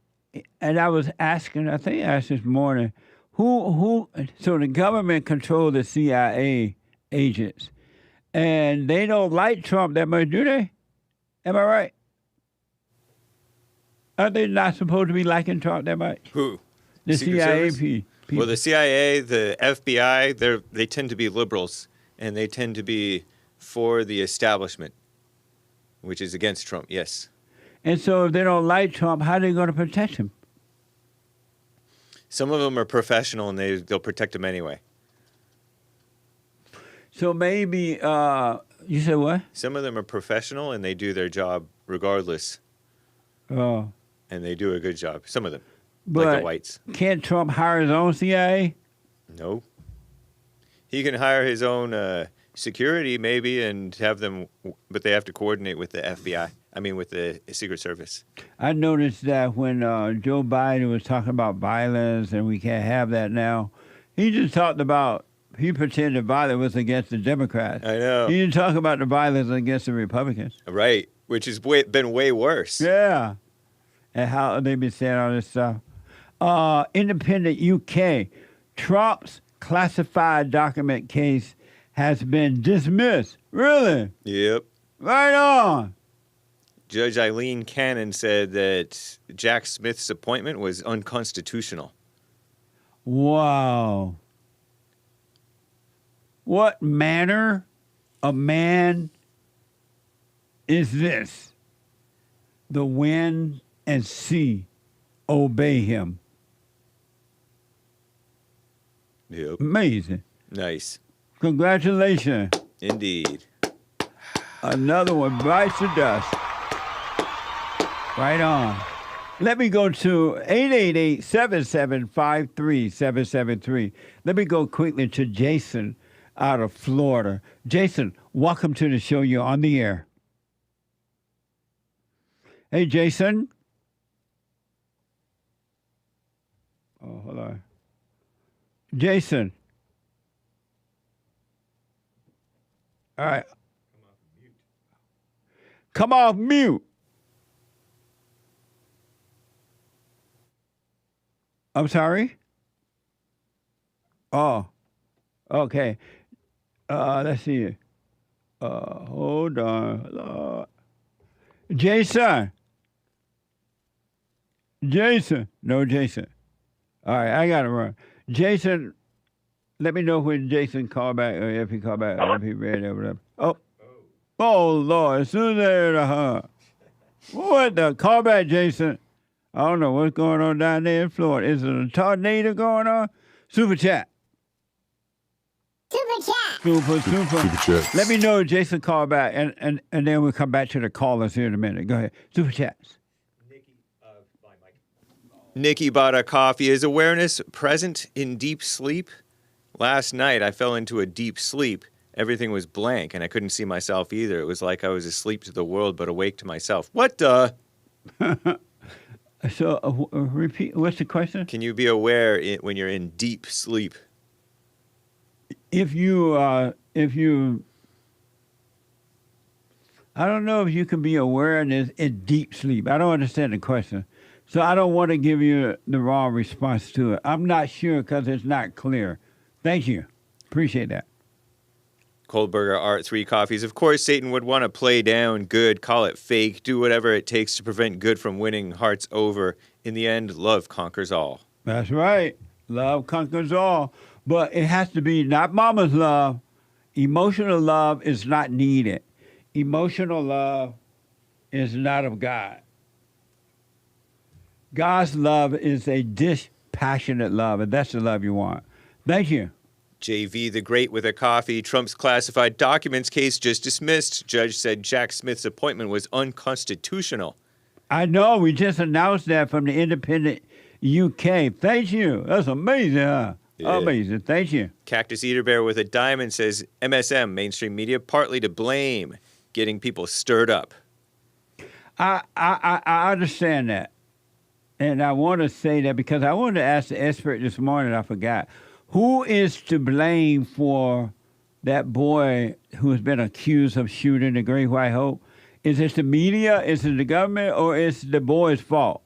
and I was asking, I think I asked this morning, so the government controls the CIA agents, and they don't like Trump that much, do they? Am I right? Are they not supposed to be liking Trump that much? Who? The Secret CIA Service? people. Well, the CIA, the FBI, they tend to be liberals, and they tend to be for the establishment, which is against Trump, yes. And so if they don't like Trump, how are they going to protect him? Some of them are professional, and they'll protect him anyway. So maybe, you said what? Some of them are professional, and they do their job regardless. Oh. And they do a good job. Some of them, but like the whites. Can't Trump hire his own CIA? No. He can hire his own security maybe and have them, but they have to coordinate with the FBI. I mean, with the Secret Service. I noticed that when Joe Biden was talking about violence and we can't have that now, he just talked about, he pretended violence was against the Democrats. I know. He didn't talk about the violence against the Republicans. Right, which has been way worse. Yeah. And how they've been saying all this stuff. Independent UK, Trump's classified document case has been dismissed. Really? Yep. Right on. Judge Eileen Cannon said that Jack Smith's appointment was unconstitutional. Wow. What manner of man is this? The wind and sea obey him. Yep. Amazing. Nice. Congratulations. Indeed. Another one bites the dust. Right on. Let me go to 888-7753-773. Let me go quickly to Jason out of Florida. Jason, welcome to the show. You're on the air. Hey, Jason. Oh, hold on. Jason. All right. Come off mute. I'm sorry? Oh, okay. Let's see. Hold on. Jason. Jason. No, Jason. All right, I got to run. Jason, let me know when Jason called back, or if he called back, or if he read or whatever. Oh, Lord, as soon as they're what the? Call back, Jason. I don't know what's going on down there in Florida. Is it a tornado going on? Super chat. Super chat. Super. Super chat. Let me know if Jason called back, and then we'll come back to the callers here in a minute. Go ahead. Super chats. Nikki bought a coffee. Is awareness present in deep sleep? Last night, I fell into a deep sleep. Everything was blank, and I couldn't see myself either. It was like I was asleep to the world, but awake to myself. What the? So, repeat. What's the question? Can you be aware when you're in deep sleep? If you, I don't know if you can be aware in deep sleep. I don't understand the question. So I don't want to give you the wrong response to it. I'm not sure because it's not clear. Thank you. Appreciate that. Coldberger Art, 3 coffees. Of course, Satan would want to play down good, call it fake, do whatever it takes to prevent good from winning hearts over. In the end, love conquers all. That's right. Love conquers all. But it has to be not mama's love. Emotional love is not needed. Emotional love is not of God. God's love is a dispassionate love, and that's the love you want. Thank you. JV the Great with a coffee. Trump's classified documents case just dismissed. Judge said Jack Smith's appointment was unconstitutional. I know. We just announced that from the Independent UK. Thank you. That's amazing, huh? Yeah. Amazing. Thank you. Cactus Eater Bear with a diamond says MSM, mainstream media, partly to blame, getting people stirred up. I understand that. And I want to say that because I wanted to ask the expert this morning, I forgot. Who is to blame for that boy who has been accused of shooting the Great White Hope? Is it the media, is it the government, or is it the boy's fault?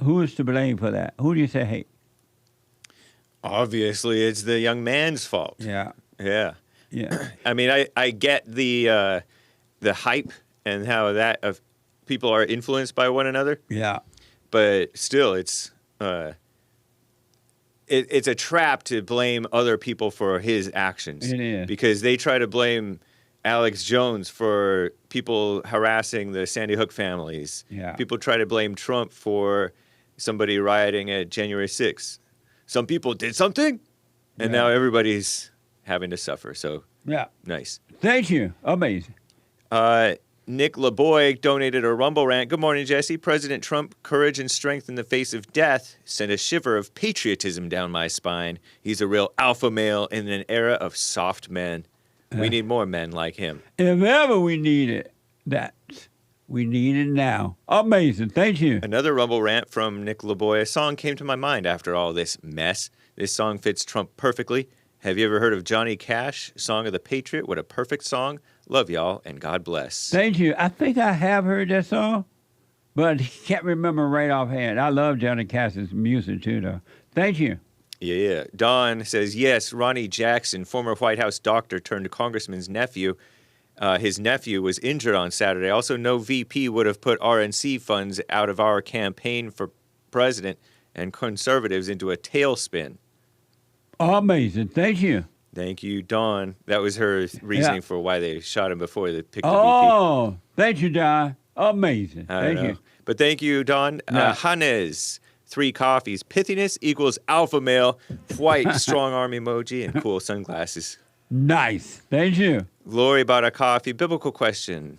Who is to blame for that? Who do you say hate? Obviously, it's the young man's fault. Yeah. Yeah. Yeah. I mean, I get the hype and how that people are influenced by one another. Yeah. But still, it's a trap to blame other people for his actions. It is. Because they try to blame Alex Jones for people harassing the Sandy Hook families. Yeah. People try to blame Trump for somebody rioting at January 6th. Some people did something, and now everybody's having to suffer. So, yeah. Nice. Thank you. Amazing. Nick LeBoy donated a Rumble rant. Good morning, Jesse. President Trump, courage and strength in the face of death, sent a shiver of patriotism down my spine. He's a real alpha male in an era of soft men. We need more men like him. If ever we need it, we need it now. Amazing. Thank you. Another Rumble rant from Nick LeBoy. A song came to my mind after all this mess. This song fits Trump perfectly. Have you ever heard of Johnny Cash, Song of the Patriot? What a perfect song. Love y'all, and God bless. Thank you. I think I have heard that song, but can't remember right offhand. I love Johnny Cash's music, too, though. Thank you. Yeah. Don says, yes, Ronnie Jackson, former White House doctor turned congressman's nephew. His nephew was injured on Saturday. Also, no VP would have put RNC funds out of our campaign for president and conservatives into a tailspin. Amazing. Thank you. Thank you, Dawn. That was her reasoning for why they shot him before they picked the VP. Oh, thank you, Don. Amazing. Thank you. But thank you, Don. Hannes, 3 coffees. Pithiness equals alpha male, white strong arm emoji, and cool sunglasses. Nice. Thank you. Lori bought a coffee. Biblical question.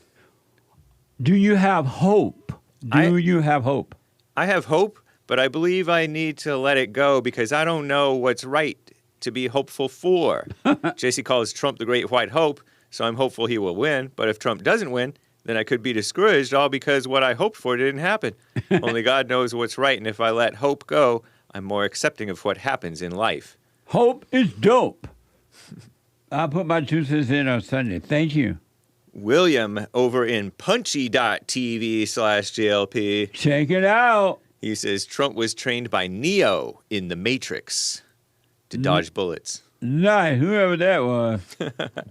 Do you have hope? Do you have hope? I have hope, but I believe I need to let it go because I don't know what's right to be hopeful for. JC calls Trump the great white hope, so I'm hopeful he will win. But if Trump doesn't win, then I could be discouraged, all because what I hoped for didn't happen. Only God knows what's right, and if I let hope go, I'm more accepting of what happens in life. Hope is dope. I'll put my 2 cents in on Sunday. Thank you. William over in punchy.tv/JLP. Check it out. He says Trump was trained by Neo in The Matrix to dodge bullets. Nice, whoever that was.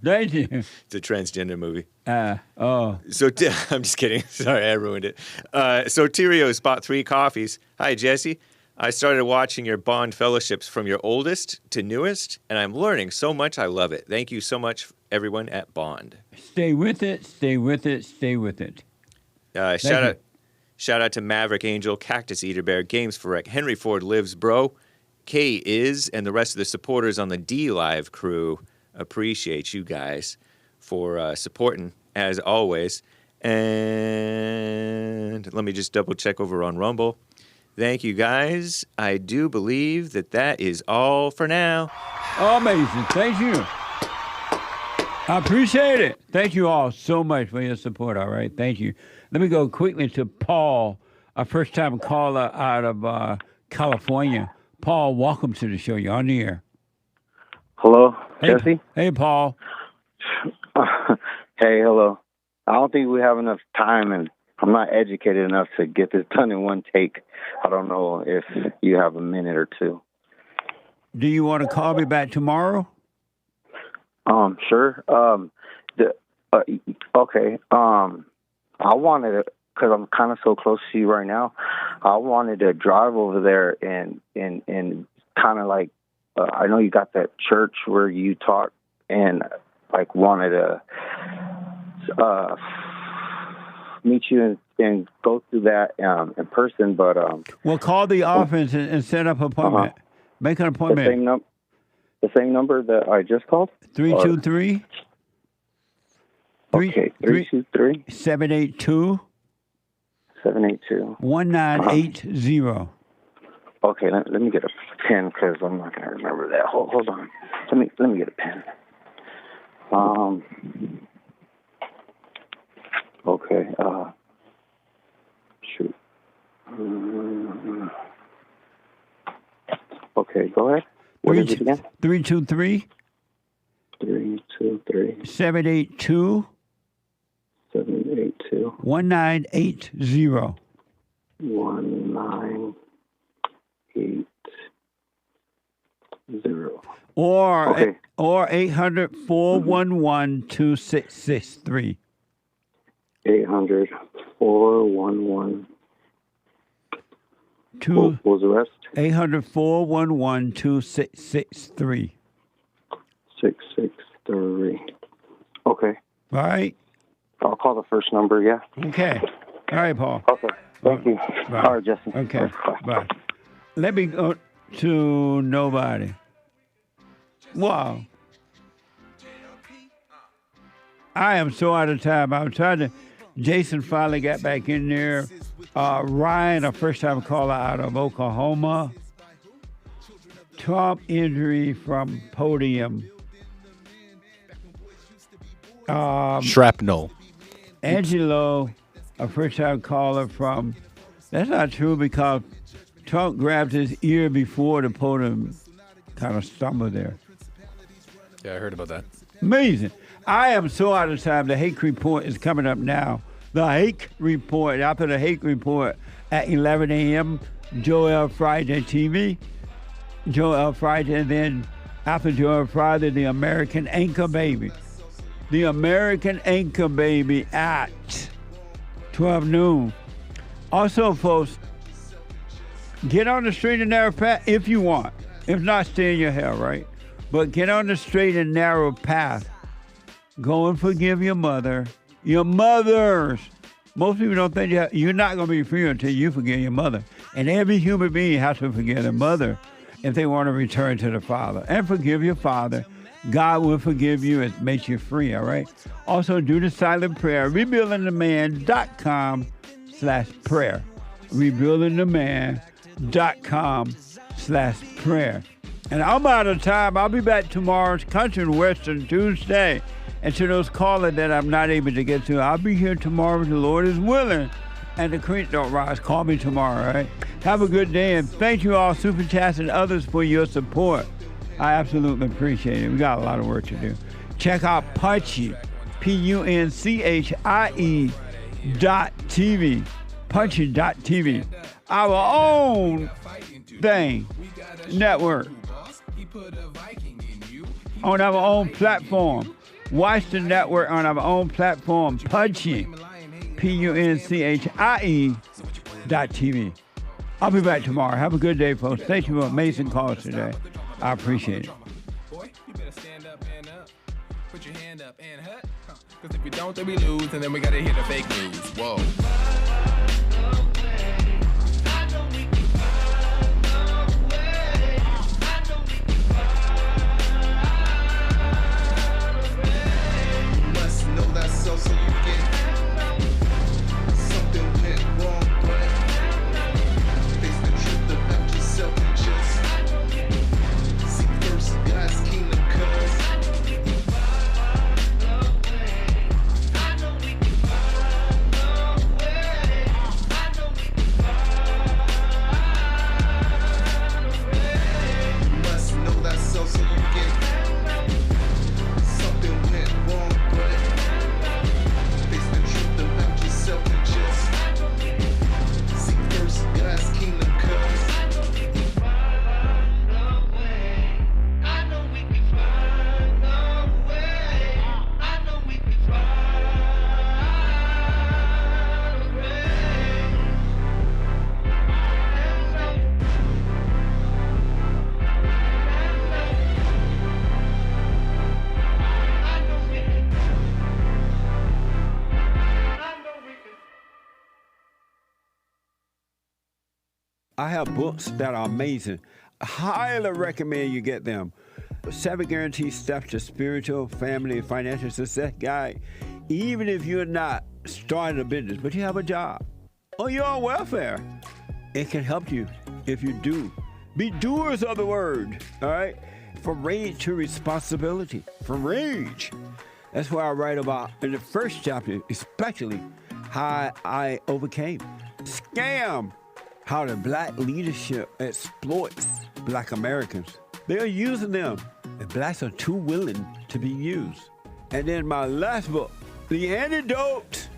Thank you. It's a transgender movie. Oh. So I'm just kidding. Sorry, I ruined it. Soterios bought 3 coffees. Hi, Jesse. I started watching your Bond fellowships from your oldest to newest, and I'm learning so much. I love it. Thank you so much, everyone at Bond. Stay with it. Stay with it. Stay with it. Shout out to Maverick Angel, Cactus Eater Bear, Games for Wreck, Henry Ford Lives, Bro, K is, and the rest of the supporters on the D Live crew. Appreciate you guys for supporting, as always. And let me just double check over on Rumble. Thank you, guys. I do believe that is all for now. Amazing. Thank you. I appreciate it. Thank you all so much for your support, all right? Thank you. Let me go quickly to Paul, a first-time caller out of California. Paul, welcome to the show. You're on the air. Hello, Jesse? Hey, Paul. Hey, hello. I don't think we have enough time, and I'm not educated enough to get this done in one take. I don't know if you have a minute or 2. Do you want to call me back tomorrow? Sure. Okay. I wanted to, because I'm kind of so close to you right now, I wanted to drive over there and kind of like, I know you got that church where you talk, and like wanted to meet you and go through that in person, but well, call the office and set up an appointment. Make an appointment. The same number that I just called? 323. Okay, 323. 782. 782. 1980. Okay, let me get a pen because I'm not going to remember that. Hold on. Let me get a pen. Okay. Shoot. Okay, go ahead. What is it again? 323. 323. 782. 782. 1980. 1980. Or 800-411-2663. 800-411. What was the rest? 800-411-2663. 663. Okay. All right. I'll call the first number, yeah? Okay. All right, Paul. Okay. Thank you. Bye. All right, Jesse. Okay. Bye. Let me go to nobody. Wow. I am so out of time. I'm trying to Jason finally got back in there. Ryan, a first-time caller out of Oklahoma. Trump injury from podium. Shrapnel. Angelo, a first-time caller from... That's not true because Trump grabbed his ear before the podium kind of stumbled there. Yeah, I heard about that. Amazing. I am so out of time. The Hake Report is coming up now. The Hake Report. After the Hake Report at 11 a.m., Joel Friday TV. Joel Friday, and then after Joel Friday, the American Anchor Baby. The American Anchor Baby at 12 noon. Also, folks, get on the straight and narrow path if you want. If not, stay in your hell, right? But get on the straight and narrow path. Go and forgive your mother. Your mothers. Most people don't think you're not going to be free until you forgive your mother. And every human being has to forgive their mother if they want to return to the Father. And forgive your father. God will forgive you and make you free, all right? Also, do the silent prayer. rebuildingtheman.com/prayer. rebuildingtheman.com/prayer. And I'm out of time. I'll be back tomorrow's Country and Western Tuesday. And to those callers that I'm not able to get to, I'll be here tomorrow if the Lord is willing. And the creek don't rise. Call me tomorrow, all right? Have a good day, and thank you all, Super Chats and others, for your support. I absolutely appreciate it. We got a lot of work to do. Check out Punchy, Punchie.tv. Punchy.tv. Our own thing, network. On our own platform. Watch the network on our own platform, Punchy, Punchie.tv. I'll be back tomorrow. Have a good day, folks. Thank you for amazing calls today. I appreciate it. Boy, you better stand up and up. Put your hand up and hut. Because if you don't, then we lose, and then we got to hear the fake news. Whoa. So you get something went wrong, but face the truth about yourself and just seek first God's kingdom, cause you must know thyself so you get something went wrong, but I have books that are amazing. I highly recommend you get them. 7 Guaranteed Steps to Spiritual, Family, and Financial Success Guide. Even if you're not starting a business, but you have a job, or you're on welfare, it can help you if you do. Be doers of the word, all right? From rage to responsibility. From rage. That's what I write about in the first chapter, especially how I overcame. Scam. How the black leadership exploits black Americans. They are using them, and blacks are too willing to be used. And then my last book, The Antidote,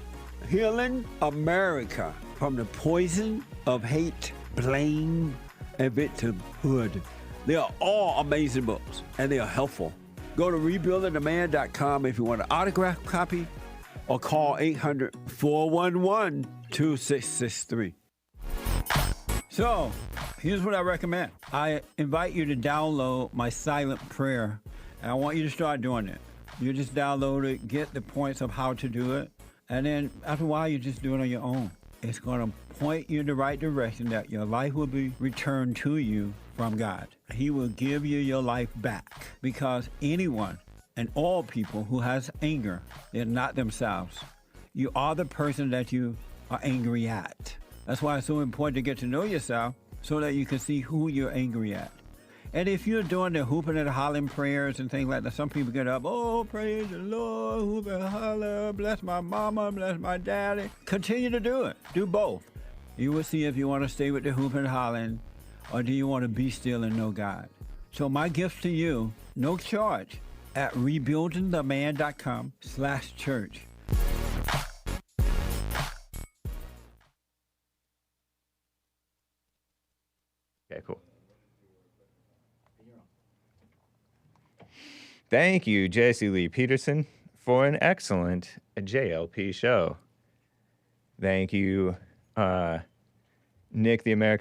Healing America from the Poison of Hate, Blame, and Victimhood. They are all amazing books, and they are helpful. Go to rebuildingtheman.com if you want an autographed copy, or call 800-411-2663. So, here's what I recommend. I invite you to download my silent prayer, and I want you to start doing it. You just download it, get the points of how to do it, and then after a while, you just do it on your own. It's going to point you in the right direction that your life will be returned to you from God. He will give you your life back, because anyone and all people who has anger, they're not themselves. You are the person that you are angry at. That's why it's so important to get to know yourself so that you can see who you're angry at. And if you're doing the hooping and hollering prayers and things like that, some people get up, oh, praise the Lord, hoop and holler, bless my mama, bless my daddy. Continue to do it. Do both. You will see if you want to stay with the hooping and hollering or do you want to be still and know God. So my gift to you, no charge, at rebuildingtheman.com/church. Okay, cool. Thank you, Jesse Lee Peterson, for an excellent JLP show. Thank you, Nick the American